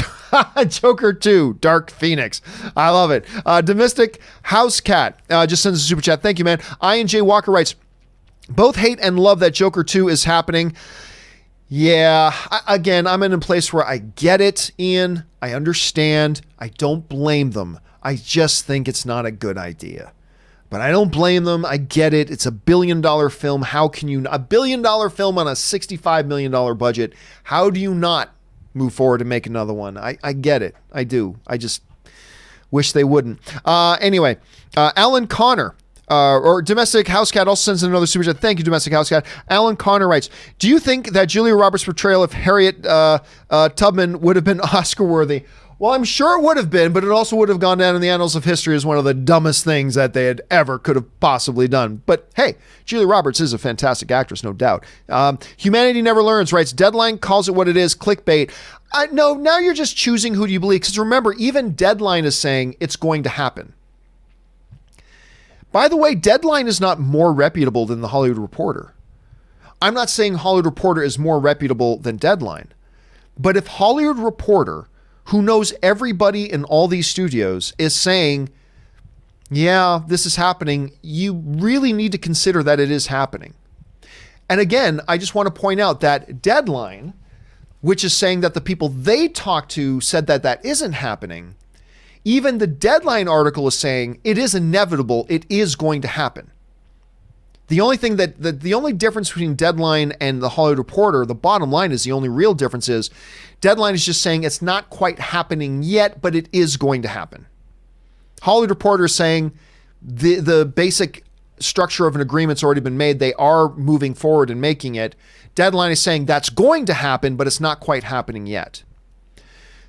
Joker 2, Dark Phoenix. I love it. Domestic House Cat just sends a super chat. Thank you, man. Ian J. Walker writes, both hate and love that Joker 2 is happening. Yeah, again, I'm in a place where I get it, Ian. I understand. I don't blame them. I just think it's not a good idea. But I don't blame them. I get it. It's $1 billion film. How can you... $1 billion film on a $65 million budget. How do you not move forward and make another one. I get it. I do. I just wish they wouldn't. Anyway, Alan Connor, or Domestic House Cat, also sends in another super chat. Thank you, Domestic House Cat. Alan Connor writes, do you think that Julia Roberts' portrayal of Harriet Tubman would have been Oscar worthy? Well, I'm sure it would have been, but it also would have gone down in the annals of history as one of the dumbest things that they had ever could have possibly done. But hey, Julia Roberts is a fantastic actress, no doubt. Humanity Never Learns writes, Deadline calls it what it is, clickbait. No, now you're just choosing who do you believe. Because remember, even Deadline is saying it's going to happen. By the way, Deadline is not more reputable than the Hollywood Reporter. I'm not saying Hollywood Reporter is more reputable than Deadline. But if Hollywood Reporter, who knows everybody in all these studios, is saying, yeah, this is happening, you really need to consider that it is happening. And again, I just want to point out that Deadline, which is saying that the people they talked to said that that isn't happening, even the Deadline article is saying it is inevitable, it is going to happen. The only thing the only difference between Deadline and the Hollywood Reporter, the bottom line is the only real difference is Deadline is just saying it's not quite happening yet, but it is going to happen. Hollywood Reporter is saying the basic structure of an agreement's already been made. They are moving forward and making it. Deadline is saying that's going to happen, but it's not quite happening yet.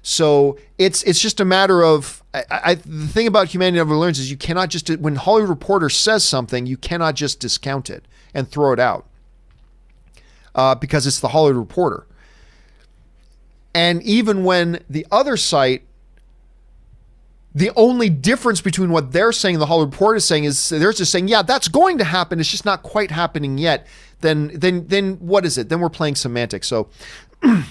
So it's just a matter of, the thing about Humanity Never Learns is you cannot just, when Hollywood Reporter says something, you cannot just discount it and throw it out because it's the Hollywood Reporter. And even when the other site, the only difference between what they're saying and the Hollywood Reporter is saying is they're just saying, yeah, that's going to happen. It's just not quite happening yet. Then what is it? Then we're playing semantics. So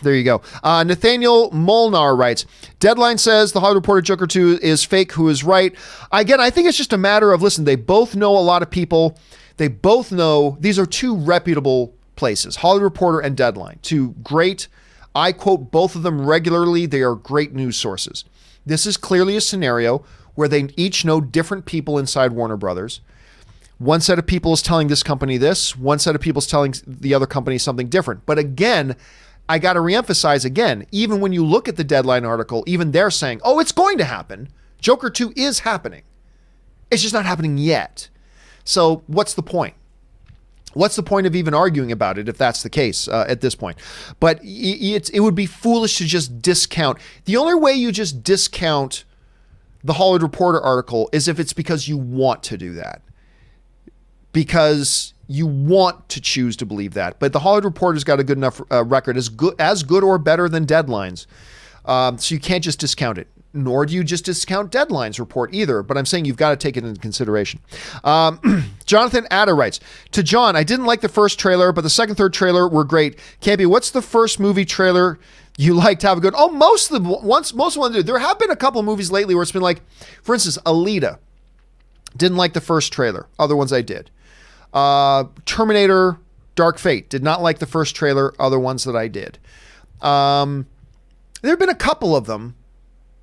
there you go. Nathaniel Molnar writes, Deadline says the Hollywood Reporter Joker 2 is fake. Who is right? Again, I think it's just a matter of, listen, they both know a lot of people. They both know these are two reputable places, Hollywood Reporter and Deadline, two great, I quote both of them regularly. They are great news sources. This is clearly a scenario where they each know different people inside Warner Brothers. One set of people is telling this company this, one set of people is telling the other company something different. But again, I got to reemphasize again, even when you look at the Deadline article, even they're saying, oh, it's going to happen. Joker 2 is happening. It's just not happening yet. So what's the point? What's the point of even arguing about it if that's the case at this point? But it would be foolish to just discount. The only way you just discount the Hollywood Reporter article is if it's because you want to do that. Because you want to choose to believe that. But the Hollywood Reporter's got a good enough record, as good or better than Deadline's. So you can't just discount it. Nor do you just discount Deadline's report either. But I'm saying you've got to take it into consideration. Jonathan Atta writes, to John, I didn't like the first trailer, but the second, third trailer were great. Campy, what's the first movie trailer you like to have a good? Oh, most of them do. There have been a couple of movies lately where it's been like, for instance, Alita. Didn't like the first trailer. Other ones I did. Terminator Dark Fate. Did not like the first trailer. Other ones that I did. There have been a couple of them,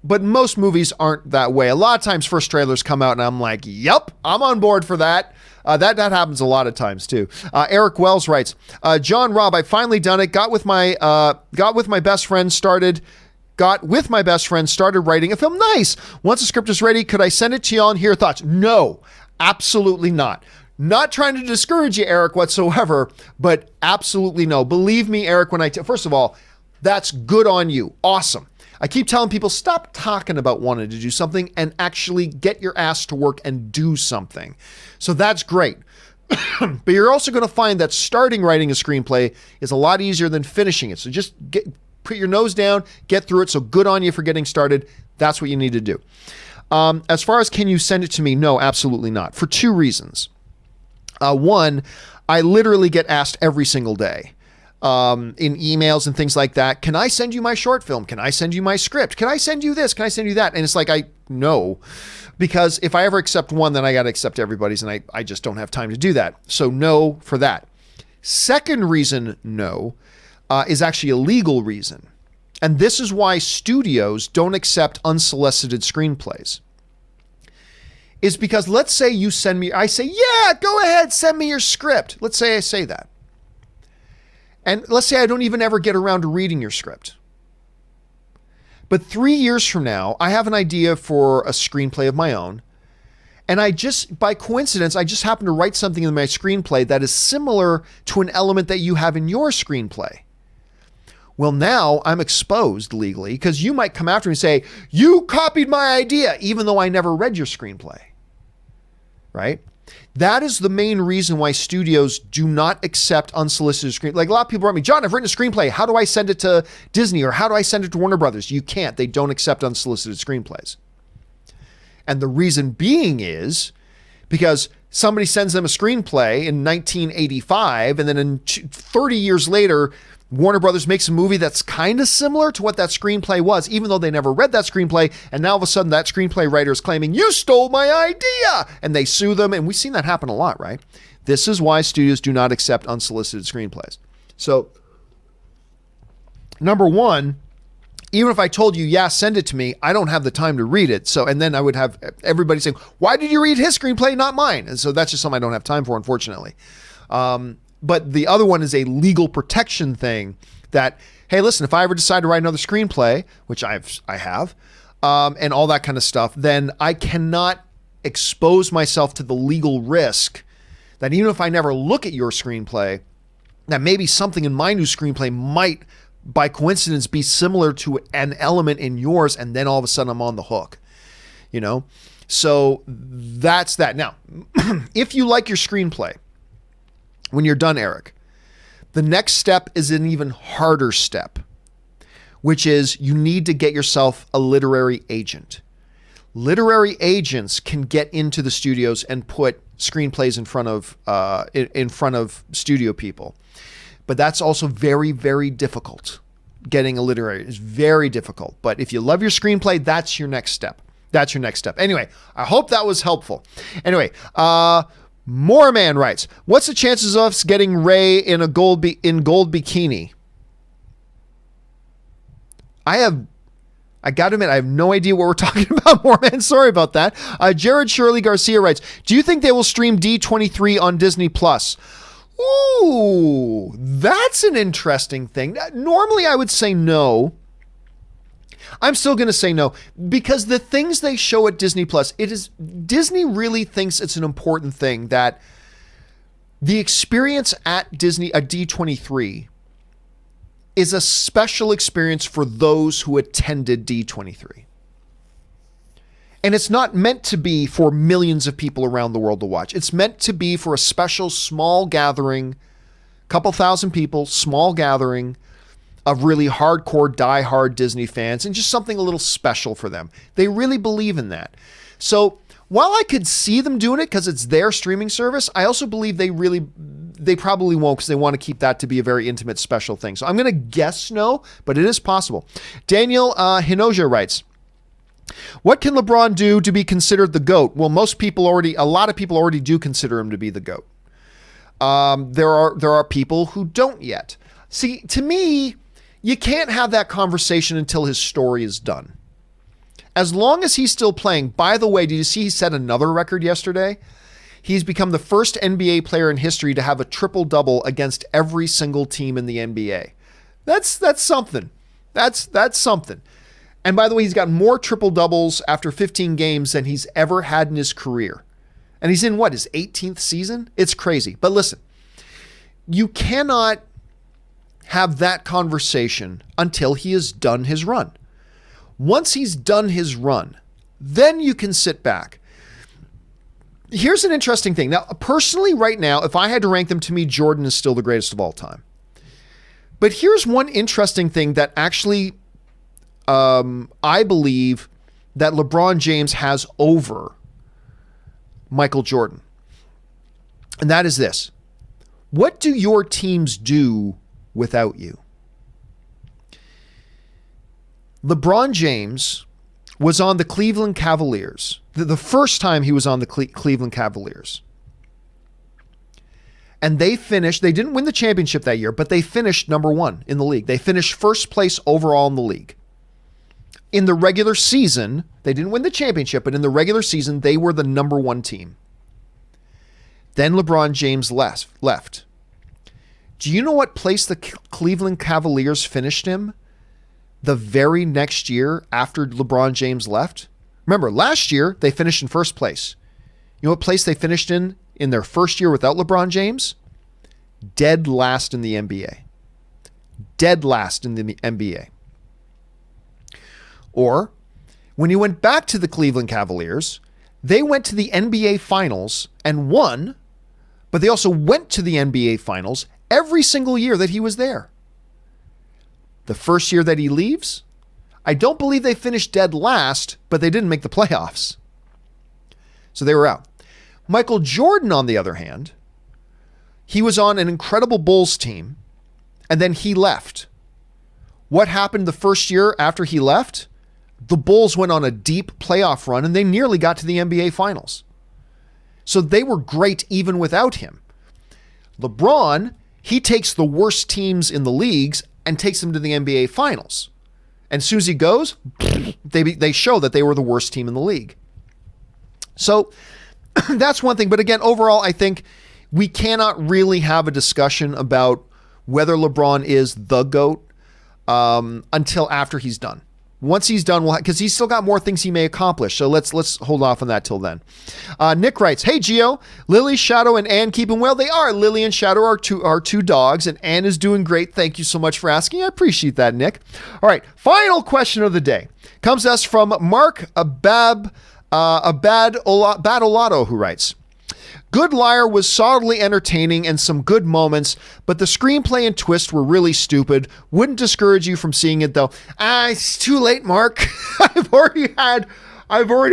but most movies aren't that way. A lot of times first trailers come out and I'm like, yep, I'm on board for that. That happens a lot of times too. Eric Wells writes, John, Rob, I finally done it. Got with my best friend, started writing a film. Nice. Once the script is ready, could I send it to y'all and hear thoughts? No, absolutely not. Not trying to discourage you, Eric, whatsoever, but absolutely no. Believe me, Eric, first of all, that's good on you. Awesome. I keep telling people, stop talking about wanting to do something and actually get your ass to work and do something. So that's great. But you're also going to find that starting writing a screenplay is a lot easier than finishing it. So just put your nose down, get through it. So good on you for getting started. That's what you need to do. As far as can you send it to me? No, absolutely not. For two reasons. One, I literally get asked every single day in emails and things like that. Can I send you my short film? Can I send you my script? Can I send you this? Can I send you that? And it's like, no, because if I ever accept one, then I got to accept everybody's, and I just don't have time to do that. So no for that. Second reason no is actually a legal reason. And this is why studios don't accept unsolicited screenplays. Is because let's say you send me, I say, yeah, go ahead, send me your script. Let's say I say that. And let's say I don't even ever get around to reading your script. But 3 years from now, I have an idea for a screenplay of my own. And I just, by coincidence, I just happen to write something in my screenplay that is similar to an element that you have in your screenplay. Well, now I'm exposed legally because you might come after me and say, you copied my idea, even though I never read your screenplay. Right? That is the main reason why studios do not accept unsolicited screenplays. Like a lot of people write me, John, I've written a screenplay. How do I send it to Disney or how do I send it to Warner Brothers? You can't. They don't accept unsolicited screenplays. And the reason being is because somebody sends them a screenplay in 1985 and then 30 years later, Warner Brothers makes a movie that's kind of similar to what that screenplay was, even though they never read that screenplay. And now all of a sudden that screenplay writer is claiming, you stole my idea. And they sue them. And we've seen that happen a lot, right? This is why studios do not accept unsolicited screenplays. So, number one, even if I told you, yeah, send it to me, I don't have the time to read it. So, and then I would have everybody saying, why did you read his screenplay, not mine? And so that's just something I don't have time for, unfortunately. But the other one is a legal protection thing that, hey, listen, if I ever decide to write another screenplay, which I have, and all that kind of stuff, then I cannot expose myself to the legal risk that even if I never look at your screenplay, that maybe something in my new screenplay might, by coincidence, be similar to an element in yours, and then all of a sudden I'm on the hook, you know? So that's that. Now, if you like your screenplay, when you're done, Eric, the next step is an even harder step, which is you need to get yourself a literary agent. Literary agents can get into the studios and put screenplays in front of studio people. But that's also very, very difficult. Getting a literary is very difficult. But if you love your screenplay, that's your next step. That's your next step. Anyway, I hope that was helpful. Anyway, Moreman writes, what's the chances of us getting Ray in a gold bikini? I got to admit, I have no idea what we're talking about, Moreman. Sorry about that. Jared Shirley Garcia writes, do you think they will stream D23 on Disney Plus? Ooh, that's an interesting thing. Normally I would say no. I'm still going to say no because the things they show at Disney Plus, Disney really thinks it's an important thing that the experience at Disney, at D23 is a special experience for those who attended D23. And it's not meant to be for millions of people around the world to watch. It's meant to be for a special small gathering, couple thousand people, small gathering of really hardcore, diehard Disney fans, and just something a little special for them. They really believe in that. So while I could see them doing it because it's their streaming service, I also believe they probably won't because they want to keep that to be a very intimate, special thing. So I'm going to guess no, but it is possible. Daniel Hinoja writes, what can LeBron do to be considered the GOAT? Well, a lot of people already do consider him to be the GOAT. There are people who don't yet. See, to me, you can't have that conversation until his story is done. As long as he's still playing, by the way, did you see he set another record yesterday? He's become the first NBA player in history to have a triple-double against every single team in the NBA. That's something. That's something. And by the way, he's got more triple-doubles after 15 games than he's ever had in his career. And he's in, his 18th season? It's crazy. But listen, you cannot have that conversation until he has done his run. Once he's done his run, then you can sit back. Here's an interesting thing. Now, personally, right now, if I had to rank them, to me, Jordan is still the greatest of all time. But here's one interesting thing that actually I believe that LeBron James has over Michael Jordan. And that is this. What do your teams do without you? LeBron James was on the Cleveland Cavaliers. The first time he was on the Cleveland Cavaliers. And they didn't win the championship that year, but they finished number one in the league. They finished first place overall in the league. In the regular season, they didn't win the championship, but in the regular season, they were the number one team. Then LeBron James left. Do you know what place the Cleveland Cavaliers finished in? the very next year after LeBron James left? Remember, last year they finished in first place. You know what place they finished in their first year without LeBron James? Dead last in the NBA. Dead last in the NBA. Or, when he went back to the Cleveland Cavaliers, they went to the NBA Finals and won, but they also went to the NBA Finals every single year that he was there. The first year that he leaves, I don't believe they finished dead last, but they didn't make the playoffs. So they were out. Michael Jordan, on the other hand, he was on an incredible Bulls team, and then he left. What happened the first year after he left? The Bulls went on a deep playoff run, and they nearly got to the NBA Finals. So they were great even without him. LeBron, he takes the worst teams in the leagues and takes them to the NBA Finals. And as soon as he goes, they show that they were the worst team in the league. So that's one thing. But again, overall, I think we cannot really have a discussion about whether LeBron is the GOAT until after he's done. Once he's done, because he's still got more things he may accomplish. So let's hold off on that till then. Nick writes, "Hey Gio, Lily, Shadow, and Anne keeping well? They are. Lily and Shadow are two dogs, and Anne is doing great. Thank you so much for asking. I appreciate that, Nick. All right, final question of the day comes to us from Mark Badolato, who writes, Good Liar was solidly entertaining and some good moments, but the screenplay and twist were really stupid. Wouldn't discourage you from seeing it though. It's too late, Mark. I've already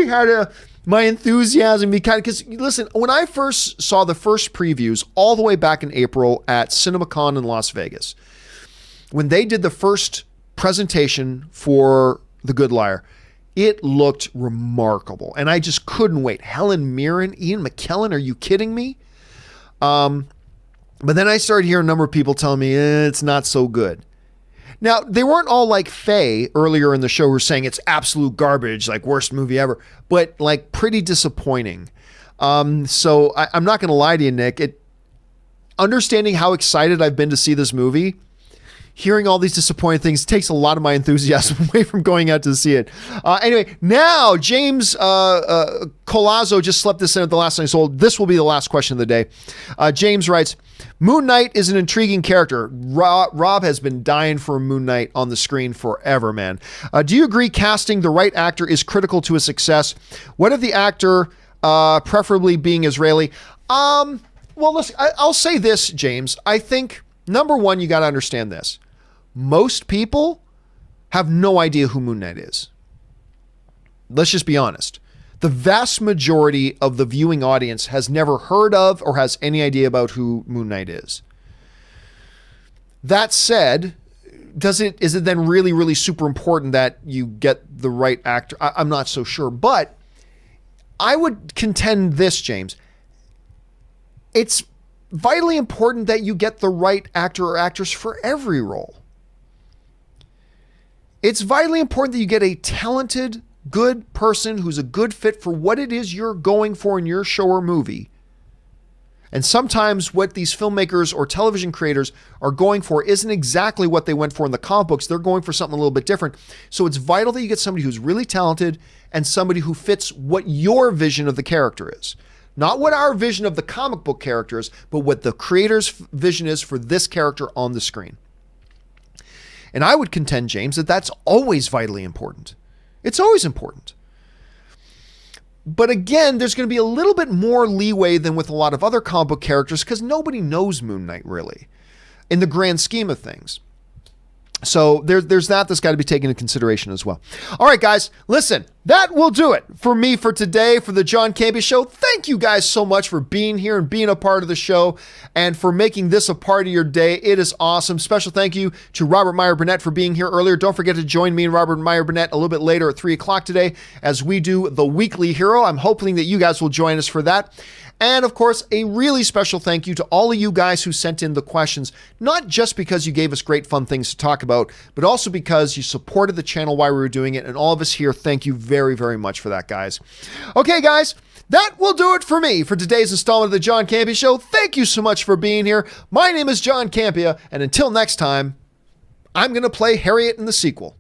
had my enthusiasm because listen, when I first saw the first previews all the way back in April at CinemaCon in Las Vegas, when they did the first presentation for The Good Liar, it looked remarkable, and I just couldn't wait. Helen Mirren, Ian McKellen, are you kidding me? But then I started hearing a number of people telling me it's not so good. Now, they weren't all like Faye earlier in the show who were saying it's absolute garbage, like worst movie ever, but like pretty disappointing. So I'm not going to lie to you, Nick. Understanding how excited I've been to see this movie, hearing all these disappointing things takes a lot of my enthusiasm away from going out to see it. Anyway, now James Colazzo just slept this in at the last night, so this will be the last question of the day. James writes, Moon Knight is an intriguing character. Rob has been dying for a Moon Knight on the screen forever, man. Do you agree casting the right actor is critical to a success? What if the actor, preferably being Israeli? Well, listen, I'll say this, James. I think, number one, you got to understand this. Most people have no idea who Moon Knight is. Let's just be honest. The vast majority of the viewing audience has never heard of or has any idea about who Moon Knight is. That said, is it then really, really super important that you get the right actor? I'm not so sure, but I would contend this, James. It's vitally important that you get the right actor or actress for every role. It's vitally important that you get a talented, good person who's a good fit for what it is you're going for in your show or movie. And sometimes what these filmmakers or television creators are going for isn't exactly what they went for in the comic books. They're going for something a little bit different. So it's vital that you get somebody who's really talented and somebody who fits what your vision of the character is. Not what our vision of the comic book character is, but what the creator's vision is for this character on the screen. And I would contend, James, that that's always vitally important. It's always important. But again, there's going to be a little bit more leeway than with a lot of other comic book characters because nobody knows Moon Knight really in the grand scheme of things. So there's that's got to be taken into consideration as well. All right, guys, listen, that will do it for me for today for the John Campea Show. Thank you guys so much for being here and being a part of the show and for making this a part of your day. It is awesome. Special thank you to Robert Meyer Burnett for being here earlier. Don't forget to join me and Robert Meyer Burnett a little bit later at 3 o'clock today as we do the Weekly Hero. I'm hoping that you guys will join us for that. And of course, a really special thank you to all of you guys who sent in the questions, not just because you gave us great fun things to talk about, but also because you supported the channel while we were doing it. And all of us here, thank you very, very much for that, guys. Okay, guys, that will do it for me for today's installment of the John Campea Show. Thank you so much for being here. My name is John Campea, and until next time, I'm going to play Harriet in the sequel.